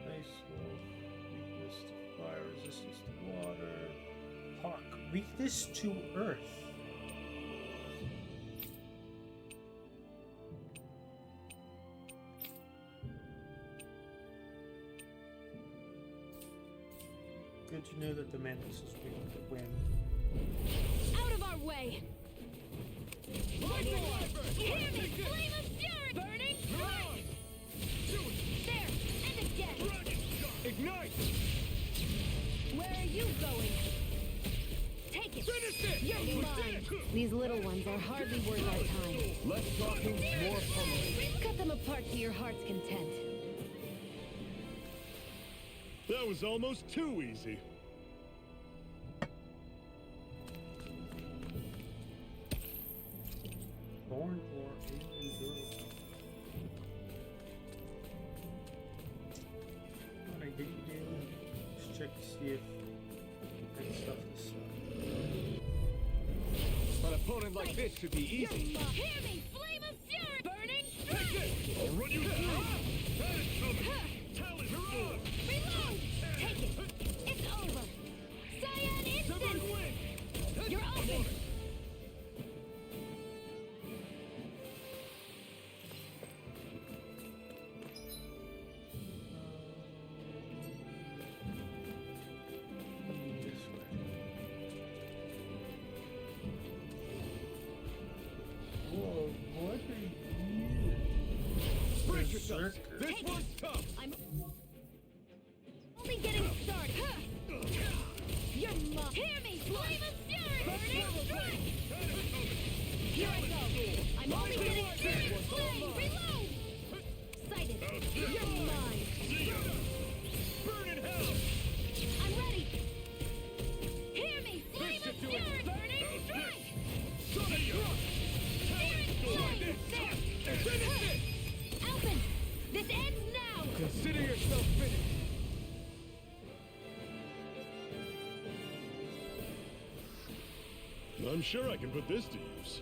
Ice wolf, weakness to fire, resistance to water. Hawk, weakness to earth. Good to know that the mantis is weak to wind. Out of our way! Hear me! Flame of fury! Burning strike! There! And again! Ignite! Where are you going? Take it! Finish it! You're mine! These little ones are hardly worth our time. Less talking, more pummeling. Cut them apart to your heart's content. That was almost too easy. Born for endurance. What I didn't do, just check to see if I can stuff this up. An opponent like this should be You're easy. mine! Hear me! Flame of fury! Burning strike! I'll run you through! That is coming! Talon storm! Reload! Take it! It's over! Cyan instant! Zephyr wing! You're open! This way. Whoa, what are you? Brace yourself. Berserker. This Take one's it. tough. I'm only getting started. You're mine. Hear me! Flame of fury! Burning strike! Here I go! I'm only getting started! Flame! Reload! Sighted! You're mine! Burn in hell! I'm ready! I'm sure I can put this to use.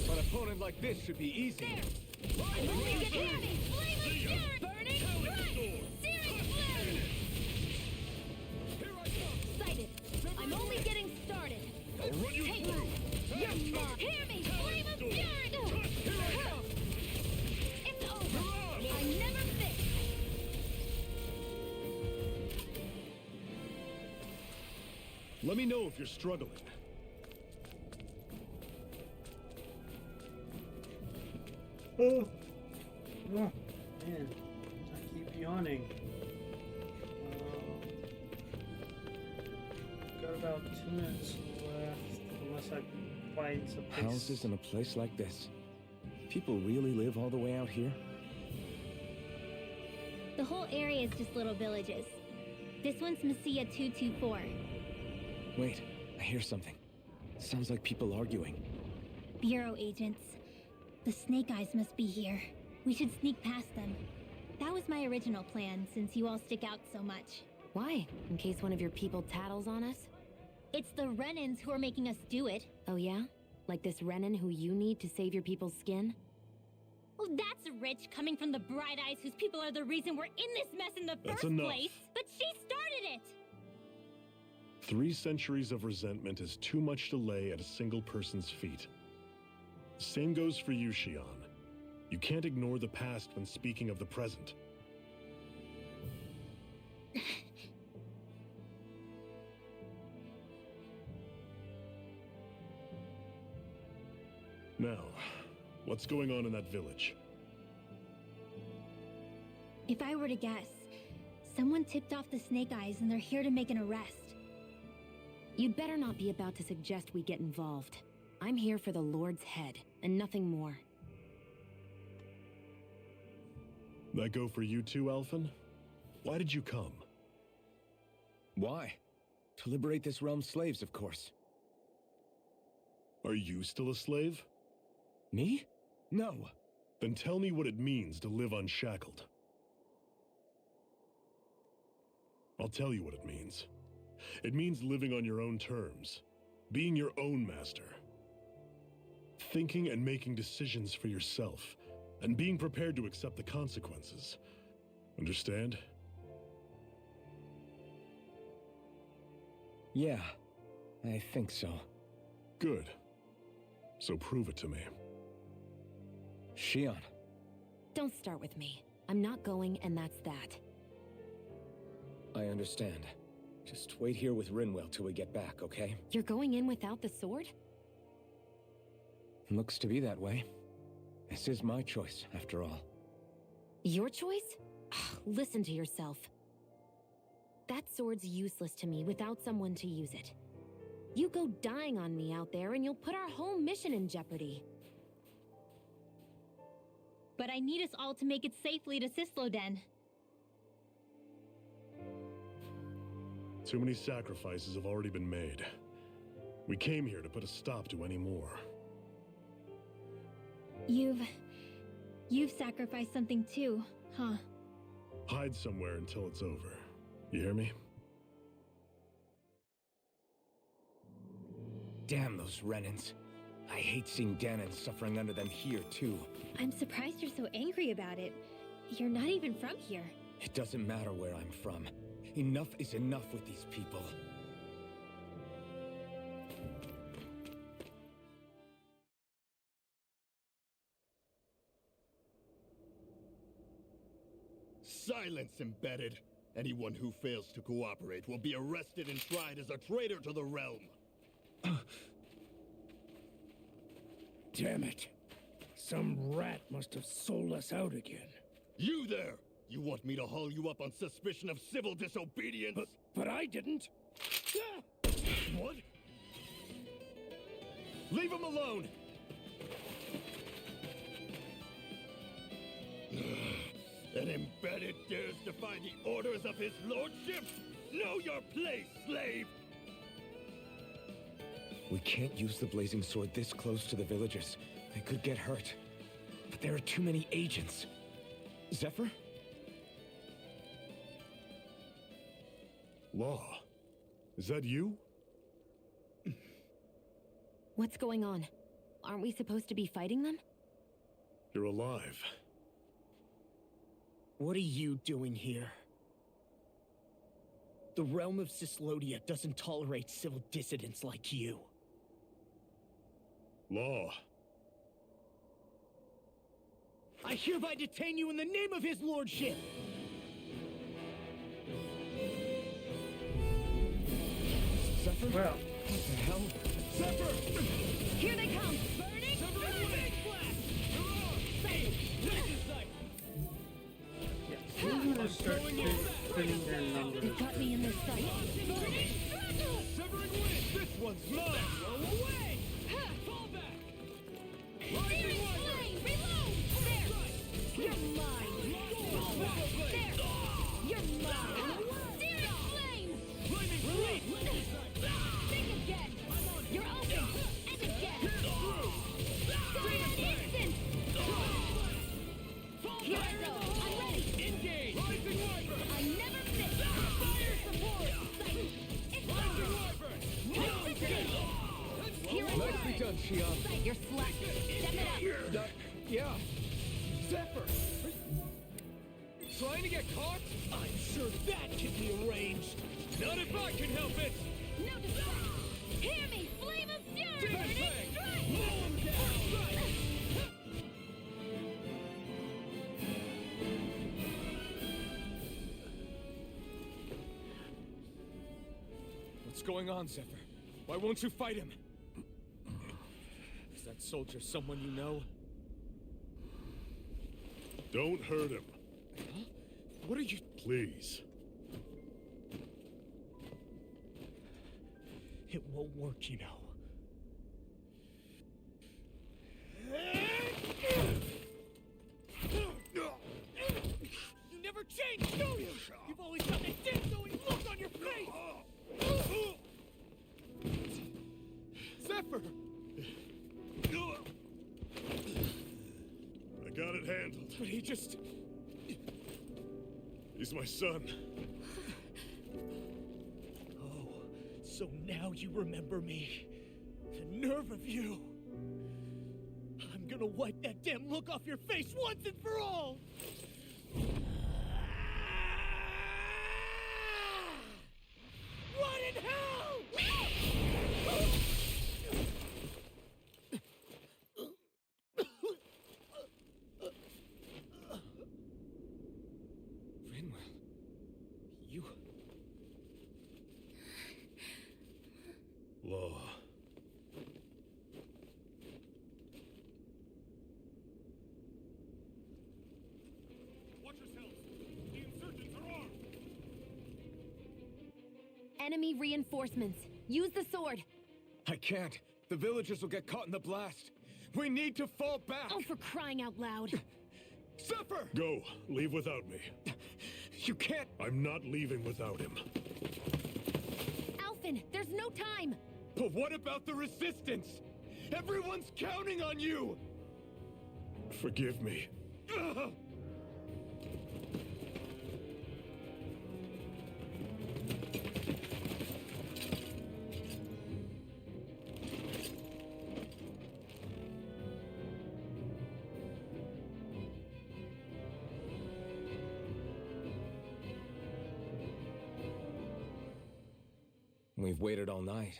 An opponent like this should be easy. I'm only getting me! Flame of fury! Burning strike! Searing flame! Here I come! Sighted! I'm only getting started! I'll run you Take through! it! You're mine! Hear me! Flame of fury! Here I come! It's over! I never fixed! Let me know if you're struggling. Oh, man, I keep yawning. Got about 2 minutes left, unless I find some place. Houses in a place like this. People really live all the way out here? The whole area is just little villages. This one's Messiah 224. Wait, I hear something. Sounds like people arguing. Bureau agents. The Snake Eyes must be here. We should sneak past them. That was my original plan, since you all stick out so much. Why? In case one of your people tattles on us? It's the Renans who are making us do it. Oh yeah? Like this Renan who you need to save your people's skin? Oh, that's rich, coming from the Bright Eyes whose people are the reason we're in this mess in the That's first enough. place. But she started it! 3 centuries of resentment is too much to lay at a single person's feet. Same goes for you, Shion. You can't ignore the past when speaking of the present. Now, what's going on in that village? If I were to guess, someone tipped off the Snake Eyes and they're here to make an arrest. You'd better not be about to suggest we get involved. I'm here for the Lord's head, and nothing more. That go for you too, Alphen? Why did you come? Why? To liberate this realm's slaves, of course. Are you still a slave? Me? No. Then tell me what it means to live unshackled. I'll tell you what it means. It means living on your own terms, being your own master. Thinking and making decisions for yourself, and being prepared to accept the consequences. Understand? Yeah, I think so. Good. So prove it to me. Shion. Don't start with me. I'm not going, and that's that. I understand. Just wait here with Rinwell till we get back, okay? You're going in without the sword? Looks to be that way. This is my choice, after all. Your choice? Listen to yourself. That sword's useless to me without someone to use it. You go dying on me out there and you'll put our whole mission in jeopardy. But I need us all to make it safely to Cysloden. Too many sacrifices have already been made. We came here to put a stop to any more. You've sacrificed something too, huh? Hide somewhere until it's over. You hear me? Damn those Renans. I hate seeing Danon suffering under them here, too. I'm surprised you're so angry about it. You're not even from here. It doesn't matter where I'm from. Enough is enough with these people. Silence, embedded. Anyone who fails to cooperate will be arrested and tried as a traitor to the realm. Damn it. Some rat must have sold us out again. You there! You want me to haul you up on suspicion of civil disobedience? But I didn't. What? Leave him alone! An embedded dares defy the orders of his lordship? Know your place, slave! We can't use the blazing sword this close to the villagers. They could get hurt. But there are too many agents. Zephyr? Law, is that you? What's going on? Aren't we supposed to be fighting them? You're alive. What are you doing here? The realm of Cyslodia doesn't tolerate civil dissidents like you. Law. I hereby detain you in the name of his lordship! Zephyr? Well, What the hell? Zephyr! Here they come! Burning! Big blast! we're gonna start putting their numbers. They've got me in their sight. Severing wind! This one's mine! Roll away! Fall back! Rising wind! Reload! There! You're mine! There! You're mine! Searing flame! Flaming fleet! Think again! You're open! And again! Sorry, an instant! Here I go! I'm ready! Engage! Rising wyvern! I never miss! Fire support! It's Rising over! wyvern! Here I go! Nicely done, Shion. You're slack. Step it up! Yeah. Zephyr! Trying to get caught? I'm sure that can be arranged! Not if I can help it! No distraction! Hear me! Flame of fury! Demon Burning Fang! strike! Mow 'em down! What's going on, Zephyr? Why won't you fight him? Is that soldier someone you know? Don't hurt him, What are you... please. It won't work, you know. You never change, do you? You've always got that death-knowing look on your face! Zephyr! I got it handled. But he just... He's my son. Oh, so now you remember me. The nerve of you. I'm gonna wipe that damn look off your face once and for all! What in hell? Rinwell. You... Law. Watch yourselves! The insurgents are armed! Enemy reinforcements. Use the sword. I can't. The villagers will get caught in the blast. We need to fall back. Oh, for crying out loud. Zephyr! Go. Leave without me. You can't... I'm not leaving without him. Alphen, there's no time. But what about the resistance? Everyone's counting on you! Forgive me. Ugh! We've waited all night,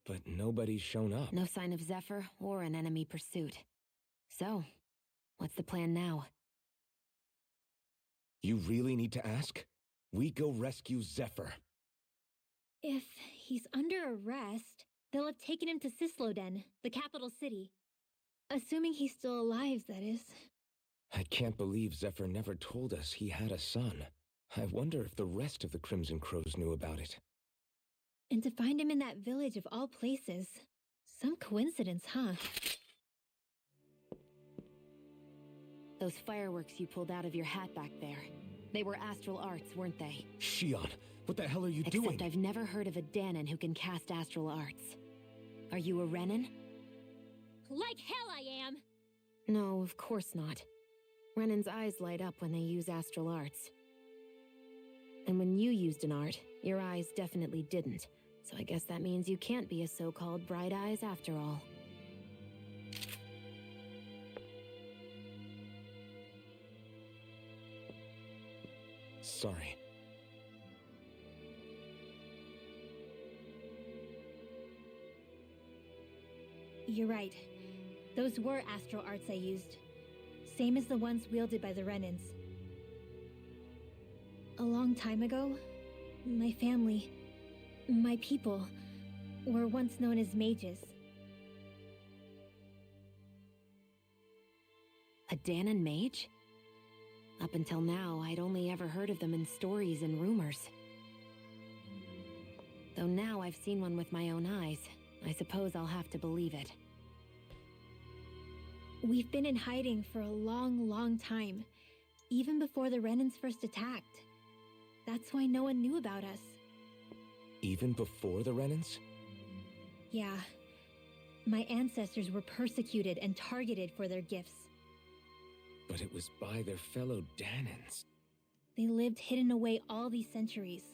but nobody's shown up. No sign of Zephyr or an enemy pursuit. So, what's the plan now? You really need to ask? We go rescue Zephyr. If he's under arrest, they'll have taken him to Cysloden, the capital city. Assuming he's still alive, that is. I can't believe Zephyr never told us he had a son. I wonder if the rest of the Crimson Crows knew about it. And to find him in that village of all places. Some coincidence, huh? Those fireworks you pulled out of your hat back there. They were astral arts, weren't they? Shion, what the hell are you doing? Except I've never heard of a Danon who can cast astral arts. Are you a Renin? Like hell I am! No, of course not. Renan's eyes light up when they use astral arts. And when you used an art, your eyes definitely didn't. So I guess that means you can't be a so-called bright eyes after all. Sorry. You're right. Those were astral arts I used. Same as the ones wielded by the Renans. A long time ago, my family, my people, were once known as mages. A Danon mage? Up until now, I'd only ever heard of them in stories and rumors. Though now I've seen one with my own eyes, I suppose I'll have to believe it. We've been in hiding for a long, long time, even before the Renans first attacked. That's why no one knew about us. Even before the Renans? Yeah. My ancestors were persecuted and targeted for their gifts. But it was by their fellow Danons. They lived hidden away all these centuries,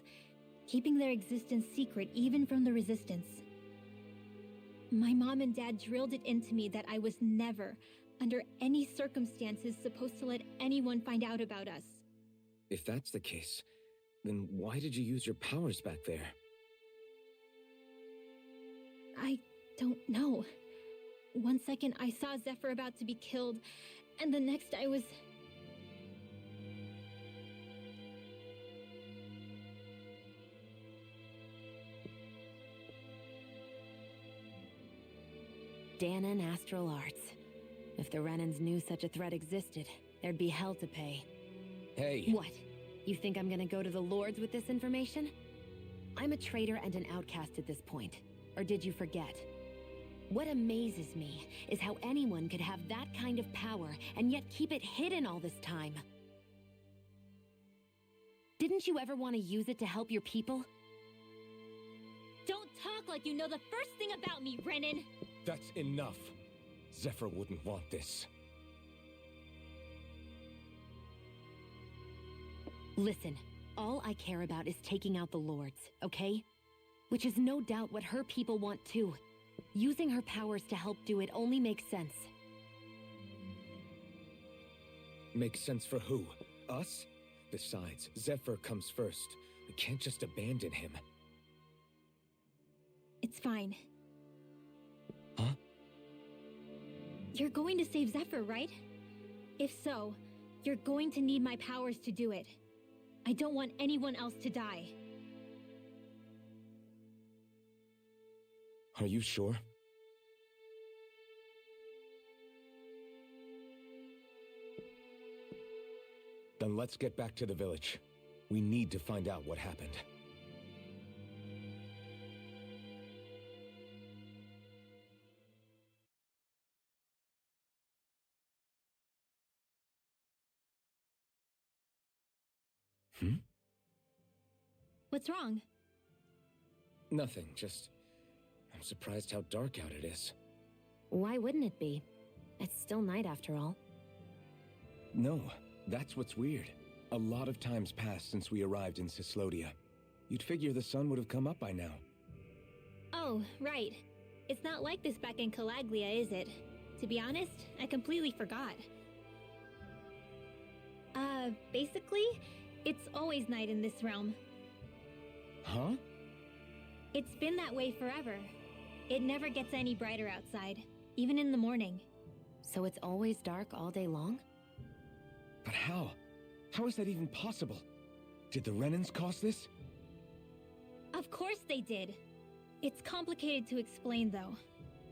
keeping their existence secret even from the Resistance. My mom and dad drilled it into me that I was never, under any circumstances, supposed to let anyone find out about us. If that's the case, then why did you use your powers back there? I don't know. One second I saw Zephyr about to be killed, and the next I was... Danon astral arts. If the Renans knew such a threat existed, there'd be hell to pay. Hey! What? You think I'm gonna go to the Lords with this information? I'm a traitor and an outcast at this point. Or did you forget? What amazes me is how anyone could have that kind of power and yet keep it hidden all this time. Didn't you ever want to use it to help your people? Don't talk like you know the first thing about me, Renan! That's enough. Zephyr wouldn't want this. Listen, all I care about is taking out the Lords, okay? Which is no doubt what her people want too. Using her powers to help do it only makes sense. Makes sense for who? Us? Besides, Zephyr comes first. We can't just abandon him. It's fine. Huh? You're going to save Zephyr, right? If so, you're going to need my powers to do it. I don't want anyone else to die. Are you sure? Then let's get back to the village. We need to find out what happened. What's wrong? Nothing, just... I'm surprised how dark out it is. Why wouldn't it be? It's still night after all. No, that's what's weird. A lot of time's passed since we arrived in Cyslodia. You'd figure the sun would have come up by now. Oh, right. It's not like this back in Calaglia, is it? To be honest, I completely forgot. Basically, it's always night in this realm. Huh? It's been that way forever. It never gets any brighter outside, even in the morning. So it's always dark all day long? But how? How is that even possible? Did the Renans cause this? Of course they did. It's complicated to explain, though.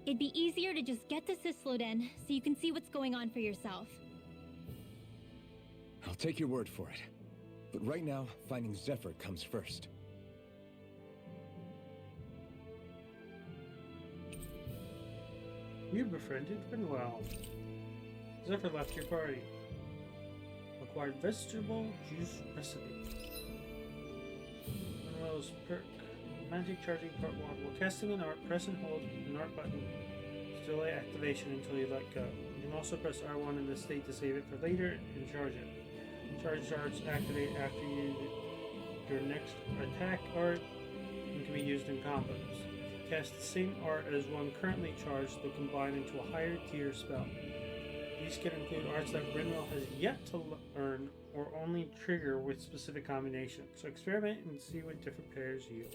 It'd be easier to just get to Cyslodia so you can see what's going on for yourself. I'll take your word for it. But right now, finding Zephyr comes first. You befriended Rinwell. Zephyr left your party. Acquired vegetable juice recipe. Rinwell's perk. Magic charging part 1. While casting an art, press and hold an art button to delay activation until you let go. You can also press R1 in the state to save it for later and charge it. Charge darts activate after your next attack art and can be used in combos. If you cast the same art as one currently charged, they'll combine into a higher tier spell. These can include arts that Rinwell has yet to learn or only trigger with specific combinations. So experiment and see what different pairs yield.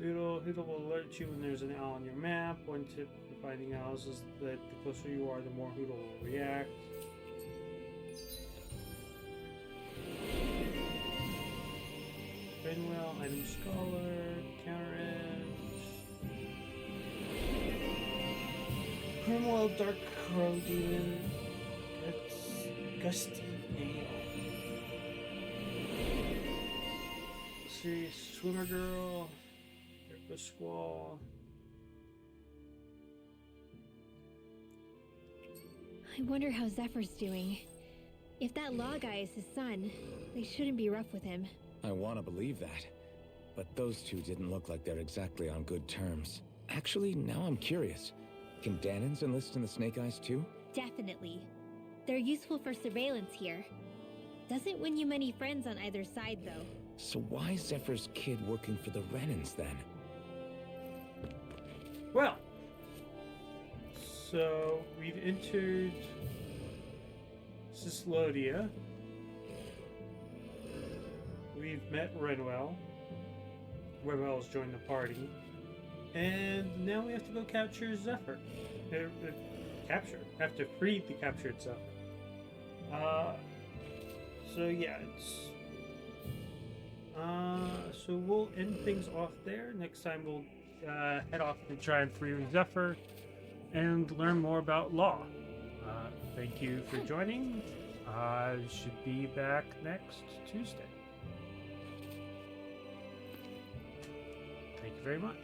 Hoodle will alert you when there's an owl on your map. One tip for finding owls is that the closer you are, the more Hoodle will react. Rinwell, Item Scholar, Counter-Edge. Rinwell, Dark Crow Demon. Gusty Ale. Serious Swimmer Girl. The Squall. I wonder how Zephyr's doing. If that law guy is his son, they shouldn't be rough with him. I want to believe that. But those two didn't look like they're exactly on good terms. Actually, now I'm curious. Can Danans enlist in the Snake Eyes too? Definitely. They're useful for surveillance here. Doesn't win you many friends on either side, though. So why is Zephyr's kid working for the Renans then? Well, so we've entered Cyslodia. We've met Rinwell. Rinwell's joined the party. And now we have to go capture Zephyr. Have to free the captured Zephyr. So yeah, so we'll end things off there. Next time we'll head off to try and free Zephyr and learn more about Law. Thank you for joining. Should be back next Tuesday. Thank you very much.